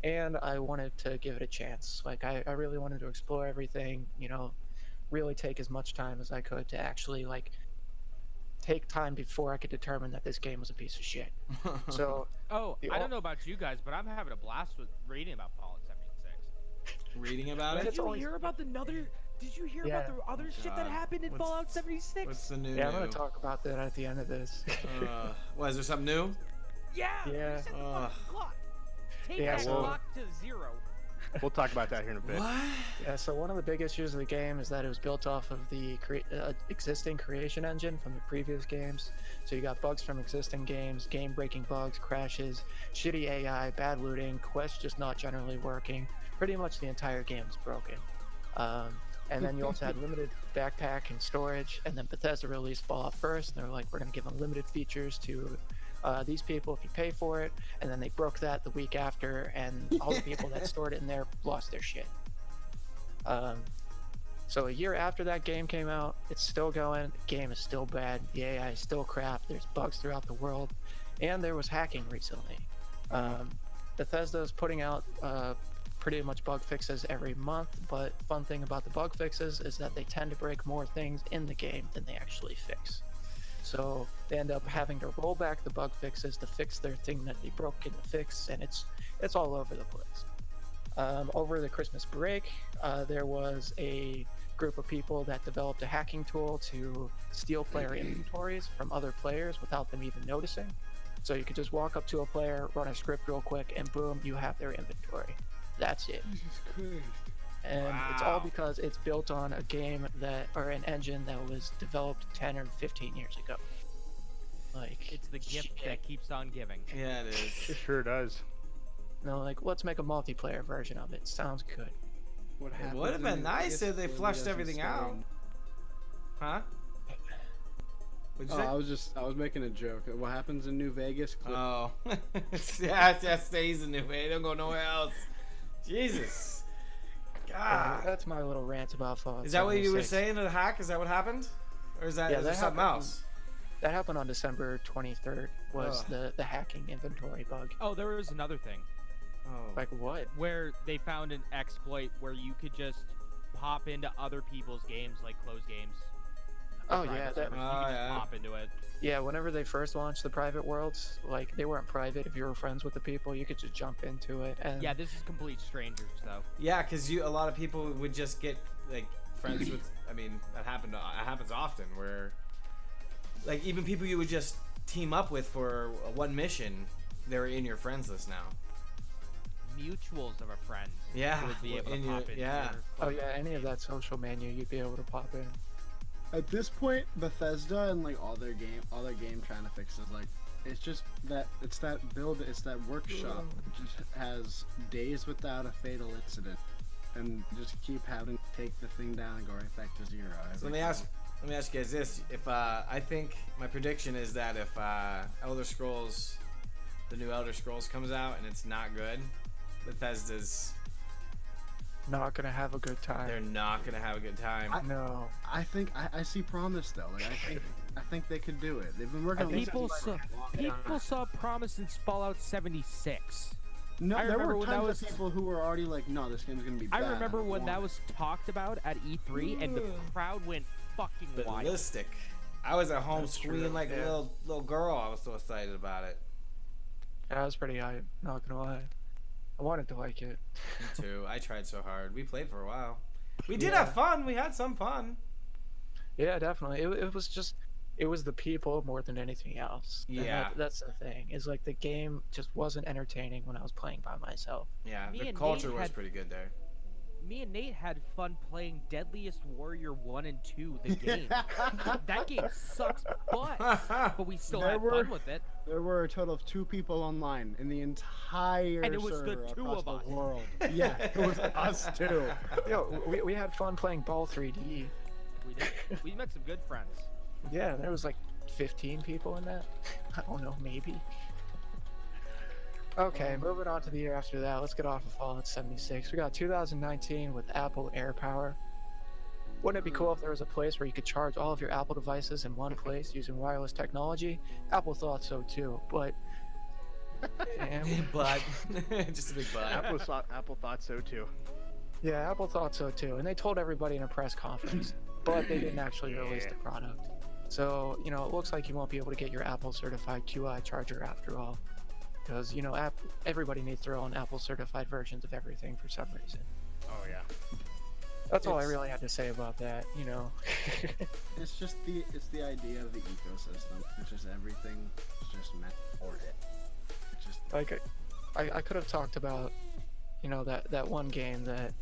and I wanted to give it a chance. Like I really wanted to explore everything, you know, really take as much time as I could to actually like take time before I could determine that this game was a piece of shit. So Oh, The I al- don't know about you guys, but I'm having a blast with reading about Fallout 76. Reading about Man, it? it's Did you always- hear about the other? Did you hear Yeah. about the other shit that God. happened in What's- Fallout 76? What's the new? yeah, I'm gonna talk about that at the end of this. What, is there something new? Yeah. Yeah. Reset the Ugh. fucking clock. Take Yeah, that so- clock to 0. We'll talk about that here in a bit. What? Yeah, so one of the big issues of the game is that it was built off of the existing creation engine from the previous games. So you got bugs from existing games, game-breaking bugs, crashes, shitty AI, bad looting, quests just not generally working. Pretty much the entire game is broken. And then you also had limited backpack and storage, and then Bethesda released Fallout first, and they were like, we're going to give unlimited features to these people if you pay for it, and then they broke that the week after, and all the people that stored it in there lost their shit. So a year after that game came out, it's still going, the game is still bad, the AI is still crap, there's bugs throughout the world, and there was hacking recently. Bethesda is putting out pretty much bug fixes every month, but fun thing about the bug fixes is that they tend to break more things in the game than they actually fix. So they end up having to roll back the bug fixes to fix their thing that they broke in the fix, and it's all over the place. Over the Christmas break, there was a group of people that developed a hacking tool to steal player inventories from other players without them even noticing. So you could just walk up to a player, run a script real quick, and boom, you have their inventory. That's it. Jesus Christ. And it's all Wow. because it's built on a game or an engine that was developed 10 or 15 years ago. Like, It's the gift shit. that keeps on giving. Yeah, it It is. sure does. No, like, let's make a multiplayer version of it. Sounds good. What It happens would have been in nice Vegas if they clearly flushed doesn't everything stay out. in- Huh? What'd you I was making a joke. What happens in New Vegas? Oh. Yeah, it stays in New Way. Don't go nowhere else. Jesus. God. That's my little rant about Fallout. Is that what you were 76. saying? The hack? Is that what happened? Or is that, Yeah, is there that something happened. else? That happened on December 23rd. Was Ugh. the hacking inventory bug? Oh, there was another thing Oh. Like what? where they found an exploit where you could just pop into other people's games, like closed games. Oh private yeah, that, servers. You Oh, could just yeah. pop into it. yeah. Whenever they first launched the private worlds, like they weren't private. If you were friends with the people, you could just jump into it. And Yeah, this is complete strangers though. Yeah, because a lot of people would just get like friends with. I mean, that happens often where, like, even people you would just team up with for one mission, they're in your friends list now. Mutuals of a friend. Yeah, Would be able in to your- pop into yeah. your oh club. yeah, any of that social menu, you'd be able to pop in. At this point, Bethesda and like all their game trying to fix is like it's just that it's that workshop that just has days without a fatal incident, and just keep having to take the thing down and go right back to zero. So every let time. me ask you guys this: if I think my prediction is that if Elder Scrolls, the new Elder Scrolls comes out and it's not good, Bethesda's Not gonna have a good time. they're not gonna have a good time. No. I think I see promise though. Like I think they could do it. They've been working on this People for saw a long people time. saw promise since Fallout 76. No, I there remember were when that tons was- of people who were already like, no, this game's gonna be I bad. remember don't when that want was talked about at E3 and the crowd went fucking wild. Ballistic. I was at home That's squealing true, like yeah. a little girl. I was so excited about it. Yeah, I was pretty hyped. Not gonna lie. I wanted to like it. Me too. I tried so hard. We played for a while. We did Yeah. have fun. We had some fun. Yeah, definitely. It was just, it was the people more than anything else. And Yeah. that's the thing. Is like the game just wasn't entertaining when I was playing by myself. Yeah, Me the and culture Nate was had- pretty good there. Me and Nate had fun playing Deadliest Warrior 1 and 2, the game. That game sucks butt, but we still There had were- fun with it. There were a total of 2 people online in the entire And it was the server two across of the us. world. Yeah, it was us too. Yo, we had fun playing Ball 3D. We did. We met some good friends. Yeah, there was like 15 people in that. I don't know, maybe. Okay, moving on to the year after that. Let's get off of Fallout 76. We got 2019 with Apple Air Power. Wouldn't it be cool if there was a place where you could charge all of your Apple devices in one place using wireless technology? Apple thought so too, but But just a big but. Apple thought so too. yeah, Apple thought so too, and they told everybody in a press conference, but they didn't actually release the product. So, you know, it looks like you won't be able to get your Apple certified QI charger after all. Because, you know, everybody needs their own Apple certified versions of everything for some reason. Oh yeah. That's all I It's- really had to say about that, you know. It's just the idea of the ecosystem. It's just everything is just meant for it. It's just Like, I could have talked about, you know, that one game that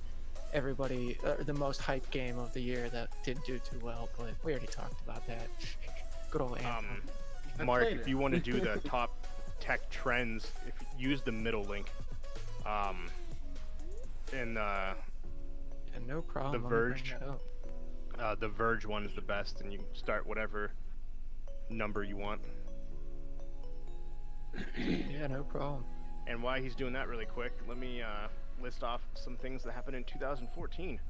everybody, the most hyped game of the year that didn't do too well, but we already talked about that. Good old Anthem. I Mark, played if it. you want to do the top tech trends, use the middle link. In And no problem. The let me bring Verge. that up. the Verge one is the best, and you can start whatever number you want. Yeah, no problem. And while he's doing that really quick, let me list off some things that happened in 2014.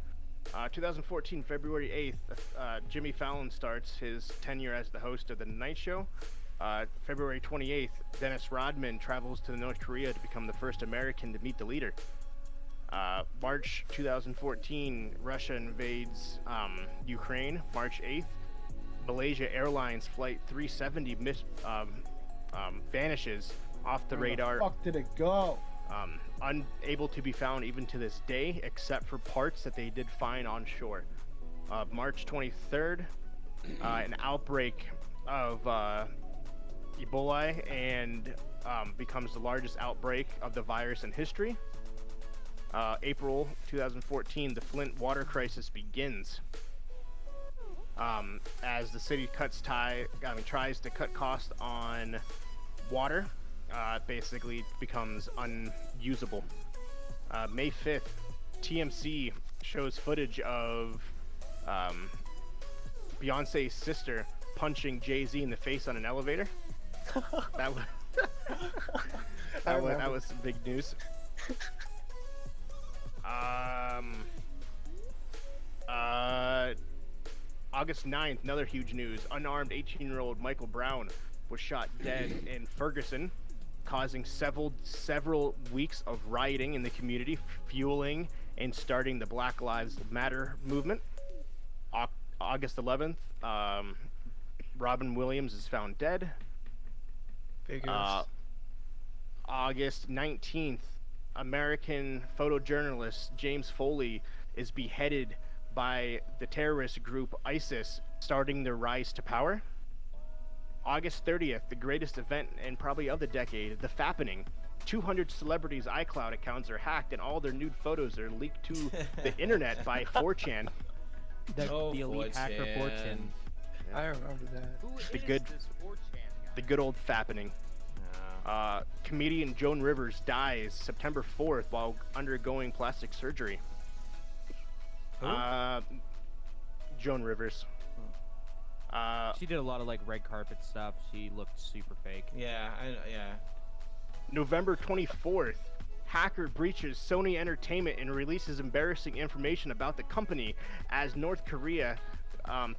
2014, February 8th, Jimmy Fallon starts his tenure as the host of The Tonight Show. February 28th, Dennis Rodman travels to North Korea to become the first American to meet the leader. March 2014, Russia invades Ukraine. March 8th, Malaysia Airlines Flight 370 vanishes off the where radar. The fuck did it go? Unable to be found even to this day, except for parts that they did find on shore. March 23rd, an outbreak of Ebola and becomes the largest outbreak of the virus in history. April 2014, the Flint water crisis begins. as the city tries to cut costs on water. It basically becomes unusable. May 5th, TMC shows footage of Beyonce's sister punching Jay-Z in the face on an elevator. That was that was some big news. August 9th, another huge news. Unarmed 18-year-old Michael Brown was shot dead in Ferguson, causing several weeks of rioting in the community, fueling and starting the Black Lives Matter movement. August 11th, Robin Williams is found dead. August 19th, American photojournalist James Foley is beheaded by the terrorist group ISIS, starting their rise to power. August 30th, the greatest event and probably of the decade, the Fappening. 200 celebrities' iCloud accounts are hacked and all their nude photos are leaked to the internet by 4chan. The elite hacker 4chan. I remember that. The good old Fappening. Comedian Joan Rivers dies September 4th while undergoing plastic surgery. Joan Rivers. She did a lot of like red carpet stuff. She looked super fake. Yeah, yeah. November 24th, hacker breaches Sony Entertainment and releases embarrassing information about the company as North Korea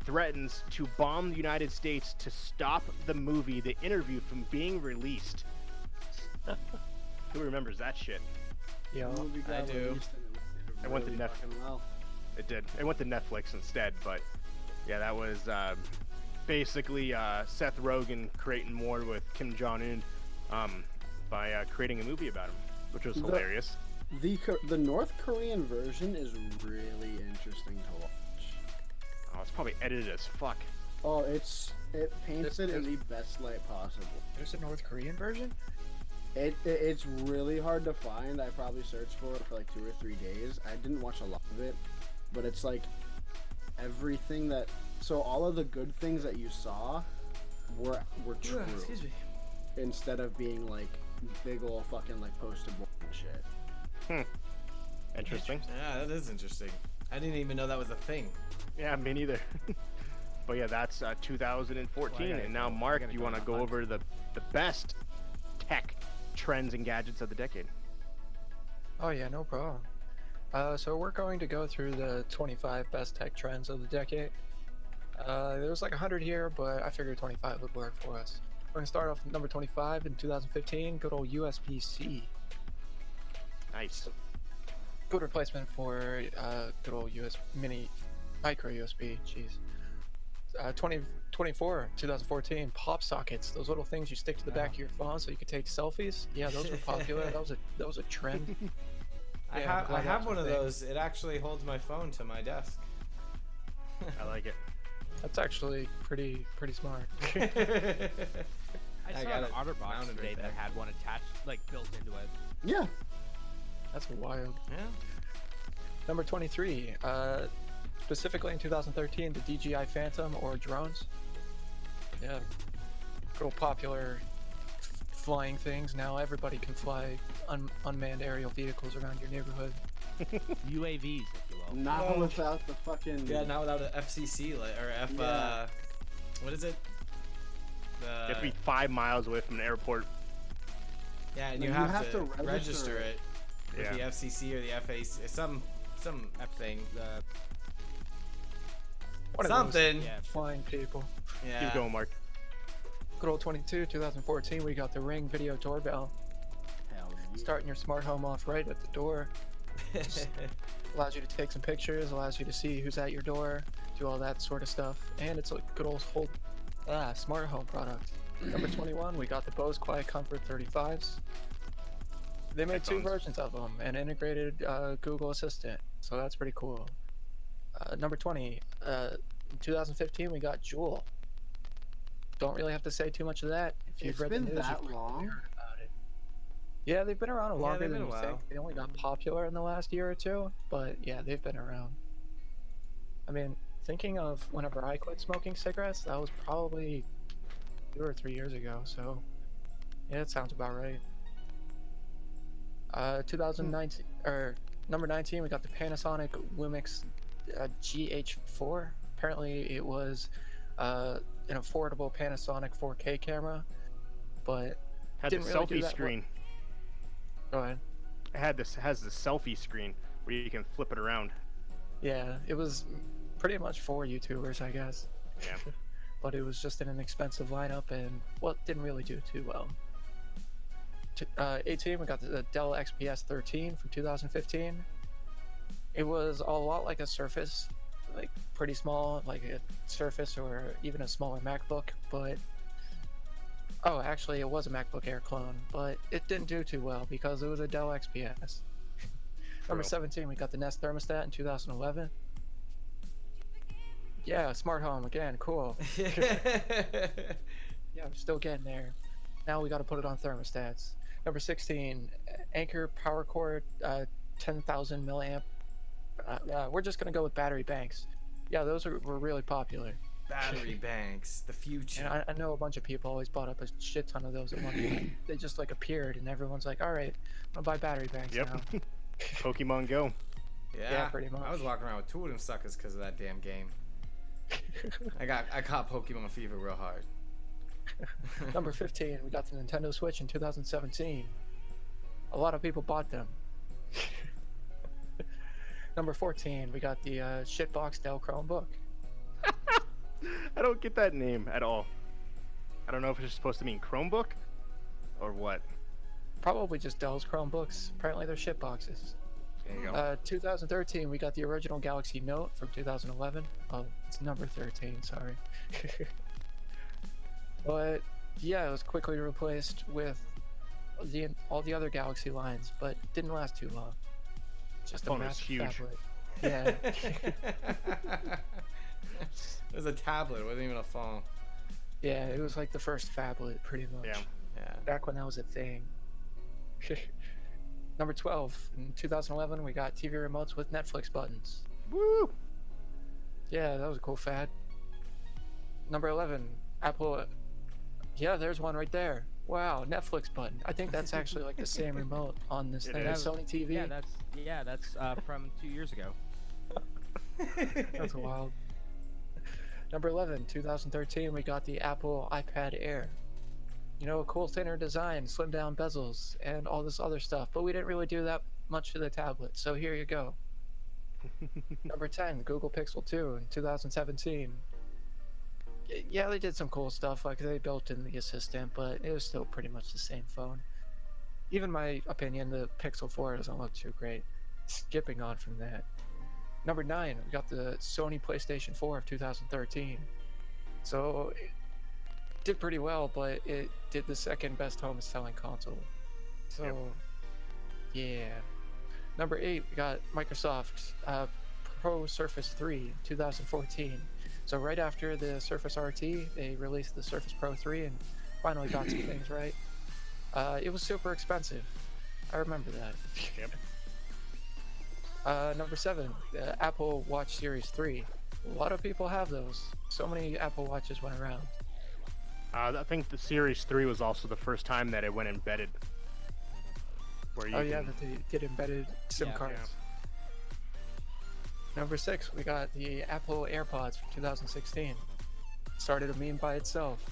threatens to bomb the United States to stop the movie The Interview from being released. Who remembers that shit? Yeah, I do. It went to Netflix. It did. It went to Netflix instead, but yeah, that was basically Seth Rogen creating war with Kim Jong-un by creating a movie about him, which was hilarious. The North Korean version is really interesting to watch. Oh, it's probably edited as fuck. Oh, it paints it in the best light possible. There's a North Korean version? It's really hard to find. I probably searched for it for like 2 or 3 days. I didn't watch a lot of it, but it's like everything that. So all of the good things that you saw were true. Excuse me. Instead of being like big ol' fucking like poster board and shit. Interesting. Yeah, that is interesting. I didn't even know that was a thing. Yeah, me neither. But yeah, that's 2014. And now, Mark, you want to go over the best tech trends and gadgets of the decade? Oh yeah, no problem. So we're going to go through the 25 best tech trends of the decade. There's like 100 here, but I figured 25 would work for us. We're gonna start off with number 25 in 2015. Good old USB-C. Nice. Good replacement for good old micro USB. Jeez. 2024, 2014. Pop sockets. Those little things you stick to the back of your phone so you could take selfies. Yeah, those were popular. that was a trend. I have one of those. It actually holds my phone to my desk. I like it. That's actually pretty smart. I saw an OtterBox today that had one attached, like built into it. Yeah. That's wild. Yeah. Number 23. Specifically in 2013, the DJI Phantom or drones. Yeah. Real popular flying things. Now everybody can fly unmanned aerial vehicles around your neighborhood. UAVs, if you will. Not without the fucking. Yeah, not without an FCC or what is it? You have to be 5 miles away from an airport. Yeah, and No, you have to register it with Yeah. the FCC or the FAC, some F thing. One of those Something. Yeah. flying people. Yeah. Keep going, Mark. Good old 2014, we got the Ring video doorbell. Hell yeah. Starting your smart home off right at the door. Allows you to take some pictures, allows you to see who's at your door, do all that sort of stuff. And it's a good old smart home product. Number 21, we got the Bose Quiet Comfort 35s. They made 2 versions of them and integrated Google Assistant, so that's pretty cool. Number 20, in 2015, we got Juul. Don't really have to say too much of that. If you've It's read been the news, that you've long? heard about it. Yeah, they've been around longer they've than been you a think. while. They only got popular in the last year or two, but yeah, they've been around. I mean, thinking of whenever I quit smoking cigarettes, that was probably 2 or 3 years ago. So yeah, it sounds about right. 2019 or number 19, we got the Panasonic Lumix Gh4. Apparently, it was an affordable Panasonic 4K camera, but Had the didn't really do selfie that screen. Go ahead. It has the selfie screen where you can flip it around. Yeah, it was pretty much for YouTubers, I guess. Yeah. But it was just in an expensive lineup, and well, it didn't really do too well. 18, we got the Dell XPS 13 from 2015. It was a lot like a Surface, like pretty small, like a Surface or even a smaller MacBook, but oh, actually it was a MacBook Air clone, but it didn't do too well because it was a Dell XPS. Number 17, we got the Nest Thermostat in 2011. Yeah, smart home again, cool. Yeah, we're still getting there. Now we got to put it on thermostats. Number 16, Anker Power Cord, 10,000 milliamp. We're just gonna go with battery banks. Yeah, those were really popular. Battery banks, the future. And I know a bunch of people always bought up a shit ton of those at one point. They just like appeared, and everyone's like, "All right, I'm gonna buy battery banks now." Pokemon Go. Yeah, pretty much. I was walking around with 2 of them suckers because of that damn game. I caught Pokemon fever real hard. Number 15, we got the Nintendo Switch in 2017. A lot of people bought them. Number 14, we got the shitbox Dell Chromebook. I don't get that name at all. I don't know if it's supposed to mean Chromebook or what. Probably just Dell's Chromebooks. Apparently they're shitboxes. There you go. 2013, we got the original Galaxy Note from 2011. Oh, it's number 13, sorry. But yeah, it was quickly replaced with all the other Galaxy lines, but didn't last too long. Just That phone was huge. Tablet. Yeah. It was a tablet, it wasn't even a phone. Yeah, it was like the first phablet, pretty much. Yeah. Back when that was a thing. Number 12, in 2011, we got TV remotes with Netflix buttons. Woo! Yeah, that was a cool fad. Number 11, Apple. Yeah, there's one right there. Wow, Netflix button. I think that's actually like the same remote on this It thing. is. Sony TV. Yeah, that's from 2 years ago. That's wild. Number 11, 2013, we got the Apple iPad Air. You know, a cool thinner design, slim down bezels, and all this other stuff, but we didn't really do that much to the tablet, so here you go. Number 10, Google Pixel 2 in 2017. Yeah, they did some cool stuff, like they built in the assistant, but it was still pretty much the same phone. Even my opinion, the Pixel 4 doesn't look too great. Skipping on from that. Number 9, we got the Sony PlayStation 4 of 2013. So it did pretty well, but it did the second best home selling console. So yeah. Number 8, we got Microsoft Pro Surface 3 in 2014. So right after the Surface RT, they released the Surface Pro 3 and finally got some things right. It was super expensive. I remember that. Yep. Number 7, the Apple Watch Series 3. A lot of people have those. So many Apple Watches went around. I think the Series 3 was also the first time that it went embedded. Where you that they did embedded SIM cards. Yeah. Number 6, we got the Apple Airpods from 2016. Started a meme by itself.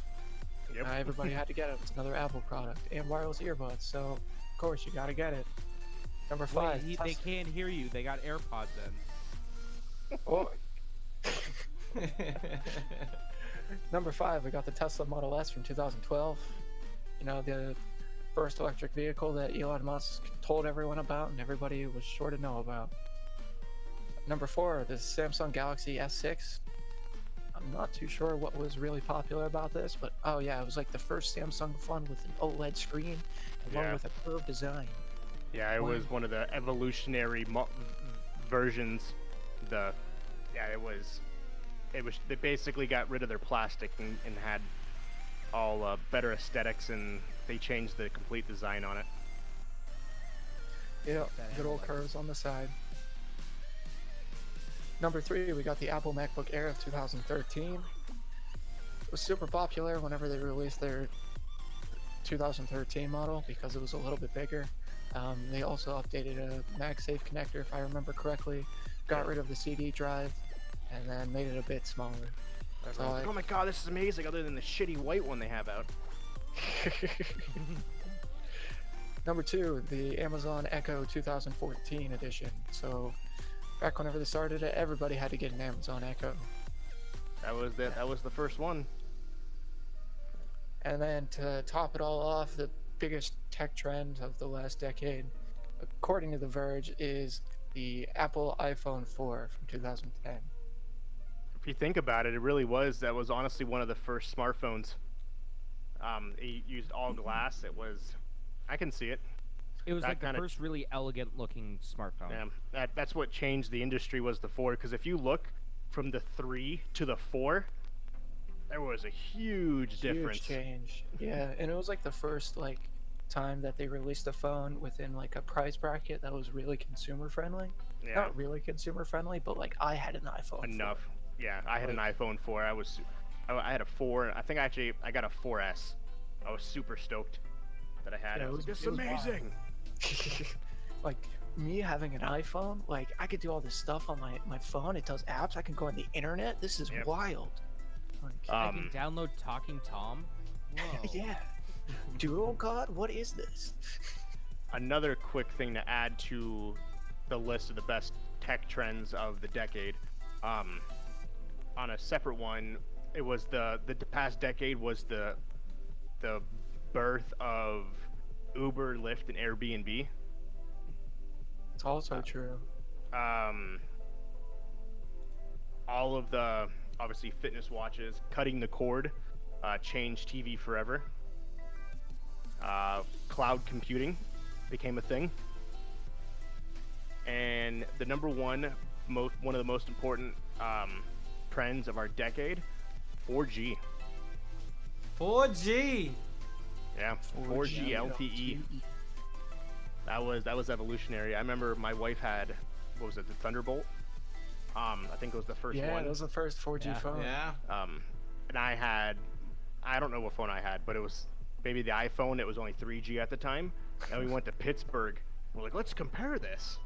Yep. Everybody had to get it. It's another Apple product. And wireless earbuds, so of course you gotta get it. Number 5. Wait, they can't hear you. They got AirPods in. Oh. Number 5, we got the Tesla Model S from 2012. You know, the first electric vehicle that Elon Musk told everyone about and everybody was sure to know about. Number 4, the Samsung Galaxy S6. I'm not too sure what was really popular about this, but oh yeah, it was like the first Samsung phone with an OLED screen along with a curved design. Yeah, it was one of the evolutionary versions. They basically got rid of their plastic and had all better aesthetics, and they changed the complete design on it. Yeah, good old curves on the side. Number 3, we got the Apple Macbook Air of 2013. It was super popular whenever they released their 2013 model because it was a little bit bigger. They also updated a MagSafe connector, if I remember correctly, got rid of the CD drive, and then made it a bit smaller. Everyone's like, oh my god, this is amazing, other than the shitty white one they have out. Number 2, the Amazon Echo 2014 edition. So back whenever they started it, everybody had to get an Amazon Echo. That was the first one. And then to top it all off, the biggest tech trend of the last decade, according to The Verge, is the Apple iPhone 4 from 2010. If you think about it, that was honestly one of the first smartphones. It used all glass. I can see it. It was That like the kinda- first really elegant looking smartphone. Yeah, that's what changed the industry was the 4. Because if you look from the 3 to the 4, there was a huge difference. Change. Yeah, and it was like the first time that they released a phone within like a price bracket that was really consumer friendly. Yeah, Not really consumer friendly, but like I had an iPhone. enough. Yeah, I had an iPhone 4. I had a 4. I think I got a 4S. I was super stoked that I had Yeah, it. it was- This is it was amazing. Like me having an iPhone, like I could do all this stuff on my phone. It does apps. I can go on the internet. This is Yep. wild. Like, I can download Talking Tom. Whoa. yeah. Duo God, what is this? Another quick thing to add to the list of the best tech trends of the decade. On a separate one, it was the past decade was the birth of Uber, Lyft, and Airbnb. It's also true. All of the obviously fitness watches, cutting the cord, changed TV forever. Cloud computing became a thing, and the number one of the most important trends of our decade, 4G. 4G. Yeah, 4G LTE. That was evolutionary. I remember my wife had, what was it, the Thunderbolt? I think it was the first Yeah, one. that was the first 4G phone. Yeah. And I don't know what phone I had, but it was maybe the iPhone. It was only 3G at the time, and we went to Pittsburgh. We're like, let's compare this.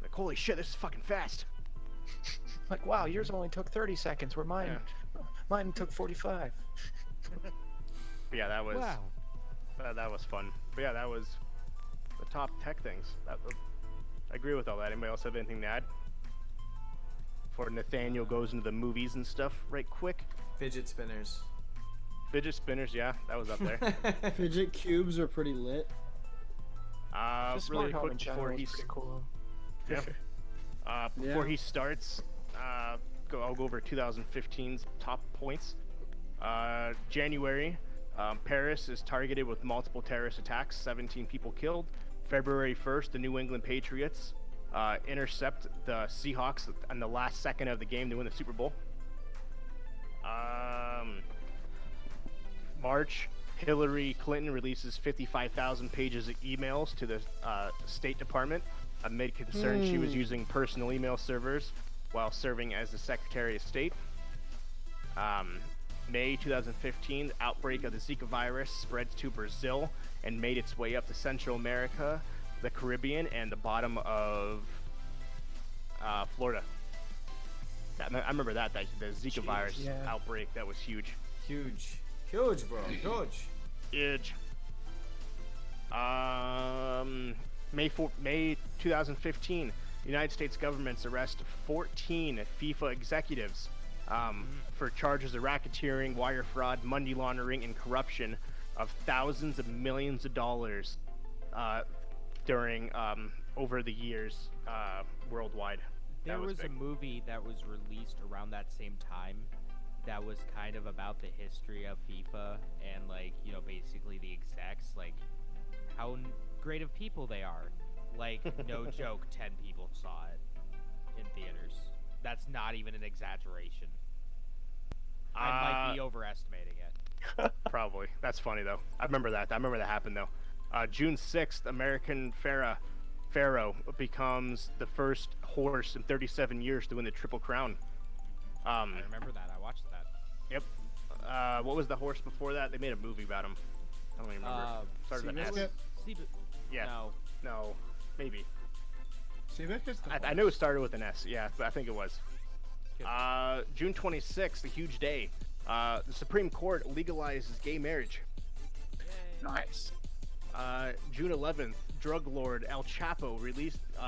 Like, holy shit, this is fucking fast. Like, wow, yours only took 30 seconds, where mine took 45. But yeah, that was Wow. that was fun. But yeah, that was the top tech things. I agree with all that. Anybody else have anything to add? Before Nathaniel goes into the movies and stuff, right quick. Fidget spinners. Fidget spinners, yeah, that was up there. Fidget cubes are pretty lit. The Really smart home quick in general before is he's pretty cool. before he starts, I'll go over 2015's top points. January, Paris is targeted with multiple terrorist attacks, 17 people killed. February 1st, the New England Patriots intercept the Seahawks on the last second of the game to win the Super Bowl. March, Hillary Clinton releases 55,000 pages of emails to the State Department amid concern she was using personal email servers while serving as the Secretary of State. May 2015, the outbreak of the Zika virus spreads to Brazil and made its way up to Central America, the Caribbean, and the bottom of Florida. I remember the Zika virus yeah. outbreak. That was huge. Huge. Huge, bro. Huge. Huge. May 2015, the United States government's arrest 14 FIFA executives for charges of racketeering, wire fraud, money laundering, and corruption of thousands of millions of dollars during over the years worldwide. There That was was a big. movie that was released around that same time that was kind of about the history of FIFA and, like, you know, basically the execs, like, how great of people they are. Like, no joke, 10 people saw it in theaters. That's not even an exaggeration. I might be overestimating it. Probably. That's funny though. I remember that. I remember that happened though. June 6th, American Pharaoh becomes the first horse in 37 years to win the Triple Crown. I remember that. I watched that. Yep. What was the horse before that? They made a movie about him. I don't even remember. Started with an S. Seabiscuit? Yeah. No. No. Maybe. Seabiscuit's the I knew it started with an S. Yeah, but I think it was. Good. June 26th, a huge day. The Supreme Court legalizes gay marriage. Nice. June 11th, drug lord El Chapo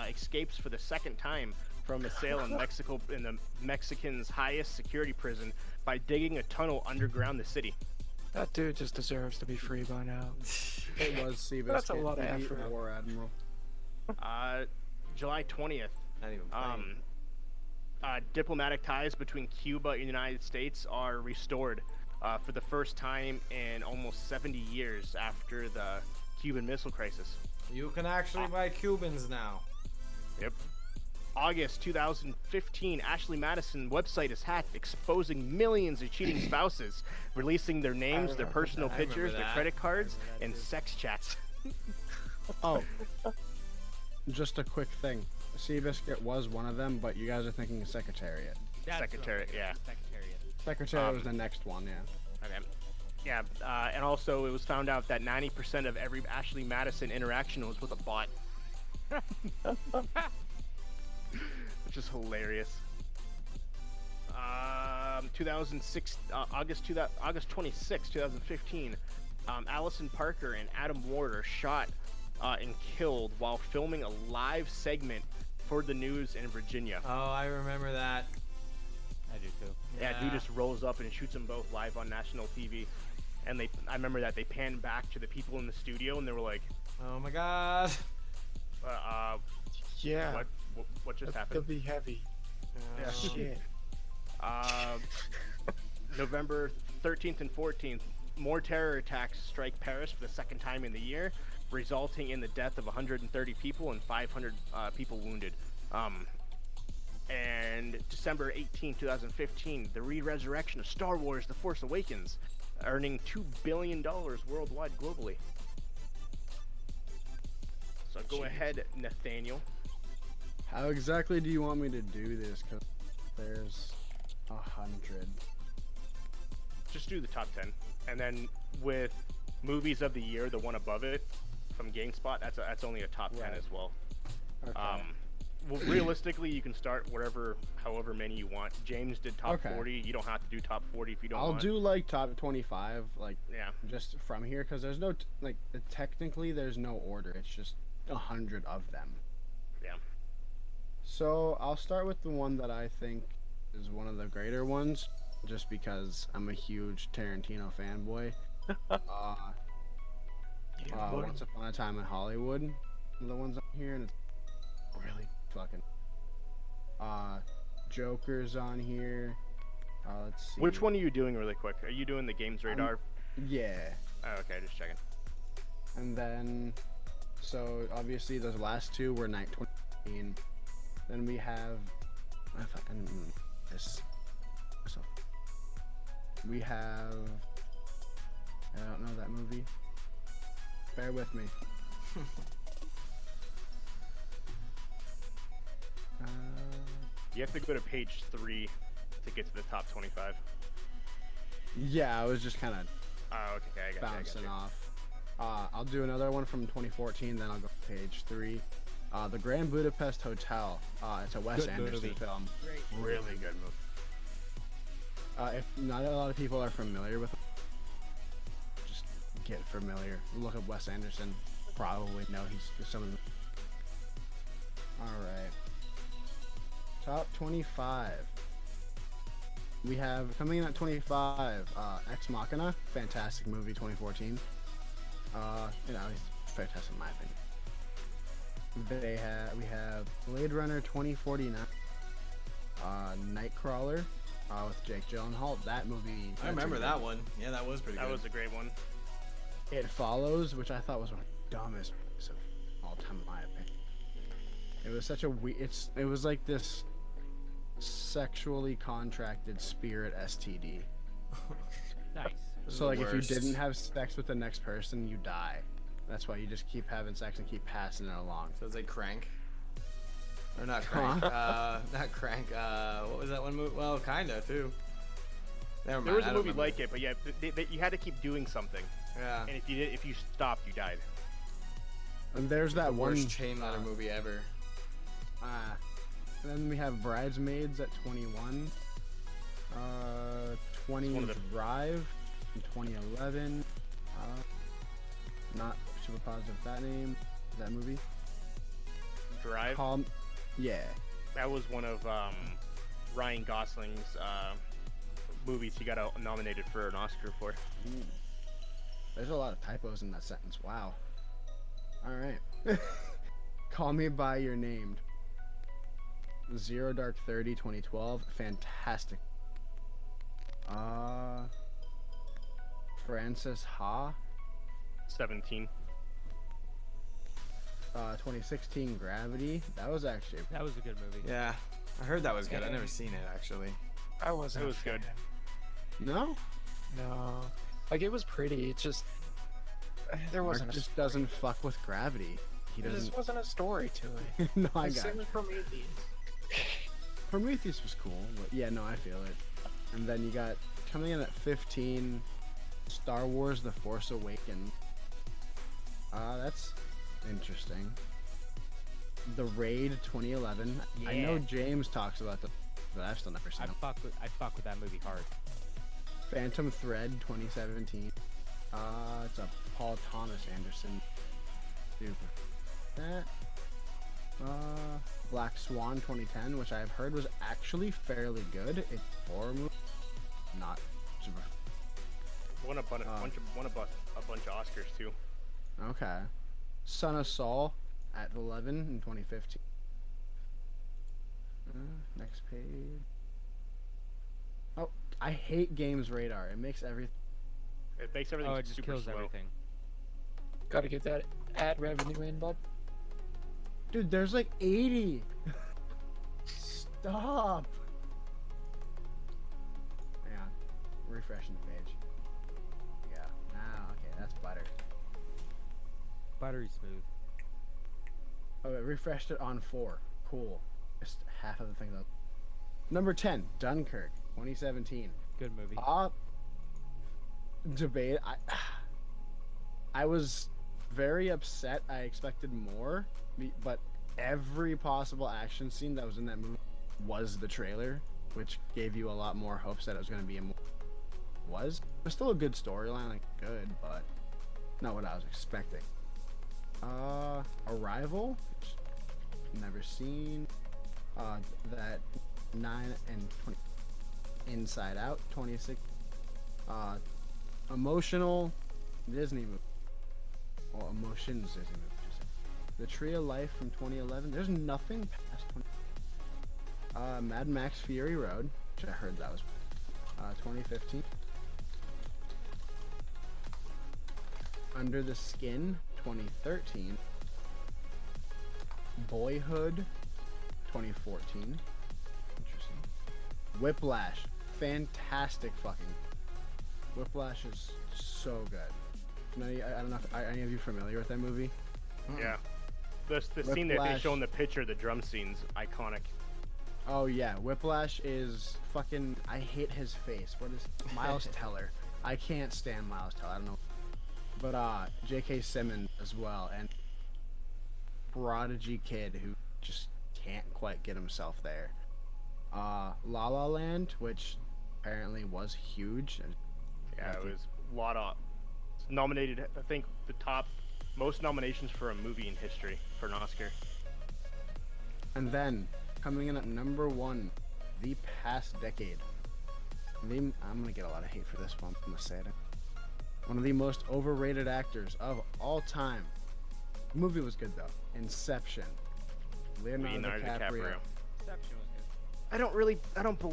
escapes for the second time from a cell in Mexico, in the Mexicans' highest security prison, by digging a tunnel underground the city. That dude just deserves to be free by now. It was Seabiscuit. That's a lot of the effort. War Admiral. July 20th, Not even playing. diplomatic ties between Cuba and the United States are restored for the first time in almost 70 years after the Cuban Missile Crisis. You can actually buy Cubans now. Yep. August 2015, Ashley Madison website is hacked, exposing millions of cheating spouses, releasing their names, their remember personal that. I remember pictures, their that. credit cards, I remember that and too. sex chats. Oh. Just a quick thing. Seabiscuit was one of them, but you guys are thinking of Secretariat. That's what I'm Secretariat, thinking yeah. of, Secretariat. Secretariat was the next one, yeah. Okay. Yeah, and also it was found out that 90% of every Ashley Madison interaction was with a bot. Which is hilarious. 2006, August 26, 2015, Allison Parker and Adam Ward are shot and killed while filming a live segment for the news in Virginia. Oh, I remember that. I do too. Yeah, dude just rolls up and shoots them both live on national TV. And I remember that they panned back to the people in the studio and they were like, Oh my god. Yeah. what just They'll happened? be heavy. Yeah. Shit. November 13th and 14th, more terror attacks strike Paris for the second time in the year, resulting in the death of 130 people and 500 people wounded. And December 18, 2015, the re-resurrection of Star Wars: The Force Awakens, earning $2 billion worldwide globally. So go ahead, Nathaniel. How exactly do you want me to do this? Because there's 100. Just do the top 10, and then with movies of the year, the one above it from GameSpot, that's only a top 10 Right. as well. Okay. Well, realistically, you can start however many you want. James did top Okay. 40. You don't have to do top 40 if you don't I'll want. do like top 25, like Yeah. just from here, because there's no technically there's no order. It's just 100 of them. Yeah. So I'll start with the one that I think is one of the greater ones, just because I'm a huge Tarantino fanboy. Once Upon a Time in Hollywood, one of the ones on here, and it's really fucking. Joker's on here. Let's see. Which one are you doing really quick? Are you doing the Games Radar? Yeah. Oh, okay, just checking. And then, so obviously those last two were 2015. Then we have, this. So we have, I don't know that movie. Bear with me. You have to go to page 3 to get to the top 25. Yeah, I was just kind of Oh, okay, I got bouncing you. off. I'll do another one from 2014, then I'll go to page 3. The Grand Budapest Hotel. It's a Wes Good Anderson movie. film. Really good movie. If not a lot of people are familiar with it, just get familiar. Look up Wes Anderson. Probably know he's some of the. Alright. Top 25. We have coming in at 25, Ex Machina, fantastic movie, 2014. He's fantastic in my opinion. We have Blade Runner 2049, Nightcrawler, with Jake Gyllenhaal. That movie. I remember that one. Yeah, that was pretty That good. was a great one. It Follows, which I thought was one of the dumbest movies of all time, in my opinion. It was such a it was like this sexually contracted spirit STD. Nice. So like if you Worst. didn't have sex with the next person, you die. That's why you just keep having sex and keep passing it along. So it's like Crank. Or not Crank. Not Crank. What was that one movie? Well, kinda too. Never mind. There was I a don't movie remember. like it, but yeah, you had to keep doing something, Yeah. and if you stopped, you died. And there's that The one worst chain letter movie ever. And then we have Bridesmaids at 21. 20 one of the- Drive in 2011. Not super positive with that name. That movie. Drive. Yeah. That was one of Ryan Gosling's movies he got nominated for an Oscar for. Ooh. There's a lot of typos in that sentence. Wow. All right. Call Me by Your Name. Zero Dark 30 2012. Fantastic. Francis Ha. 17. 2016 Gravity. That was actually That was a good movie. Yeah. I heard that was good. I've never seen it actually. I wasn't. It was a fan. good. no. No, like it was pretty. It just there Mark wasn't. just doesn't fuck with gravity. He There doesn't. just wasn't a story to it. No, I Like, got same it. with Prometheus. Prometheus was cool, but yeah, no, I feel it. And then you got coming in at 15, Star Wars: The Force Awakens. That's interesting. The Raid 2011. I know Yeah. James talks about the, but I've still never seen I it. fuck with that movie hard. Phantom Thread 2017. It's a Paul Thomas Anderson. Super. That. Black Swan 2010, which I've heard was actually fairly good. It's a horror movie, not super. Won a bunch of Oscars too. Okay. Son of Saul at 11 in 2015. Next page. Oh, I hate Games Radar. It makes everything. It makes everything Oh, it just super kills slow. everything. Got to get that ad revenue in, bud. Dude, there's like 80. Stop. Hang on. Refreshing the page. Yeah. Now, okay, that's better. Buttery smooth. Oh, it refreshed it on 4. Cool. Just half of the thing though. Number 10, Dunkirk, 2017. Good movie. Debate. I was very upset. I expected more, but every possible action scene that was in that movie was the trailer, which gave you a lot more hopes that it was going to be a more. It was still a good storyline, like good, but not what I was expecting. Arrival, which never seen. That 9 and 20. Inside Out, 26. Emotional Disney movie. Well, Emotions Disney movie. The Tree of Life from 2011. There's nothing past 20. Mad Max Fury Road, which I heard that was 2015. Under the Skin, 2013. Boyhood, 2014. Interesting. Whiplash, fantastic fucking. Whiplash is so good. I don't know if any of you familiar with that movie. Yeah. The scene that they Whiplash. show in the picture, the drum scene's iconic. Oh yeah, Whiplash is fucking. I hate his face. What is Miles Teller? I can't stand Miles Teller. I don't know. But J.K. Simmons as well, and prodigy kid who just can't quite get himself there. La La Land, which apparently was huge. Yeah, it was a lot of. It's nominated, I think, the top most nominations for a movie in history for an Oscar. And then coming in at number 1, the past decade. I'm gonna get a lot of hate for this one. I'm gonna say it. One of the most overrated actors of all time. The movie was good though. Inception. Leonardo DiCaprio. Inception was good. I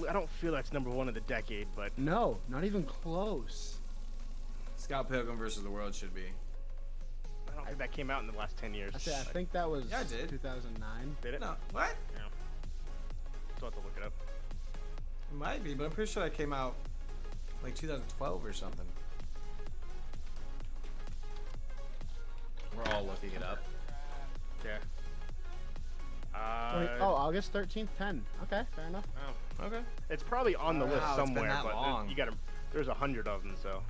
don't feel that's number 1 of the decade, but No, not even close. Scott Pilgrim versus the World should be. I don't think that came out in the last 10 years. I think that was Yeah, it did. 2009. Did it? No, what? Still have to look it up. It might be, but I'm pretty sure that came out like 2012 or something. We're all looking it up. Yeah. August 13th, 10. Okay, fair enough. Oh. Okay. It's probably on the list Wow, it's been somewhere, that but long. you gotta. There's 100 of them, so.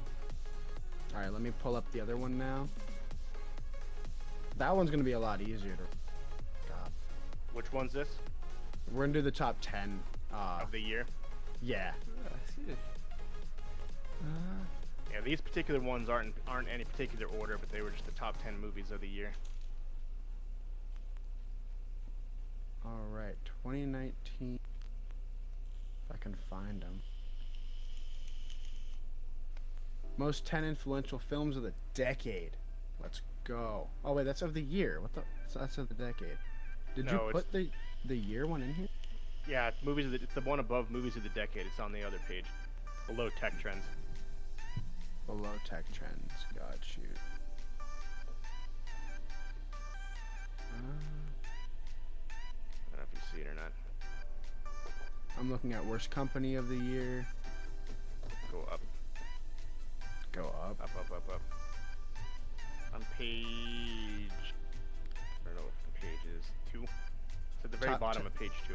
All right, let me pull up the other one now. That one's gonna be a lot easier to. God. Which one's this? We're gonna do the top 10. Of the year? Yeah. Yeah, these particular ones aren't any particular order, but they were just the top 10 movies of the year. All right, 2019. If I can find them. Most 10 influential films of the decade. Let's go. Oh wait, that's of the year. What the? That's of the decade. Did No, you put the year one in here? Yeah, it's the one above movies of the decade. It's on the other page, below tech trends. Below tech trends. Got you. I don't know if you see it or not. I'm looking at worst company of the year. Go up, Go up. up, up, up, up. On page, I don't know what the page is. 2. It's at the very Top bottom 10. of page 2.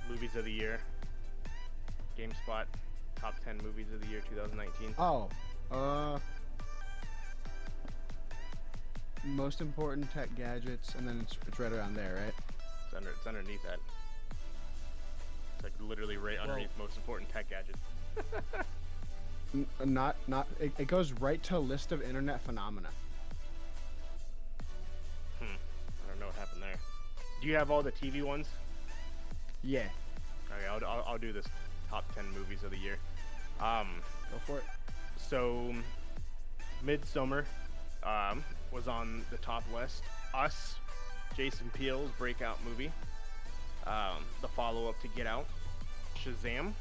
Movies of the year. GameSpot. Top 10 movies of the year 2019. Oh. Most important tech gadgets, and then it's right around there, right? It's underneath that. It's like literally right underneath most important tech gadgets. It goes right to a list of internet phenomena. I don't know what happened there. Do you have all the TV ones? Yeah. Okay, I'll do this top 10 movies of the year. Go for it. So, Midsummer was on the top list. Us, Jason Peele's breakout movie. The follow-up to Get Out. Shazam.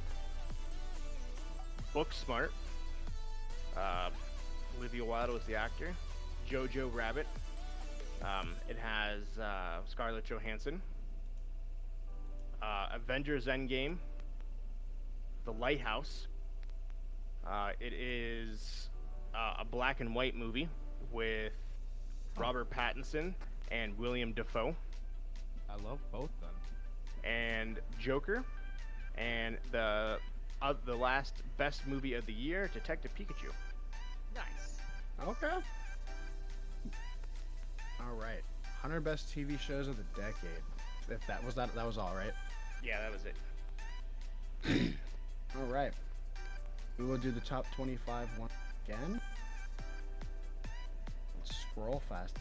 Booksmart. Olivia Wilde was the actor. Jojo Rabbit. It has Scarlett Johansson. Avengers Endgame. The Lighthouse. It is a black and white movie with Robert Pattinson and William Dafoe. I love both of them. And Joker. And the last best movie of the year, Detective Pikachu. Nice. Okay. All right. 100 best TV shows of the decade. If that was all right. Yeah, that was it. All right. We will do the top 25 once again. Let's scroll fast.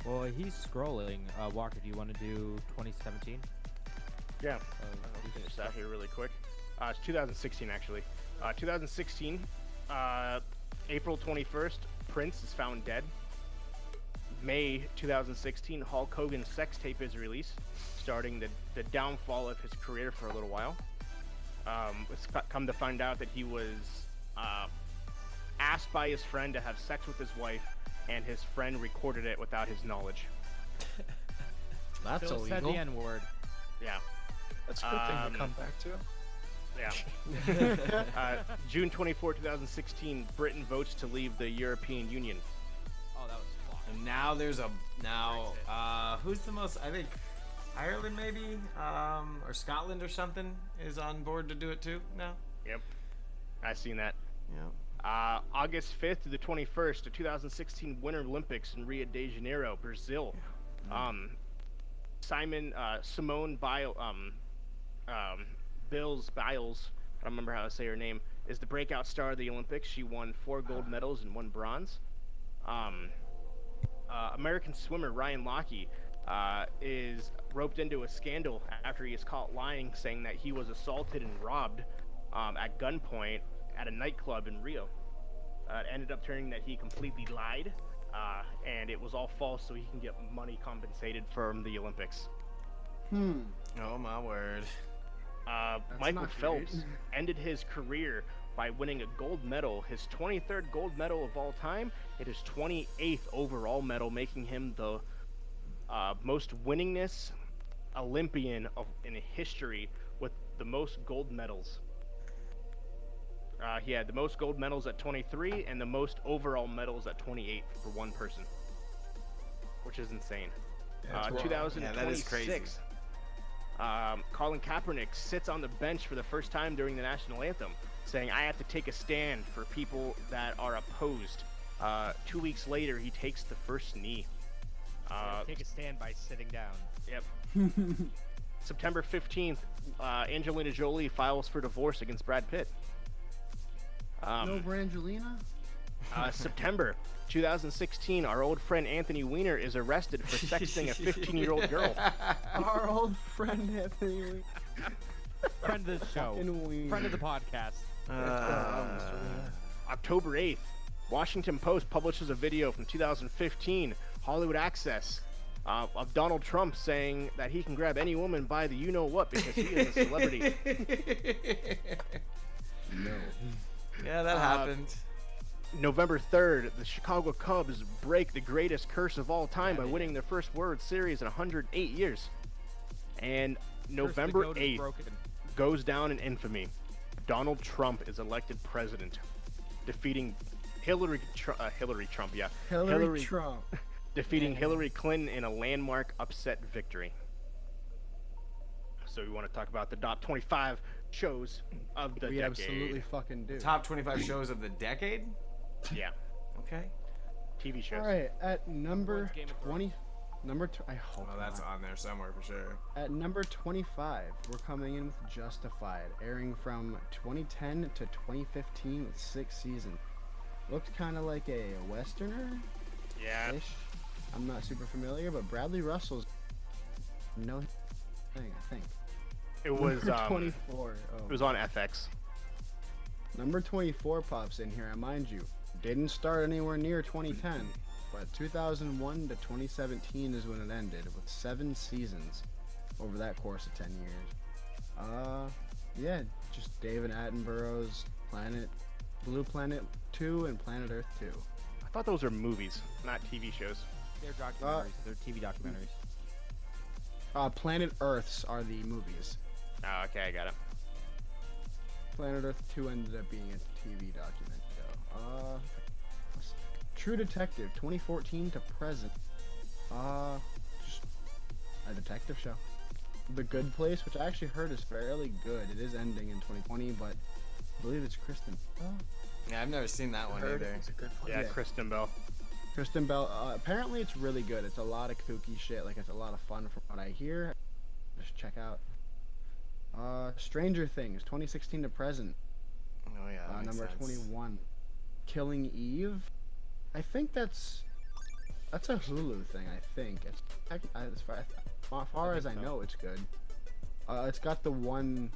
Well, he's scrolling. Walker, do you want to do 2017? Yeah. I'll finish that here really quick. It's 2016 actually. 2016, April 21st, Prince is found dead. May 2016, Hulk Hogan's sex tape is released, starting the downfall of his career for a little while. It's come to find out that he was asked by his friend to have sex with his wife, and his friend recorded it without his knowledge. That's Phil said illegal. the N-word. Yeah. That's a good thing to come back to. Yeah. June 24, 2016, Britain votes to leave the European Union. Oh, that was fun. And now there's who's the most? I think Ireland maybe, or Scotland or something is on board to do it too now. Yep. I've seen that. Yeah. August 5th to the 21st, the 2016 Winter Olympics in Rio de Janeiro, Brazil. Simone Biles, Biles, I don't remember how to say her name, is the breakout star of the Olympics. She won 4 gold medals and 1 bronze. American swimmer Ryan Lochte is roped into a scandal after he is caught lying, saying that he was assaulted and robbed at gunpoint at a nightclub in Rio. It ended up turning that he completely lied, and it was all false, so he can get money compensated from the Olympics. Oh my word. Michael not Phelps great. ended his career by winning a gold medal, his 23rd gold medal of all time, and his 28th overall medal, making him the most winningest Olympian in history with the most gold medals. He had the most gold medals at 23 and the most overall medals at 28 for one person, which is insane. Yeah, 2026. that is crazy. Colin Kaepernick sits on the bench for the first time during the national anthem, saying, "I have to take a stand for people that are opposed." 2 weeks later, he takes the first knee. Take a stand by sitting down. Yep. September 15th, Angelina Jolie files for divorce against Brad Pitt. No Brangelina? September 2016, our old friend Anthony Weiner is arrested for sexting a 15-year-old girl. Our old friend Anthony Weiner. Friend of the show. Friend of the podcast. October 8th, Washington Post publishes a video from 2015, Hollywood Access, of Donald Trump saying that he can grab any woman by the you-know-what because he is a celebrity. No. Yeah, that happened. November 3rd, the Chicago Cubs break the greatest curse of all time by winning their first World Series in 108 years. And November 8th goes down in infamy. Donald Trump is elected president, defeating Hillary Trump, defeating Hillary Clinton in a landmark upset victory. So we want to talk about the top 25 shows of the decade. We absolutely fucking do. Top 25 shows of the decade? Yeah. Okay. TV shows. All right, at number 20, I hope Well, that's not. on there somewhere for sure. At number 25, we're coming in with Justified, airing from 2010 to 2015 with 6 seasons. Looked kind of like a westerner. Yeah. I'm not super familiar, but Bradley Russell's no thing, I think. It was Number 24. It was on FX. Number 24 pops in here, and mind you, didn't start anywhere near 2010, but 2001 to 2017 is when it ended, with 7 seasons over that course of 10 years. Yeah, just David Attenborough's Blue Planet 2 and Planet Earth 2. I thought those were movies, not TV shows. They're documentaries. They're TV documentaries. Planet Earths are the movies. Oh, okay, I got it. Planet Earth 2 ended up being a TV document, though. True Detective, 2014 to present. Just a detective show. The Good Place, which I actually heard is fairly good. It is ending in 2020, but I believe it's Kristen. Yeah, I've never seen that one either. It's a good one. Yeah, Kristen Bell. Kristen Bell. Apparently, it's really good. It's a lot of kooky shit. Like, it's a lot of fun from what I hear. Just check out. Stranger Things, 2016 to present. Oh yeah, that makes Number sense. 21. Killing Eve. I think that's a Hulu thing. I think it's as far as I know, it's good. It's got the one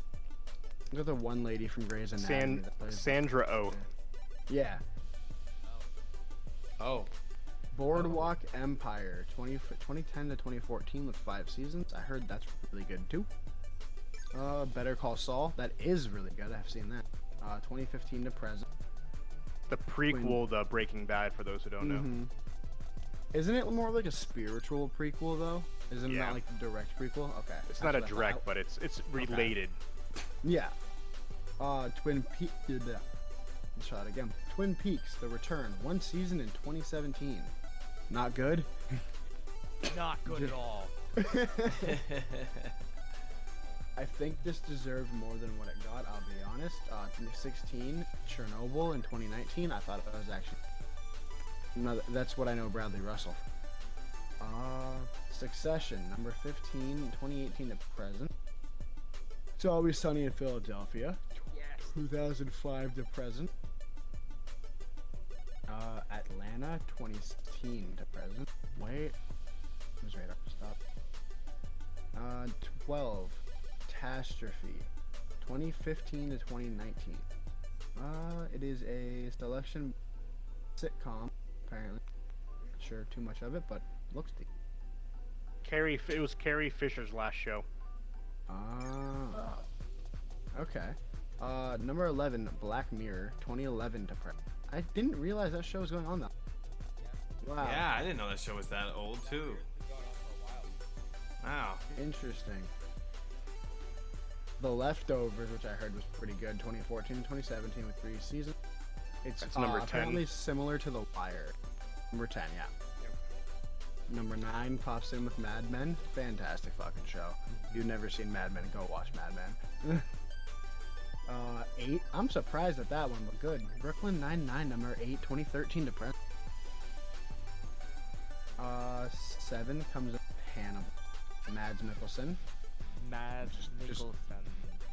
lady from Grey's Anatomy. that plays- Sandra Oh. Yeah. Oh. Boardwalk Empire, 2010 to 2014 with 5 seasons. I heard that's really good too. Better Call Saul, that is really good. I've seen that. 2015 to present. The prequel, the Breaking Bad, for those who don't know. Isn't it more like a spiritual prequel though? Isn't it Yeah. not like the direct prequel? Okay. It's that's not a what I thought. direct, but it's related. Yeah. Twin Peaks. Shot again. Twin Peaks: The Return, 1 season in 2017. Not good. Not good at all. I think this deserved more than what it got. I'll be honest. 2016, Chernobyl in 2019. I thought it was actually. No, that's what I know Bradley Russell. Succession, number 15, 2018 to present. It's Always Sunny in Philadelphia. Yes. 2005 to present. Atlanta, 2016 to present. Wait. Who's right up? Stop. 12. Catastrophe. 2015 to 2019. It is a selection sitcom, apparently. Not sure too much of it, but looks deep. It was Carrie Fisher's last show. Okay. Number 11, Black Mirror, 2011 to present. I didn't realize that show was going on though. Wow. Yeah, I didn't know that show was that old too. Wow. Interesting. The Leftovers, which I heard was pretty good, 2014 and 2017 with 3 seasons. It's That's number 10. apparently similar to The Wire. Number 10, yeah. Number 9 pops in with Mad Men. Fantastic fucking show. If you've never seen Mad Men, go watch Mad Men. 8, I'm surprised at that one, but good. Brooklyn Nine-Nine, number 8, 2013 to present. 7 comes in Hannibal. Mads Mikkelsen. Mads Just- Mikkelsen.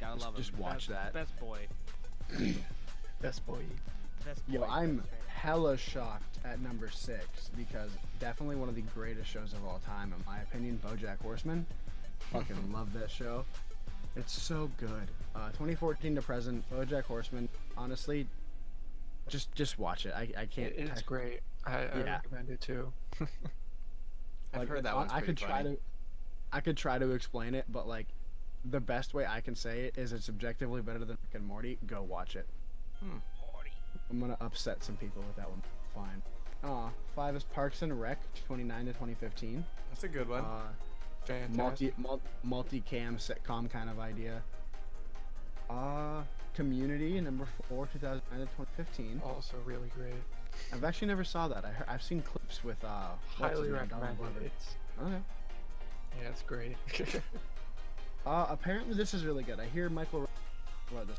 Gotta love him. just watch that. Best boy. Best boy. Best boy. Yo, I'm best fan. hella shocked at number 6 because definitely one of the greatest shows of all time, in my opinion, BoJack Horseman. Fucking love that show. It's so good. 2014 to present, BoJack Horseman. Honestly, just watch it. I can't. It's great. I Yeah. recommend it too. I've heard that one's I pretty could try funny. I could try to explain it, but like, the best way I can say it is it's objectively better than Rick and Morty. Go watch it. I'm gonna upset some people with that one. Fine. 5 is Parks and Rec, 29 to 2015. That's a good one. Fantastic. Multi-cam sitcom kind of idea. Community, number 4, 2009 to 2015. Also really great. I've actually never saw that. I've seen clips with what's his Highly name, Donald recommend Glover. it. Okay. Yeah, it's great. Apparently this is really good. I hear Michael wrote this.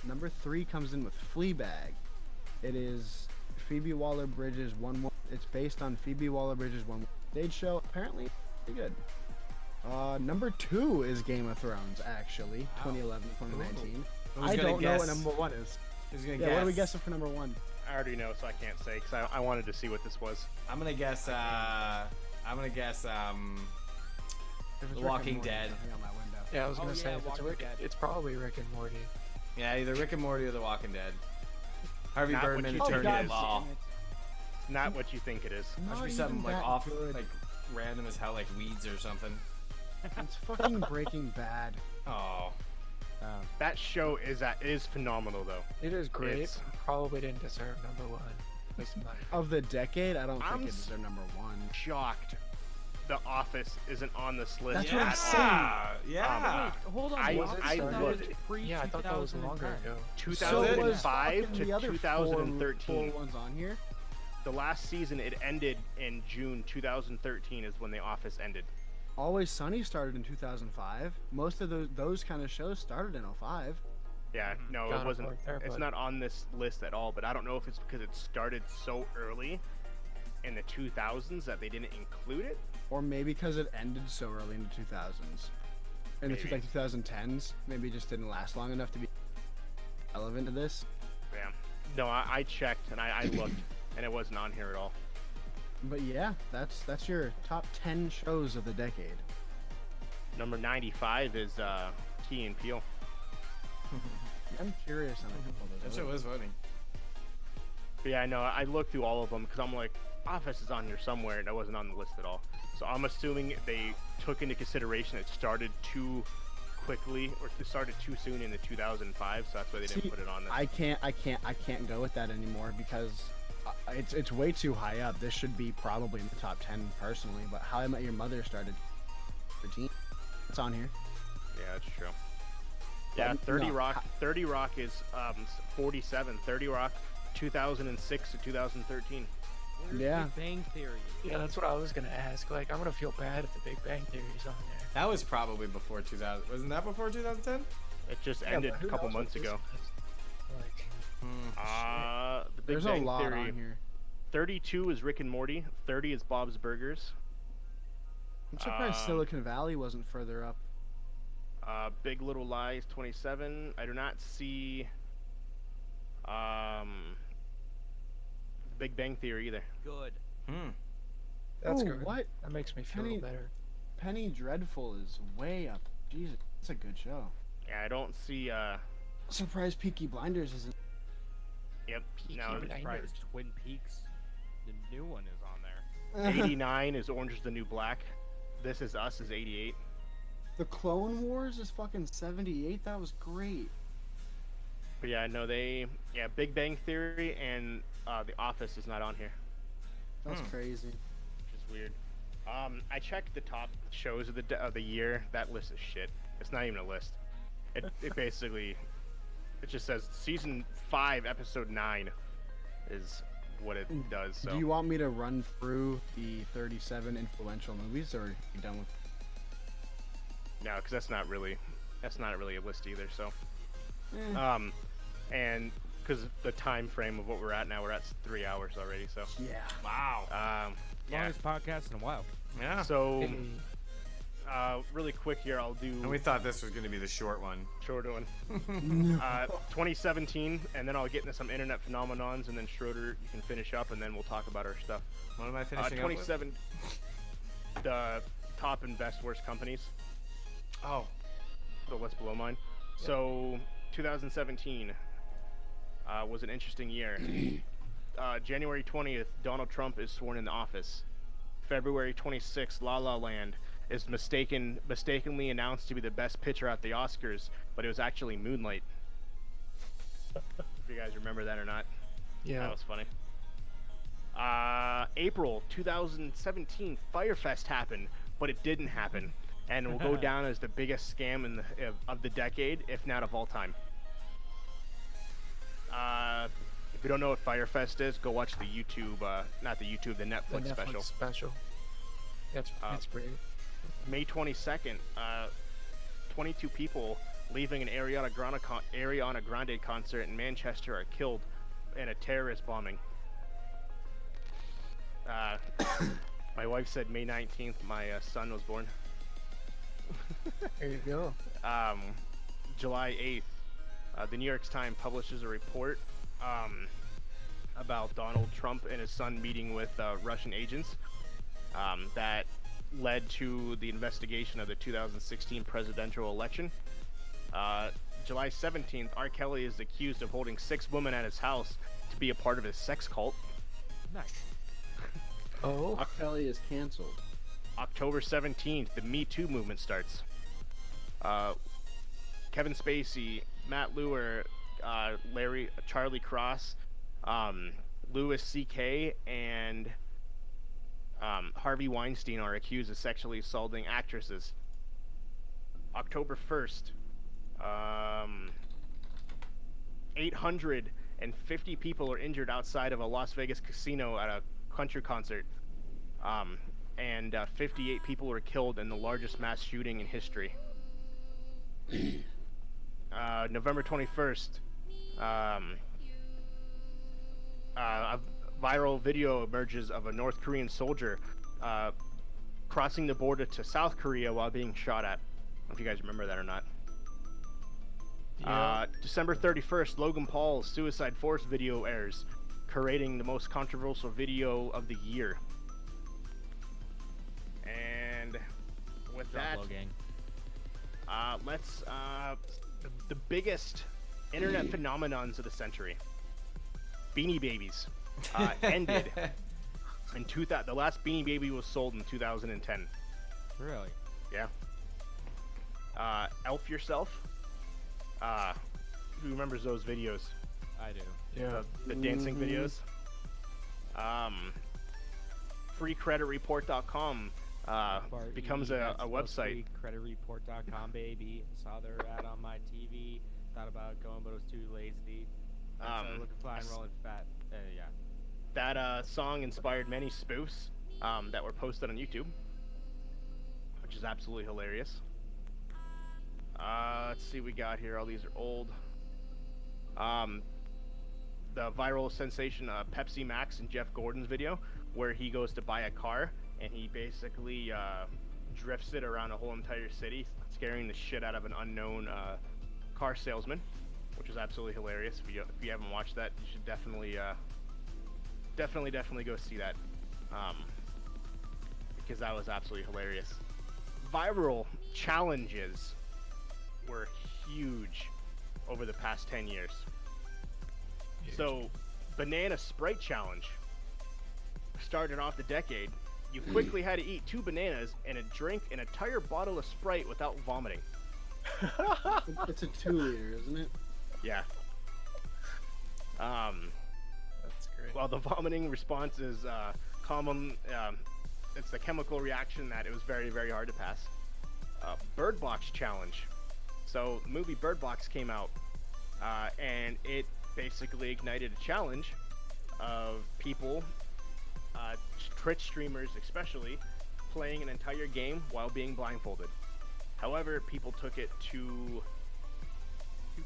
Number 3 comes in with Fleabag. It is Phoebe Waller-Bridge's It's based on Phoebe Waller-Bridge's one stage show. Apparently, pretty good. Number 2 is Game of Thrones. Actually, 2011, 2019. Who's I gonna don't know what guess? number 1 is. Who's gonna Yeah, guess? what are we guessing for number 1? I already know, so I can't say because I wanted to see what this was. I'm gonna guess. I'm gonna guess. If it's The Rick and Walking Morty, Dead. nothing on my window. Yeah, I was Oh, gonna say yeah, if it's Walking Rick, Dead. it's probably Rick and Morty. Yeah, either Rick and Morty or The Walking Dead. Harvey Not what Birdman you and think Attorney it at is. Law. It's not what you think it is. Must Not be something even like that off, good. like random as hell, like weeds or something. It's fucking Breaking Bad. Oh, That show is phenomenal though. It is great. It's- Probably didn't deserve number 1. At least in my Of the decade, I don't I'm think it's their number 1. Shocked. The Office isn't on this list. That's what I'm at saying. all. Yeah. Wait, hold on. I- was it I started looked. pre- Yeah, I thought that was longer 2010? ago. 2005 fucking to the other 2013. four ones on here. The last season it ended in June 2013 is when The Office ended. Always Sunny started in 2005. Most of those kind of shows started in 05. Yeah, no, Got it a wasn't. point there, It's but- not on this list at all. But I don't know if it's because it started so early in the 2000s that they didn't include it. Or maybe because it ended so early in the 2000s. In the Maybe. 2010s, maybe it just didn't last long enough to be relevant to this. Yeah. No, I checked and I looked, and it wasn't on here at all. But yeah, that's your top 10 shows of the decade. Number 95 is Key and Peele. I'm curious on a couple of that those. shit was funny. But yeah, no, I looked through all of them because I'm like, Office is on here somewhere, and it wasn't on the list at all. So I'm assuming they took into consideration it started too quickly or it started too soon in the 2005, so that's why they didn't See, put it on this. I can't go with that anymore because it's way too high up. This should be probably in the top 10 personally. But How I Met Your Mother started 13. It's on here. Yeah, that's true. Yeah, But 30 no, Rock. 30 Rock is 47. 30 Rock, 2006 to 2013. Where's Yeah. Big Bang Theory? Yeah, that's what I was gonna ask. Like, I'm gonna feel bad if the Big Bang Theory's on there. That was probably before 2000. Wasn't that before 2010? It just Yeah, ended but a who couple knows what months this ago. is? Like, The Big There's Bang a lot Theory. on here. 32 is Rick and Morty. 30 is Bob's Burgers. I'm surprised Um, Silicon Valley wasn't further up. Big Little Lies 27. I do not see Big Bang Theory either. Good. that's Ooh, good. what? That makes me feel Penny- better. Penny Dreadful is way up. Jesus, that's a good show. Yeah, I don't see. Surprised Peaky Blinders isn't. Yep. Peaky No. Blinders. Surprised Twin Peaks. The new one is on there. 89 is Orange is the New Black. This Is Us is 88. The Clone Wars is fucking 78. That was great. But yeah, no, Big Bang Theory and The Office is not on here, That's crazy. which is weird. I checked the top shows of the year. That list is shit. It's not even a list. it basically, it just says season 5, episode 9 is what it does. So. Do you want me to run through the 37 influential movies, or are you done with? No, because that's not really a list either. So, and because the time frame of what we're at now, we're at 3 hours already. So Yeah. Wow. yeah. Longest podcast in a while. Yeah. So, really quick here, I'll do And we thought this was going to be the short one. shorter one. 2017, and then I'll get into some internet phenomenons, and then Schroeder, you can finish up, and then we'll talk about our stuff. What am I finishing up with? 27, the top and best worst companies. Oh. So what's below mine? So 2017 was an interesting year. January 20th, Donald Trump is sworn into office. February 26th, La La Land is mistakenly announced to be the best picture at the Oscars, but it was actually Moonlight. If you guys remember that or not. Yeah. That was funny. April 2017, Firefest happened, but it didn't happen, and will go down as the biggest scam of the decade, if not of all time. If you don't know what Firefest is, go watch the YouTube, the Netflix special. special. That's great. May 22nd, 22 people leaving an Ariana Grande concert in Manchester are killed in a terrorist bombing. My wife said May 19th, my son was born. There you go. July 8th, the New York Times publishes a report about Donald Trump and his son meeting with Russian agents that led to the investigation of the 2016 presidential election. July 17th, R. Kelly is accused of holding 6 women at his house to be a part of his sex cult. Nice. Oh. R. Kelly is canceled. October 17th, the Me Too movement starts. Kevin Spacey, Matt Lauer, Charlie Cross, Louis C.K., and Harvey Weinstein are accused of sexually assaulting actresses. October 1st, 850 people are injured outside of a Las Vegas casino at a country concert. And 58 people were killed in the largest mass shooting in history. November 21st, a viral video emerges of a North Korean soldier crossing the border to South Korea while being shot at. I don't know if you guys remember that or not. Yeah. December 31st, Logan Paul's Suicide Force video airs, creating the most controversial video of the year. And with that, Low gang. let's the biggest internet phenomenons of the century. Beanie Babies ended in 2000. The last Beanie Baby was sold in 2010. Really? Yeah. Elf Yourself. Who remembers those videos? I do. Yeah. The dancing videos. FreeCreditReport.com becomes a website. Creditreport.com, baby. Saw their ad on my TV. Thought about going, but it was too lazy. Looking fly and rolling fat. Yeah. That song inspired many spoofs that were posted on YouTube, which is absolutely hilarious. Let's see what we got here. All these are old. The viral sensation Pepsi Max and Jeff Gordon's video, where he goes to buy a car and he basically drifts it around a whole entire city, scaring the shit out of an unknown car salesman, which is absolutely hilarious. If you haven't watched that, you should definitely go see that, because that was absolutely hilarious. Viral challenges were huge over the past 10 years. Huge. So, Banana Sprite Challenge started off the decade. You quickly had to eat 2 bananas and drink an entire bottle of Sprite without vomiting. It's a 2-liter, isn't it? Yeah. That's great. Well, the vomiting response is common. It's the chemical reaction that it was very, very hard to pass. Bird Box Challenge. So the movie Bird Box came out, and it basically ignited a challenge of people, Twitch streamers especially, playing an entire game while being blindfolded. However, people took it to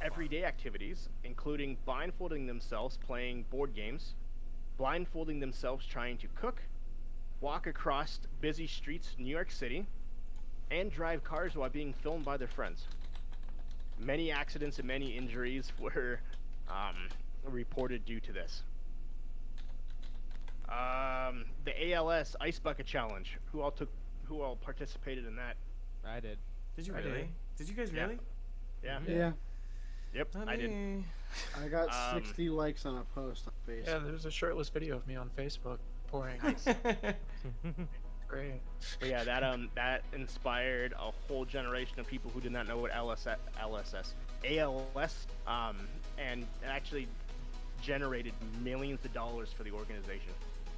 everyday activities, including blindfolding themselves playing board games, blindfolding themselves trying to cook, walk across busy streets in New York City, and drive cars while being filmed by their friends. Many accidents and many injuries were reported due to this. The ALS Ice Bucket Challenge. Who all participated in that? I did. Did you I really? did. Did you guys Yeah. really? Yeah. Yeah. Yep, I did. I got 60 likes on a post on Facebook. Yeah, there's a shirtless video of me on Facebook pouring. Great. But yeah, that inspired a whole generation of people who did not know what ALS, and it actually generated millions of dollars for the organization,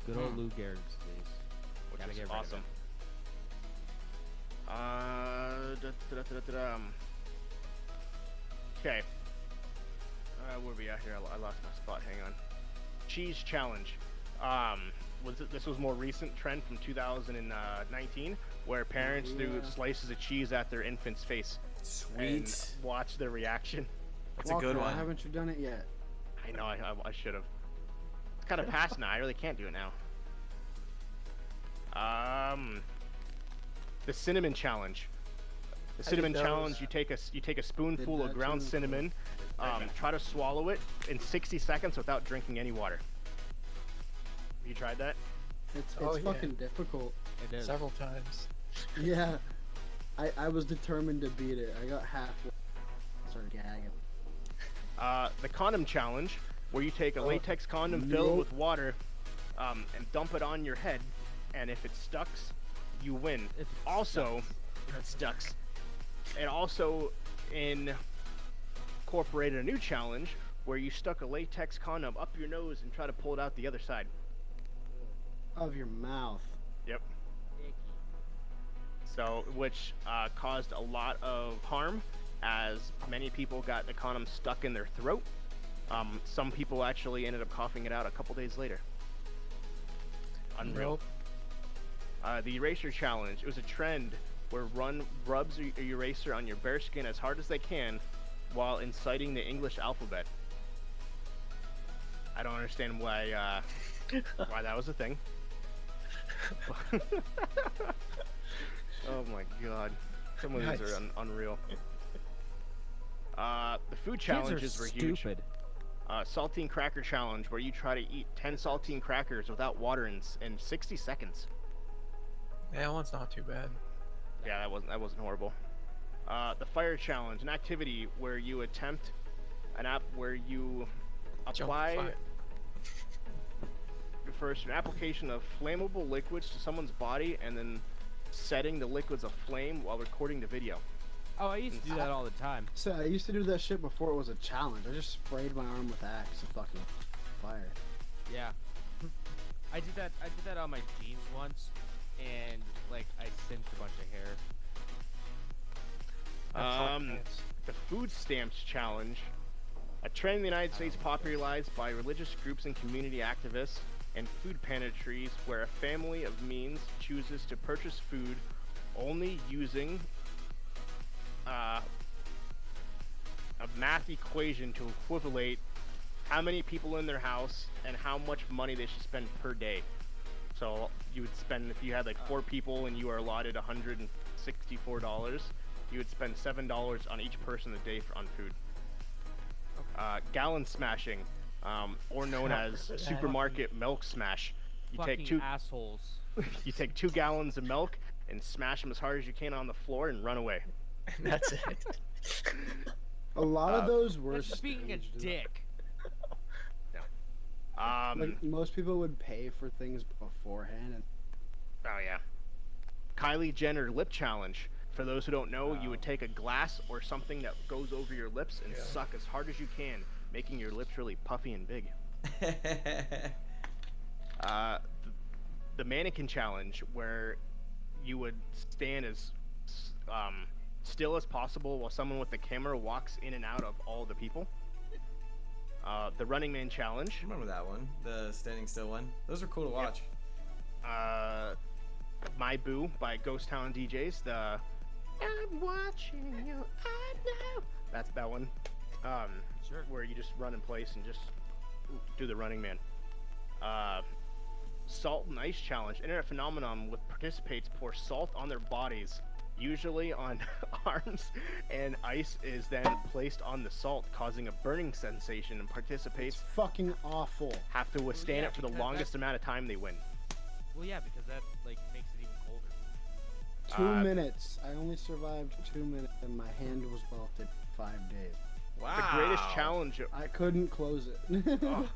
Good old Lou Gehrig's days. which Gotta is get rid of awesome. Okay. Where are we at here? I lost my spot. Hang on. Cheese challenge. This was more recent trend from 2019, where parents threw slices of cheese at their infant's face and Sweet. watch their reaction. That's a good Walker, one. Haven't you done it yet? I know. I should have. It's kind of past now. I really can't do it now. The cinnamon challenge. The cinnamon those. challenge. You take a spoonful Did of that ground too. cinnamon. Try to swallow it in 60 seconds without drinking any water. Have you tried that? It's Oh, yeah. fucking difficult. It is. Several times. Yeah. I was determined to beat it. I got halfway. Started gagging. The condom challenge, where you take a latex condom filled with water, and dump it on your head, and if it stucks, you win. If it Also, it stucks. It also incorporated a new challenge where you stuck a latex condom up your nose and try to pull it out the other side. Of your mouth. Yep. So, which caused a lot of harm, as many people got the condom stuck in their throat. Some people actually ended up coughing it out a couple days later. Unreal. Nope. The eraser challenge. It was a trend where rubs a eraser on your bare skin as hard as they can while inciting the English alphabet. I don't understand why that was a thing. Oh my god. Some of these are unreal. The food challenges were huge. Stupid. Saltine cracker challenge, where you try to eat 10 saltine crackers without water in 60 seconds. Yeah, that one's not too bad. Yeah, that wasn't horrible. The fire challenge, an activity where you attempt where you apply fire. first an application of flammable liquids to someone's body and then setting the liquids aflame while recording the video. Oh, I used to do that all the time. So I used to do that shit before it was a challenge. I just sprayed my arm with Axe and fucking fire. Yeah. I did that on my jeans once, and like I singed a bunch of hair. The food stamps challenge, a trend in the United States popularized by religious groups and community activists and food pantries, where a family of means chooses to purchase food only using a math equation to equivalent how many people in their house and how much money they should spend per day. So you would spend, if you had like 4 people and you are allotted $164, you would spend $7 on each person a day on food. Gallon smashing, or known as supermarket milk smash. You Fucking take 2 assholes. you take 2 gallons of milk and smash them as hard as you can on the floor and run away. And that's it. A lot of those were That's just being a staged. dick. Like most people would pay for things beforehand. And Oh yeah. Kylie Jenner lip challenge. For those who don't know, you would take a glass or something that goes over your lips and suck as hard as you can, making your lips really puffy and big. The mannequin challenge, where you would stand as still as possible while someone with the camera walks in and out of all the people. The Running Man Challenge. I remember that one, the standing still one. Those were cool to watch. My Boo by Ghost Town DJs. The I'm watching you, I know. That's that one. Sure. Where you just run in place and just do the Running Man. Salt and Ice Challenge. Internet phenomenon with participants pour salt on their bodies, usually on arms, and ice is then placed on the salt, causing a burning sensation, and participants It's fucking awful. have to withstand yeah, it for the because longest amount of time they win. Well, yeah, because that like makes it even colder. 2 minutes. I only survived 2 minutes, and my hand was melted 5 days. Wow. The greatest challenge. I couldn't close it. Oh,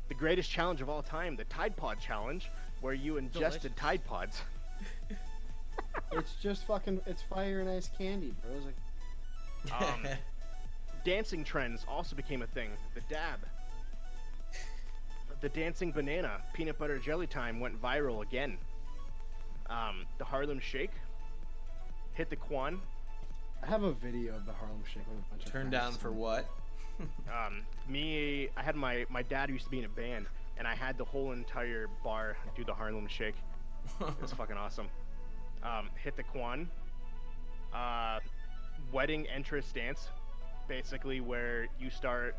the greatest challenge of all time, the Tide Pod Challenge, where you ingested Delicious. Tide Pods. It's just fucking. It's fire and ice candy, bro. It's like, Dancing trends also became a thing. The dab. The dancing banana, peanut butter jelly time went viral again. The Harlem Shake. Hit the Quan. I have a video of the Harlem Shake with a bunch of Turned friends. down for what? I had my dad used to be in a band, and I had the whole entire bar do the Harlem Shake. It was fucking awesome. Hit the Quan. Wedding entrance dance, basically where you start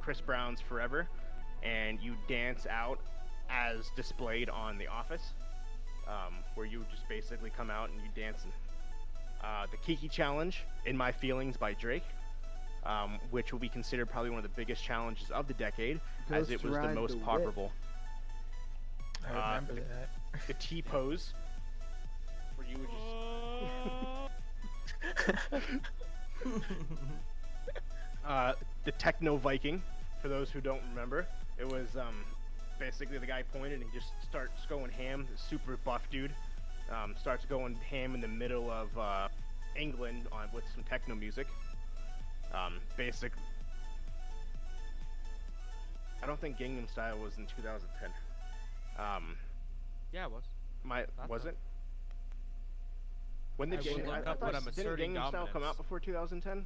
Chris Brown's Forever, and you dance out as displayed on The Office, where you just basically come out and you dance. And, the Kiki Challenge, In My Feelings by Drake, which will be considered probably one of the biggest challenges of the decade, as it was the Ride most the Whip. popular. I remember that. The T-pose, where you would just... the Techno Viking, for those who don't remember. It was basically the guy pointed and just starts going ham. The super buff dude starts going ham in the middle of England with some techno music. Basic. I don't think Gangnam Style was in 2010. Yeah, it was. Was so. it? When did I will look up what I'm didn't asserting Gangnam Style come dominance. out before 2010?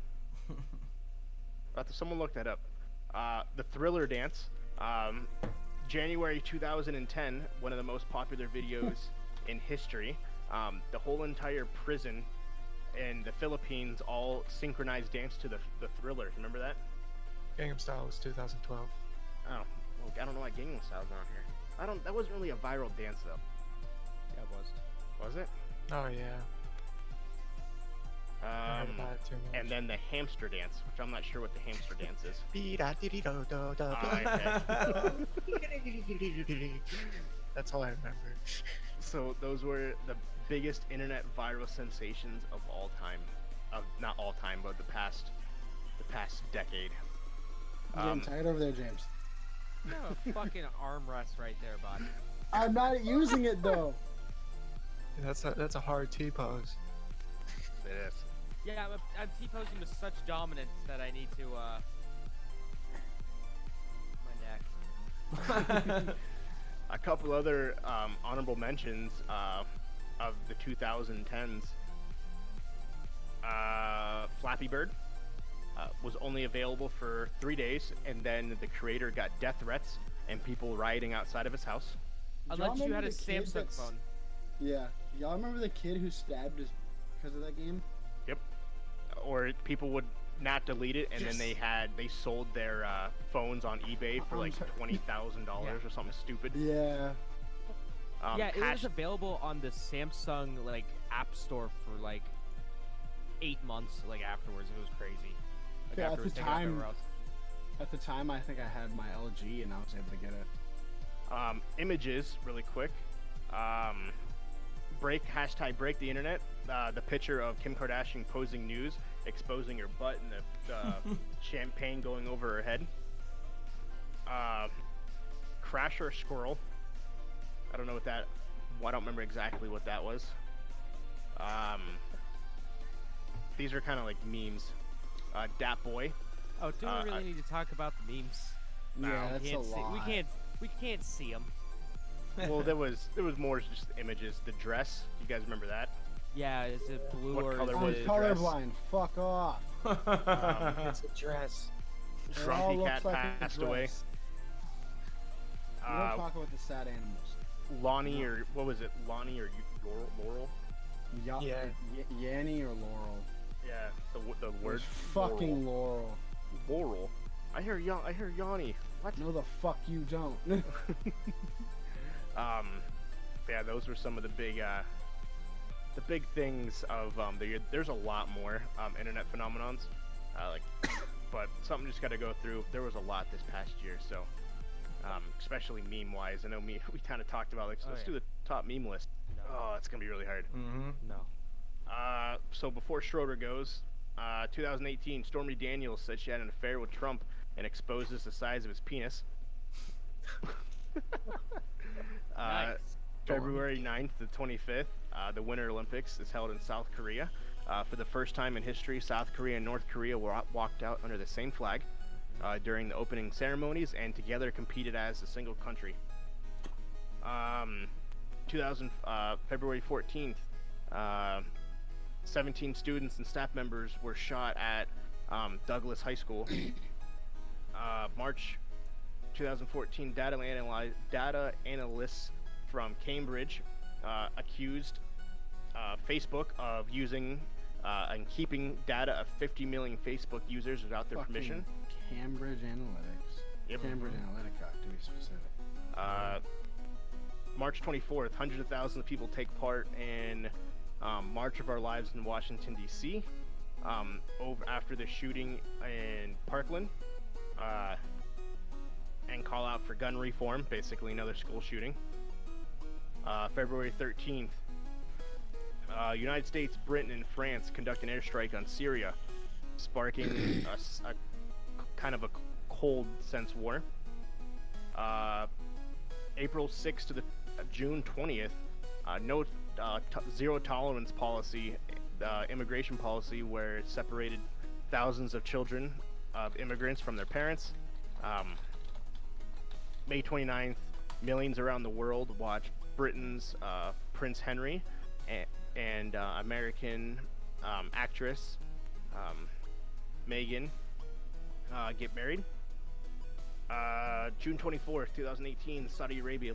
Someone look that up. The Thriller Dance, January 2010, one of the most popular videos in history. The whole entire prison in the Philippines all synchronized dance to the Thriller. Remember that? Gangnam Style was 2012. Oh, well, I don't know why Gangnam Style's on here. That wasn't really a viral dance though. Yeah, it was. Was it? Oh yeah. I heard about it too much. And then the hamster dance, which I'm not sure what the hamster dance is. That's all I remember. So those were the biggest internet viral sensations of all time. Not all time, but the past decade. You getting tired over there, James? You have a fucking armrest right there, bud. I'm not using it though. That's a hard T pose. It is. Yeah, I'm T-posing with such dominance that I need to, my neck. A couple other honorable mentions of the 2010s. Flappy Bird was only available for 3 days, and then the creator got death threats and people rioting outside of his house. Unless you had a remember the kid Samsung that's- phone. Yeah. Y'all remember the kid who stabbed his because of that game? Yep. Or people would not delete it, and then they sold their phones on eBay for like $20,000 or something stupid. Yeah. Yeah, it was available on the Samsung like App Store for like 8 months. Like afterwards, it was crazy. Like Yeah, at after it was the taken off time- everywhere else. At the time, I think I had my LG and I was able to get it. Images, really quick. Break the internet. The picture of Kim Kardashian posing news, exposing her butt and the champagne going over her head. Crasher Squirrel. I don't know what that. I don't remember exactly what that was. These are kind of like memes. Dat Boy. Oh, do we really need to talk about the memes? Yeah, We that's a can't see. lot. We can't see them. Well, there was more just images. The dress. You guys remember that? Yeah, is it blue What or color is I'm was it... the dress? colorblind. Fuck off. It's a dress. It all Grumpy looks Cat like a passed away. dress. We don't talk about the sad animals. Lonnie or what was it? Lonnie or Laurel? Yeah. Yanni or Laurel? Yeah, the It word was fucking Laurel. Laurel. I hear Yanni. What? No, the fuck you don't. Yeah, those were some of the big things of the year. There's a lot more internet phenomenons, but something just got to go through. There was a lot this past year, so especially meme wise. I know we kind of talked about let's do the top meme list. No. Oh, it's gonna be really hard. No. So before Schroeder goes, 2018, Stormy Daniels said she had an affair with Trump and exposes the size of his penis. Nice. February 9th to 25th, the Winter Olympics is held in South Korea. For the first time in history, South Korea and North Korea walked out under the same flag during the opening ceremonies and together competed as a single country. February 14th, 17 students and staff members were shot at Douglas High School. March 2014, data analysts from Cambridge accused Facebook of using and keeping data of 50 million Facebook users without their permission. Cambridge Analytics. Yep. Cambridge Analytica, to be specific. March 24th, hundreds of thousands of people take part in March of Our Lives in Washington, D.C. After the shooting in Parkland, and call out for gun reform, basically another school shooting. February 13th, United States, Britain, and France conduct an airstrike on Syria, sparking a kind of a cold sense war. April 6th to the June 20th, zero tolerance policy, immigration policy, where it separated thousands of children of immigrants from their parents. May 29th, millions around the world watch Britain's Prince Henry and American actress Meghan get married. June 24th, 2018, Saudi Arabia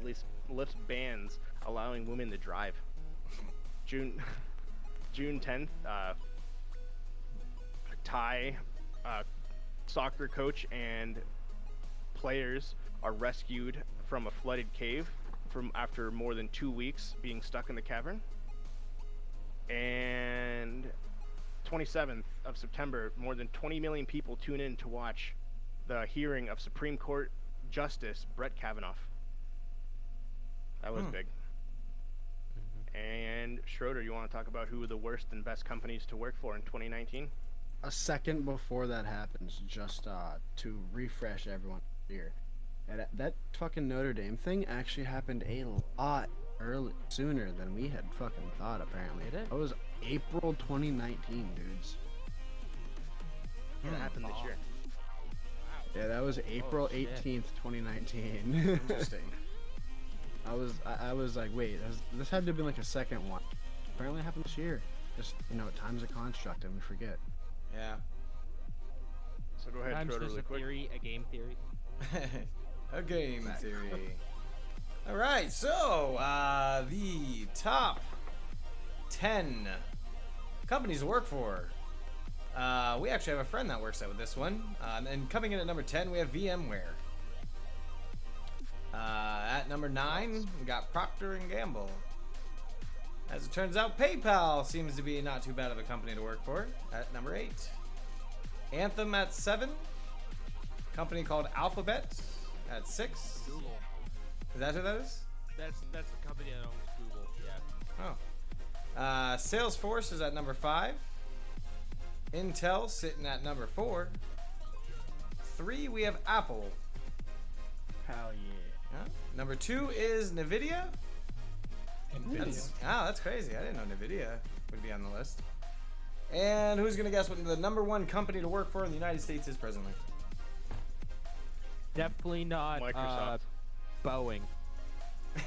lifts bans allowing women to drive. June 10th, Thai soccer coach and players are rescued from a flooded cave after more than 2 weeks being stuck in the cavern. And 27th of September, more than 20 million people tune in to watch the hearing of Supreme Court Justice Brett Kavanaugh. That was big. And Schroeder, you want to talk about who are the worst and best companies to work for in 2019? A second before that happens, just to refresh everyone here. That fucking Notre Dame thing actually happened a lot sooner than we had fucking thought, apparently. Did it? That was April 2019, dudes. Yeah, that happened this year. Yeah, that was April shit. 18th, 2019. Interesting. I was like, wait, this had to have been like a second one. Apparently it happened this year. Just, time's a construct and we forget. Yeah. So go ahead, Times Schroeder, there's really a quick. theory, a game theory. A game theory. All right, so the top 10 companies to work for. We actually have a friend that works out with this one. And coming in at number 10, we have VMware. At number 9, we got Procter & Gamble. As it turns out, PayPal seems to be not too bad of a company to work for. At number 8, Anthem at 7. Company called Alphabet at 6. Google. Is that who that is? That's the company that owns Google. Yeah. Oh. Salesforce is at number 5. Intel sitting at number 4. 3, we have Apple. Hell yeah. Number 2 is NVIDIA. NVIDIA. That's crazy. I didn't know NVIDIA would be on the list. And who's going to guess what the number 1 company to work for in the United States is presently? Definitely not Microsoft. Boeing.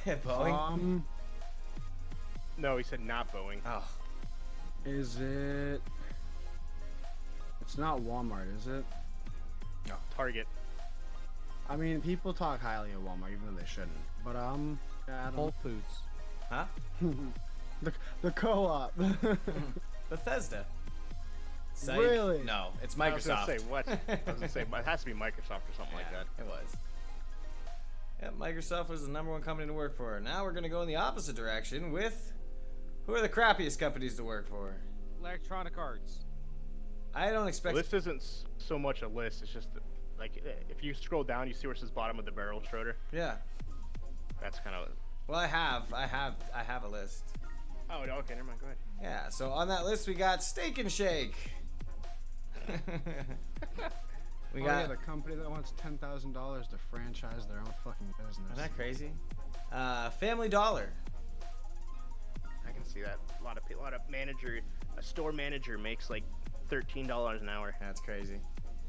Boeing? No, he said not Boeing. Oh. Is it? It's not Walmart, is it? No, Target. I mean, people talk highly of Walmart, even though they shouldn't. But yeah, I don't- Whole Foods. Huh? the co-op. Bethesda. Really? No, it's I was Microsoft. gonna say what? I was gonna say it has to be Microsoft or something like that. It was. Yeah, Microsoft was the #1 company to work for. Now we're gonna go in the opposite direction with who are the crappiest companies to work for? Electronic Arts. I don't expect. This isn't so much a list. It's just like if you scroll down, you see where it says bottom of the barrel, Schroeder. Yeah. That's kind of. Well, I have a list. Oh, okay, never mind. Go ahead. Yeah. So on that list we got Steak and Shake. We got. Yeah, the company that wants $10,000 to franchise their own fucking business. Isn't that crazy? Family Dollar. I can see that. A lot of a store manager makes like $13 an hour. That's crazy.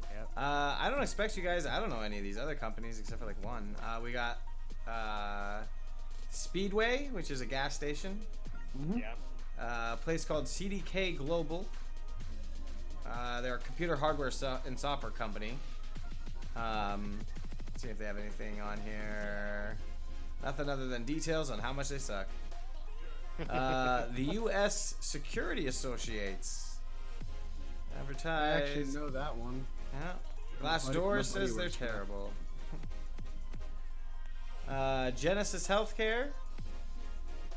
Yep. I don't expect you guys. I don't know any of these other companies except for like one. We got Speedway, which is a gas station. Yeah. A place called CDK Global. They're a computer hardware and software company. Let's see if they have anything on here. Nothing other than details on how much they suck. The U.S. Security Associates. I Advertise. actually know that one. Yeah. My Glassdoor buddy says they're works for it. terrible. Genesis Healthcare.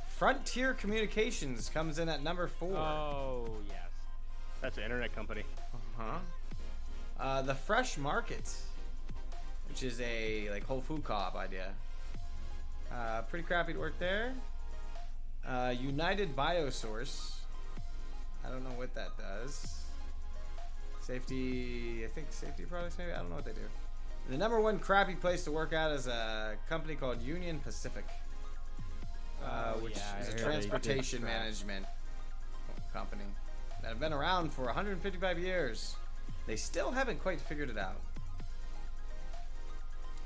Frontier Communications comes in at #4. Oh yes. That's an internet company. Uh-huh. The Fresh Market, which is a like Whole Food co-op idea. Pretty crappy to work there. United Biosource. I don't know what that does. Safety, I think safety products maybe? I don't know what they do. The #1 crappy place to work at is a company called Union Pacific, which yeah, is I a heard they transportation did crap. management company that have been around for 155 years. They still haven't quite figured it out.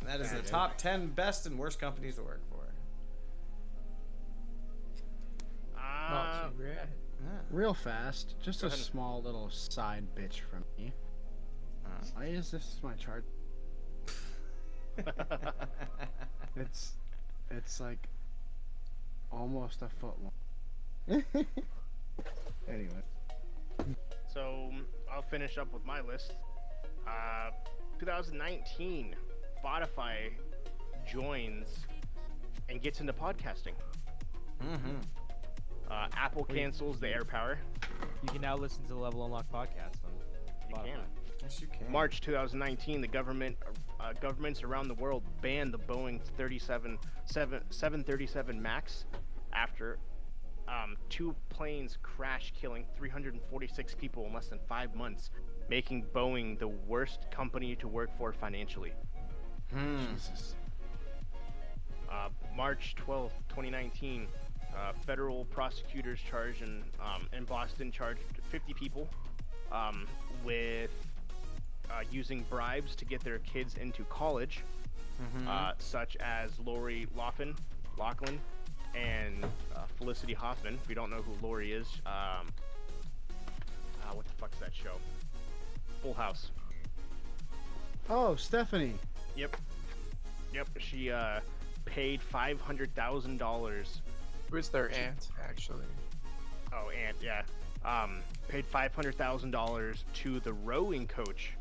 And that is the top 10 best and worst companies to work for. Not too bad. Yeah. Real fast, just Go a ahead. small little side bitch from me. Why is this my chart? It's like almost a foot long. Anyway. So I'll finish up with my list. 2019, Spotify joins and gets into podcasting. Mm-hmm. Apple cancels the AirPower. You can now listen to the Level Unlocked podcast on You Spotify. can. Yes, you can. March 2019, the governments around the world banned the Boeing 737 MAX after 2 planes crash, killing 346 people in less than 5 months, making Boeing the worst company to work for financially. Jesus. March 12th, 2019, federal prosecutors charged in Boston charged 50 people with using bribes to get their kids into college, such as Lori Loughlin and Felicity Hoffman. If you don't know who Lori is, what the fuck's that show? Full House. Oh, Stephanie. Yep. She paid $500,000. Who's their aunt, actually? Oh, aunt, yeah. Paid $500,000 to the rowing coach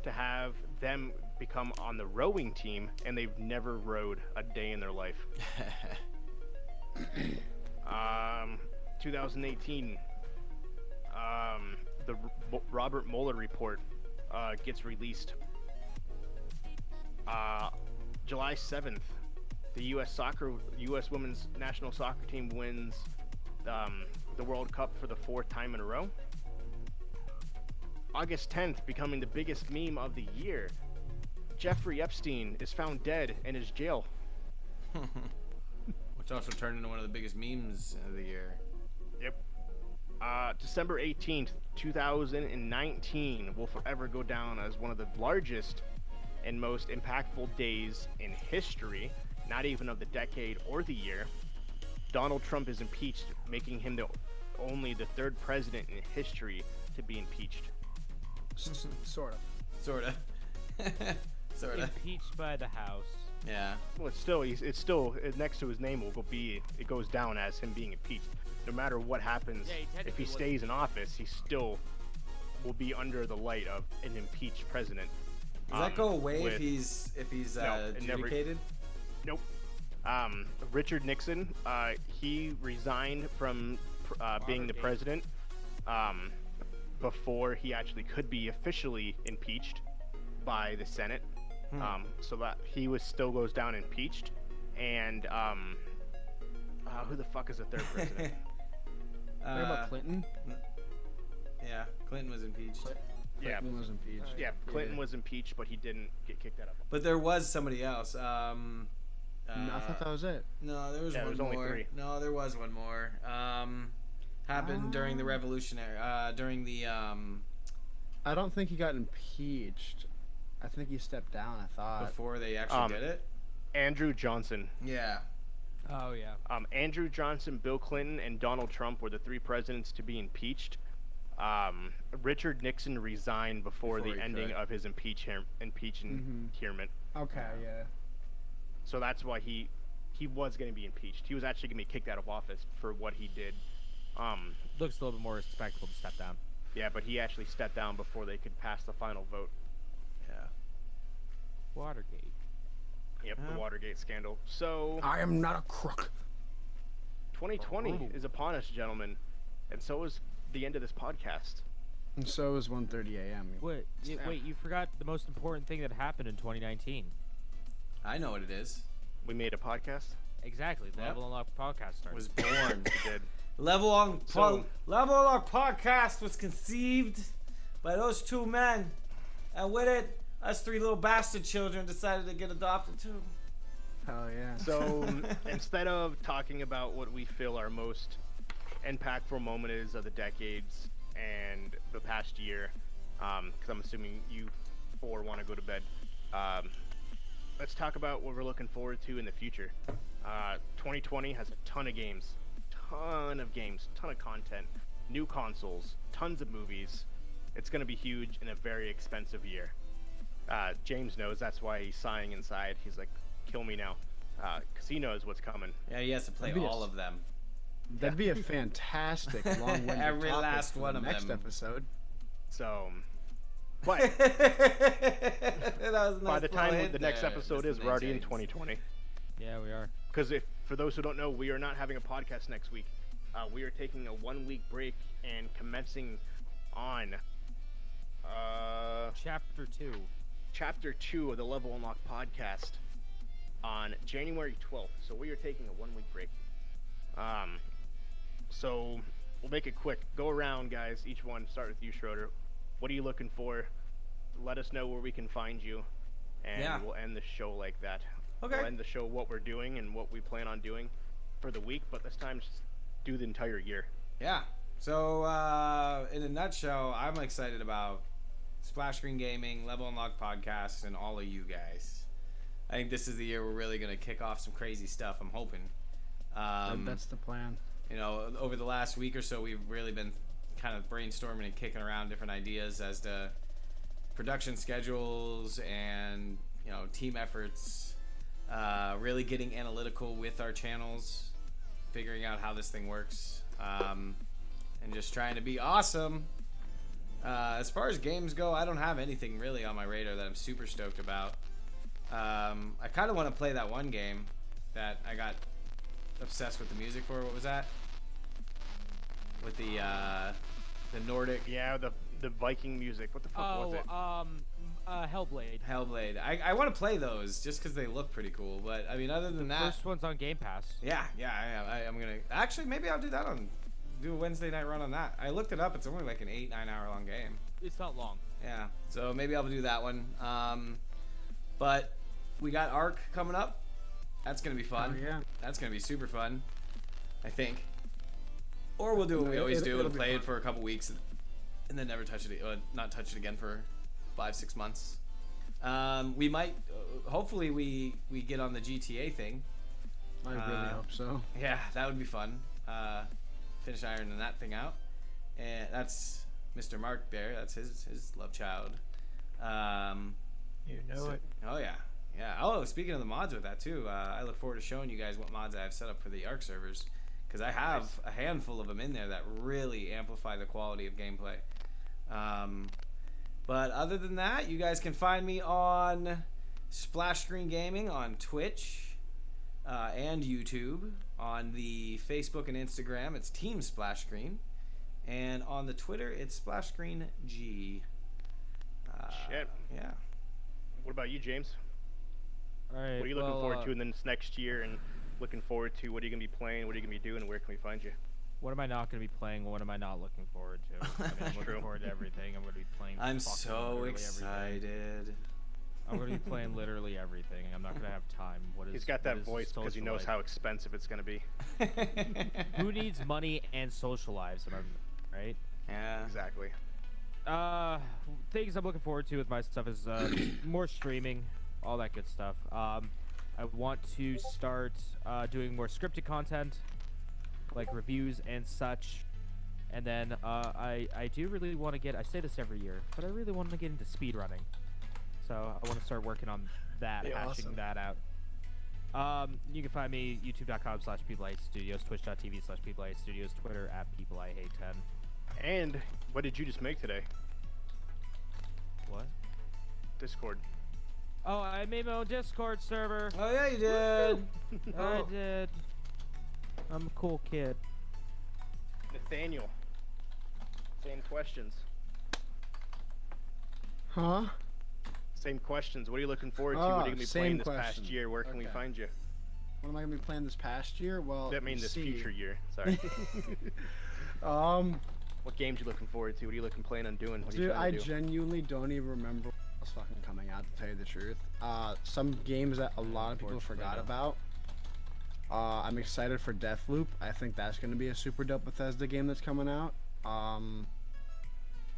to have them become on the rowing team, and they've never rowed a day in their life. 2018, the Robert Mueller report gets released. July 7th, the U.S. women's national soccer team wins the World Cup for the 4th time in a row. August 10th, becoming the biggest meme of the year, Jeffrey Epstein is found dead in his jail. Which also turned into one of the biggest memes of the year. Yep. December 18th, 2019 will forever go down as one of the largest and most impactful days in history, not even of the decade or the year. Donald Trump is impeached, making him the only the third president in history to be impeached. Sort of. Sorta. Sorta. Impeached by the House. Yeah. Well, it's still next to his name it goes down as him being impeached. No matter what happens, Yeah, he technically if he wasn't- stays in office, he still will be under the light of an impeached president. Does that go away with- if he's No, it never- adjudicated? Nope. Richard Nixon, he resigned from being the Watergate. president before he actually could be officially impeached by the Senate. So that he still goes down impeached. And who the fuck is the third president? What about Clinton? Yeah, Clinton was impeached. Yeah, Clinton was impeached. yeah, Clinton was impeached, but he didn't get kicked out of office. But there was somebody else. No, I thought that was it. No, there was Yeah, one there's only more. 3. No, there was one more. Happened during the revolutionary. During the I don't think he got impeached. I think he stepped down. I thought. before they actually did it. Andrew Johnson. Yeah. Oh yeah. Andrew Johnson, Bill Clinton, and Donald Trump were the 3 presidents to be impeached. Richard Nixon resigned before Before the he ending could. of his impeachment. Okay, yeah. So that's why he was going to be impeached. He was actually going to be kicked out of office for what he did. Looks a little bit more respectable to step down. Yeah, but he actually stepped down before they could pass the final vote. Yeah. Watergate. Yep, Yeah. the Watergate scandal. So I am not a crook. 2020 is upon us, gentlemen, and so is the end of this podcast. And so is 1:30 a.m. Wait, you forgot the most important thing that happened in 2019. I know what it is. We made a podcast. Exactly. The Yep. Level Unlocked podcast started. Was born. We did. Level on So- Level on podcast was conceived by those 2 men, and with it, us 3 little bastard children decided to get adopted too. Hell yeah. So instead of talking about what we feel our most impactful moment is of the decades and the past year, because I'm assuming you 4 want to go to bed, let's talk about what we're looking forward to in the future. 2020 has a ton of games, ton of content, new consoles, tons of movies. It's going to be huge and a very expensive year. James knows, that's why he's sighing inside. He's like, kill me now, because he knows what's coming. Yeah, he has to play That'd be all of them. That'd be a fantastic long-winded Every topic last for one the of next them. episode. So, but That was a by nice the time little the hint next there, episode Mr. is, we're already in James. 2020. Yeah, we are. Because for those who don't know, we are not having a podcast next week. We are taking a 1-week break and commencing on Chapter 2. Chapter 2 of the Level Unlock podcast on January 12th. So we are taking a 1-week break. So we'll make it quick. Go around, guys. Each one. Start with you, Schroeder. What are you looking for? Let us know where we can find you, and Yeah. we'll end the show like that. Okay. We'll end the show what we're doing and what we plan on doing for the week, but this time just do the entire year. Yeah. So, in a nutshell, I'm excited about Splash Screen Gaming, Level Unlock Podcast, and all of you guys. I think this is the year we're really going to kick off some crazy stuff, I'm hoping. That's the plan. You know, over the last week or so, we've really been kind of brainstorming and kicking around different ideas as to production schedules and, you know, team efforts, really getting analytical with our channels, figuring out how this thing works, and just trying to be awesome. As far as games go, I don't have anything really on my radar that I'm super stoked about. I kind of want to play that one game that I got obsessed with the music for. What was that? With the Nordic Yeah, the Viking music. What the fuck was it? Hellblade. Hellblade. I want to play those just because they look pretty cool. But I mean, other than that, First one's on Game Pass. yeah, I'm gonna actually maybe I'll do that do a Wednesday night run on that. I looked it up. It's only like an 8-9 hour long game. It's not long. Yeah, so maybe I'll do that one. But we got Ark coming up. That's gonna be fun. Oh, yeah. That's gonna be super fun, I think. Or we'll do what we always do it'll and be play it fun. for a couple weeks, and then never touch it. Not touch it again for 5-6 months. We might. Hopefully, we get on the GTA thing. I really hope so. Yeah, that would be fun. finish ironing that thing out. And that's Mr. Mark there. That's his love child. You know it. Oh yeah. Yeah. Oh, speaking of the mods with that too, I look forward to showing you guys what mods I have set up for the ARC servers, because I have a handful of them in there that really amplify the quality of gameplay. But other than that, you guys can find me on Splash Screen Gaming on Twitch and YouTube. On the Facebook and Instagram, it's Team Splash Screen, and on the Twitter, it's Splash Screen G. Shit. Yeah. What about you, James? All right. What are you looking forward to in this next year, and looking forward to? What are you gonna be playing? What are you gonna be doing? And where can we find you? What am I not going to be playing? What am I not looking forward to? I mean, I'm looking forward to everything. I'm going to be playing. I'm fucking so literally excited. everything. I'm going to be playing literally everything. I'm not going to have time. He's got that voice because he knows how expensive it's gonna be. Who needs money and social lives? Right? Yeah. Exactly. Things I'm looking forward to with my stuff is more streaming, all that good stuff. I want to start doing more scripted content, like reviews and such. And then I do really want to get, I say this every year, but I really want to get into speedrunning. So I want to start working on that, hashing that out. You can find me youtube.com/PeopleIHateStudios, twitch.tv/PeopleIHateStudios, Twitter @PeopleIHate10. And what did you just make today? What? Discord. Oh, I made my own Discord server. Oh yeah, you did. I did. I'm a cool kid. Nathaniel. Same questions. Huh? Same questions. What are you looking forward to? What are you gonna be playing this past year? Where can we find you? What am I gonna be playing this past year? Well, That means this future year. Sorry. What games you looking forward to? What are you planning on doing? What are you Dude, trying I to do? genuinely don't even remember what's fucking coming out, to tell you the truth. Some games that a lot of people forgot about. I'm excited for Deathloop. I think that's gonna be a super dope Bethesda game that's coming out.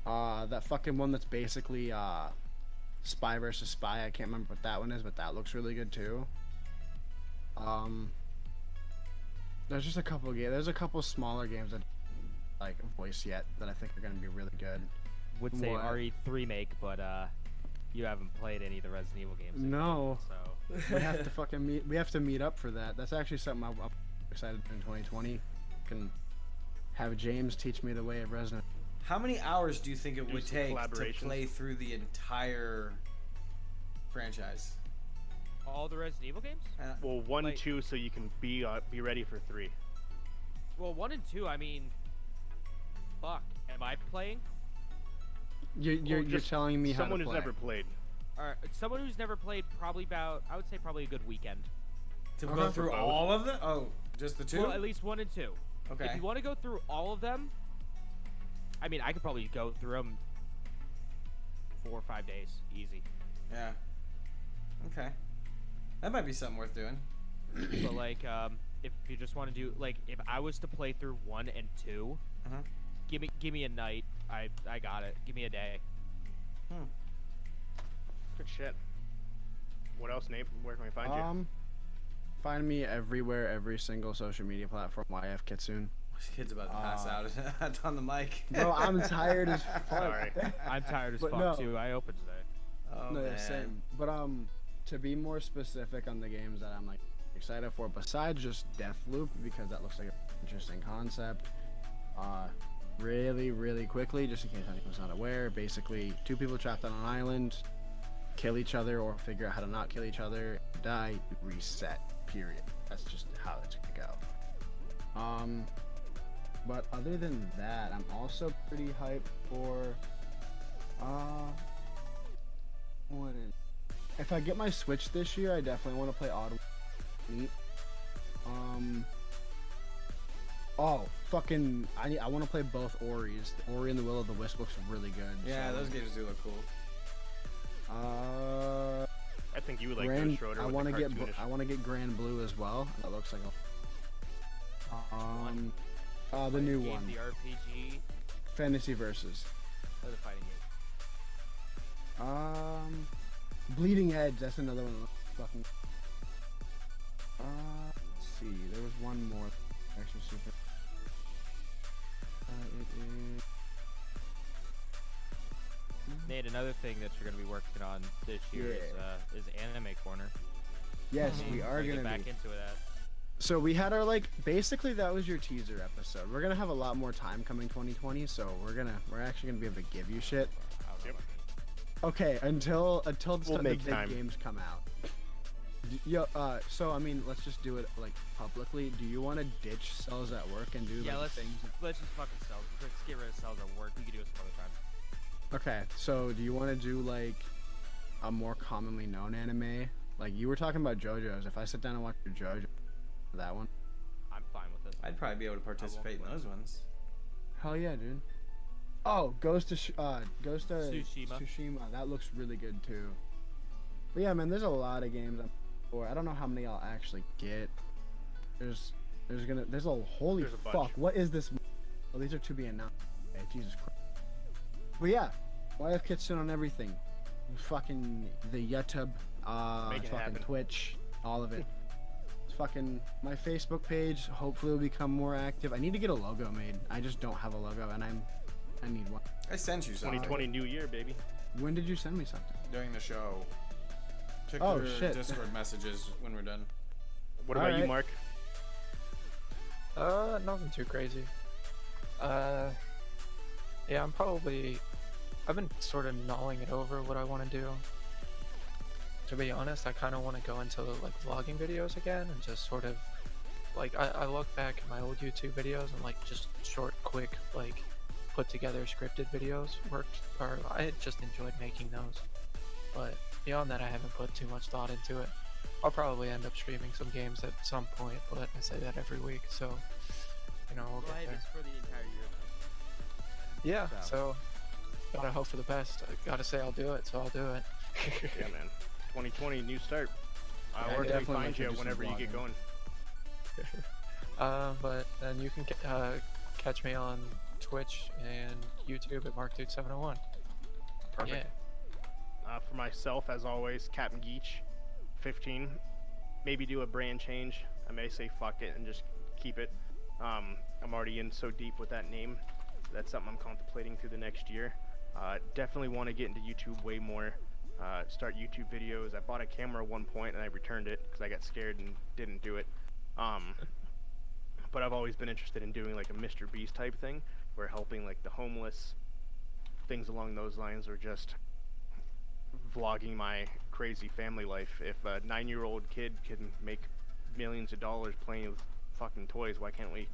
That fucking one that's basically Spy versus Spy. I can't remember what that one is, but that looks really good too. There's just a couple games. There's a couple smaller games that like voice yet that I think are gonna be really good. Would say What? RE3 make, but you haven't played any of the Resident Evil games. No. So We have to fucking meet. We have to meet up for that. That's actually something I'm excited in 2020. Can have James teach me the way of Resident. How many hours do you think it Do would some take to collaborations. play through the entire franchise? all the Resident Evil games? Well, 1, Like- 2, so you can be ready for 3. Well, 1 and 2. I mean, fuck. Am I playing? You're just telling me Someone how to who's play. never played. Or someone who's never played, probably about. I would say probably a good weekend. To go through Both. all of them? Oh, just the two? Well, at least 1 and 2. Okay. If you want to go through all of them, I mean, I could probably go through them 4 or 5 days, easy. Yeah. Okay. That might be something worth doing. But like, if you just want to do like, if I was to play through 1 and 2, Uh-huh. give me a night. I got it. Give me a day. Good shit. What else, Nate? Where can we find you? Find me everywhere, every single social media platform. YF Kitsune. This kid's about to pass out on the mic. Bro, I'm tired as fuck. Sorry. I'm tired as But fuck no. too. I opened today. Oh, No, man. same. But to be more specific on the games that I'm like excited for, besides just Deathloop, because that looks like an interesting concept. Really quickly, just in case anyone's not aware, basically 2 people trapped on an island, kill each other or figure out how to not kill each other, die, reset. Period. That's just how it's gonna go. But other than that, I'm also pretty hyped for if I get my Switch this year, I definitely want to play Odd Meat. I want to play both Oris. The Ori and the Will of the Wisp looks really good. Yeah, so- those games do look cool. I think you would like Grand, Ghost Schroeder I with want the to get cartoonish. I want to get Grand Blue as well. That looks like the new Game, one, the RPG, Fantasy Versus. or the fighting game. Bleeding Edge. That's another one. Fucking. Let's see. There was one more. Actually, super. Nate, another thing that you're gonna be working on this year is Anime Corner. Yes, we are Gotta gonna get back be. into that. So we had our basically that was your teaser episode. We're gonna have a lot more time coming 2020, so we're actually gonna be able to give you shit. Yep. Okay, until We'll the make big time. games come out. So I mean, let's just do it like publicly. Do you want to ditch cells at work and do Yeah, like let's things? just fucking sell. Let's get rid of cells at work. We can do it some other time. Okay, so do you want to do like a more commonly known anime? Like you were talking about JoJo's. If I sit down and watch your JoJo, that one. I'm fine with it. I'd probably be able to participate in those ones. Hell yeah, dude. Oh, Ghost of Tsushima. Tsushima. That looks really good too. But yeah, man, there's a lot of games. I don't know how many I'll actually get. There's a holy There's a bunch. fuck. What is this? Oh, these are to be announced. Okay, Jesus Christ. But yeah, YF Kitsune on everything. Fucking the YouTube, Make it fucking happen. Twitch, all of it. It's fucking my Facebook page. Hopefully, will become more active. I need to get a logo made. I just don't have a logo, and I need one. I sent you something 2020 New Year, baby. When did you send me something? during the show. Check Oh, your shit. Discord messages when we're done. What about you, Alright. Mark? Nothing too crazy. Yeah, I've been sort of gnawing it over what I want to do. To be honest, I kind of want to go into like vlogging videos again and just sort of like I look back at my old YouTube videos and like just short, quick, like put together scripted videos I just enjoyed making those. But beyond that, I haven't put too much thought into it. I'll probably end up streaming some games at some point, but I say that every week, so we'll get there. It's for the entire year though. Yeah, so gotta hope for the best. I gotta say I'll do it, so I'll do it. Yeah, man. 2020 new start. Yeah, Where can we definitely find like to you do some whenever you get vlogging. going? But then you can catch me on Twitch and YouTube at MarkDude701. Perfect. Yeah. For myself, as always, Captain Geach, 15. Maybe do a brand change. I may say fuck it and just keep it. I'm already in so deep with that name. That's something I'm contemplating through the next year. Definitely want to get into YouTube way more. Start YouTube videos. I bought a camera at one point and I returned it because I got scared and didn't do it. But I've always been interested in doing like a Mr. Beast type thing, where helping like the homeless, things along those lines, or just vlogging my crazy family life. If a 9-year-old kid can make millions of dollars playing with fucking toys, why can't we?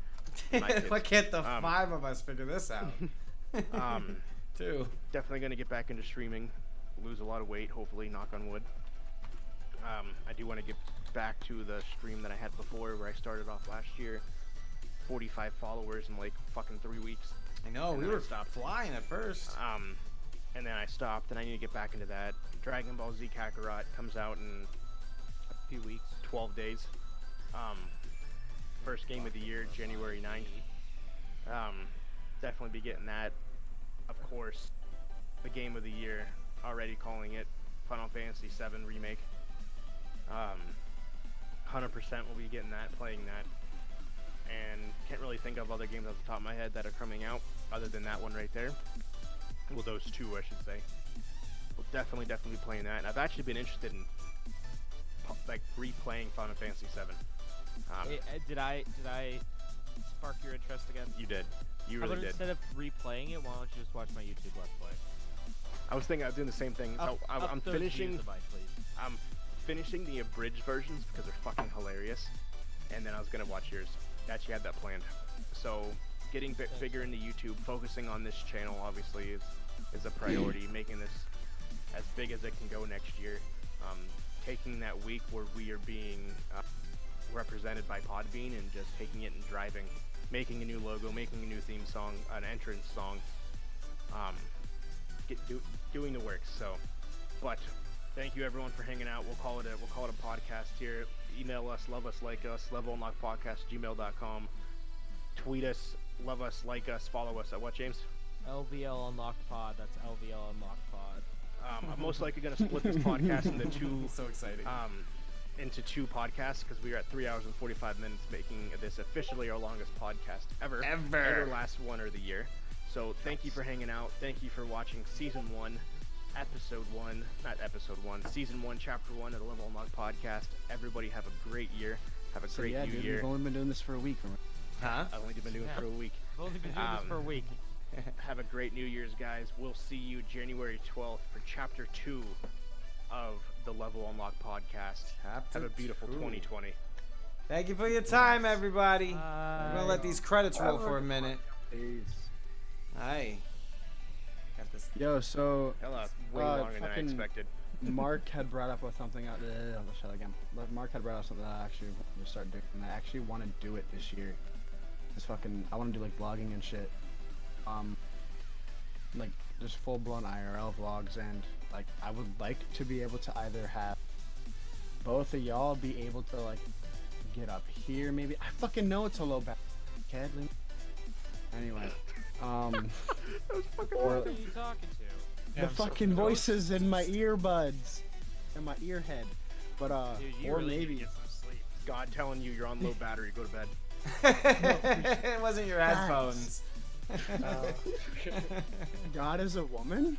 My kids? Why can't the 5 of us figure this out? Two. Definitely gonna get back into streaming, lose a lot of weight, hopefully, knock on wood. I do want to get back to the stream that I had before, where I started off last year. 45 followers in like fucking 3 weeks. I know, And we then I were stopped. flying at first. And then I stopped, and I need to get back into that. Dragon Ball Z Kakarot comes out in A few weeks. 12 days. First game of the year, January 9th. Definitely be getting that. Of course, the game of the year, already calling it Final Fantasy VII Remake. 100% will be getting that, playing that. And can't really think of other games off the top of my head that are coming out other than that one right there. Well, those two, I should say. We'll definitely be playing that. And I've actually been interested in like replaying Final Fantasy VII. Hey, did I spark your interest again? You did. You How really about did. instead of replaying it, why don't you just watch my YouTube Let's Play? I was thinking I was doing the same thing. Up I'm those finishing. views of mine, please. I'm finishing the abridged versions because they're fucking hilarious, and then I was gonna watch yours. Actually had that planned. So getting bigger into YouTube, focusing on this channel obviously is a priority. Making this as big as it can go next year. Taking that week where we are being represented by Podbean and just taking it and driving, making a new logo, making a new theme song, an entrance song. Doing the work. So, but thank you everyone for hanging out. We'll call it a podcast here. Email us, love us, like us, levelunlockpodcast@gmail.com. Tweet us, love us, like us, follow us at what, James? LVL Unlocked Pod. That's LVL Unlocked Pod. I'm most likely going to split this podcast into two. So exciting. Into two podcasts because we are at 3 hours and 45 minutes, making this officially our longest podcast ever. Either last one or the year. So thank you for hanging out. Thank you for watching season 1, episode 1, not episode 1, season 1, chapter 1 of the Level Unlocked podcast. Everybody have a great year. Have a great new dude, year. We've only been doing this for a week. Huh? I've only been doing it for a week. I've only been doing this for a week. Have a great New Year's, guys. We'll see you January 12th for chapter 2 of the Level Unlocked podcast. Chapter Have a beautiful 2. 2020. Thank you for your time, everybody. I'm gonna let these credits roll for a minute. Peace. Hi. Got this. Yo, so Hell, way longer than I fucking expected. Mark had brought up with something. Let's try that again. Mark had brought up something that I actually want to start doing. And I actually want to do it this year. I want to do like vlogging and shit. Like just full blown IRL vlogs, and like I would like to be able to either have both of y'all be able to like get up here, maybe. I fucking know it's a low back. Cadley. Anyway, or Who are you talking to? the fucking voices in my earbuds and my ear head. But Dude, you or really need to maybe get some sleep. God telling you you're on low battery. Go to bed. It wasn't your headphones. God is a woman.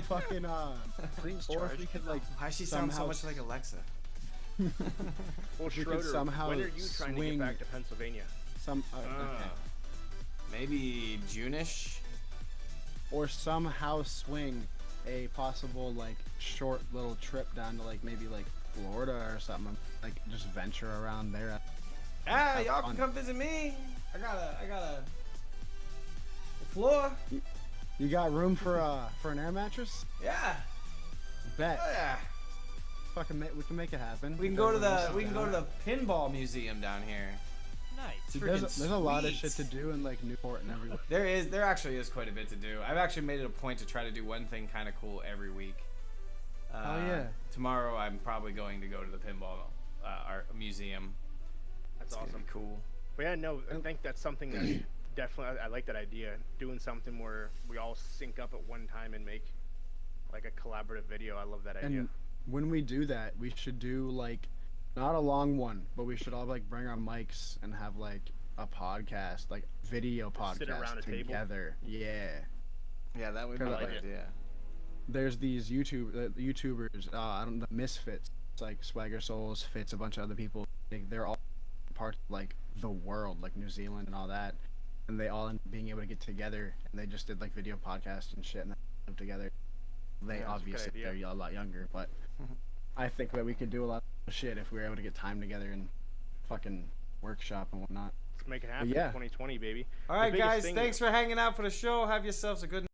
Fucking Please or charge. if we could like Why does she sound so somehow much like Alexa? Well, we could Schroeder, somehow when are you trying to swing- get back to Pennsylvania? some okay. Maybe June-ish? Or somehow swing a possible like short little trip down to like maybe like Florida or something, like just venture around there. Ah, Have y'all fun. can come visit me. I got a floor. You got room for an air mattress? Yeah. Bet. Oh yeah. Fucking we can make it happen. We can go to the pinball museum down here. Nice. Dude, freaking there's a lot of shit sweet. to do in like Newport and everywhere. There actually is quite a bit to do. I've actually made it a point to try to do one thing kind of cool every week. Oh, yeah. Tomorrow I'm probably going to go to the pinball art museum. That's It's gonna awesome. be cool. But yeah, no, I think that's something that definitely, I like that idea. Doing something where we all sync up at one time and make like a collaborative video. I love that idea. And when we do that, we should do like not a long one, but we should all like bring our mics and have like a podcast, like video Sit around podcast a table? together. Yeah. Yeah, that would be a Kinda good like idea. There's these YouTubers, I don't know, Misfits. It's like Swagger Souls, Fits, a bunch of other people. They're all parts of like the world, like New Zealand and all that. And they all end up being able to get together, and they just did like video podcasts and shit, and they live together. They Yeah, that's a good obviously idea. they're a lot younger, but I think that we could do a lot of shit if we were able to get time together and fucking workshop and whatnot. Let's make it happen. yeah. 2020, baby. All The right, biggest guys. thing Thanks for hanging out for the show. Have yourselves a good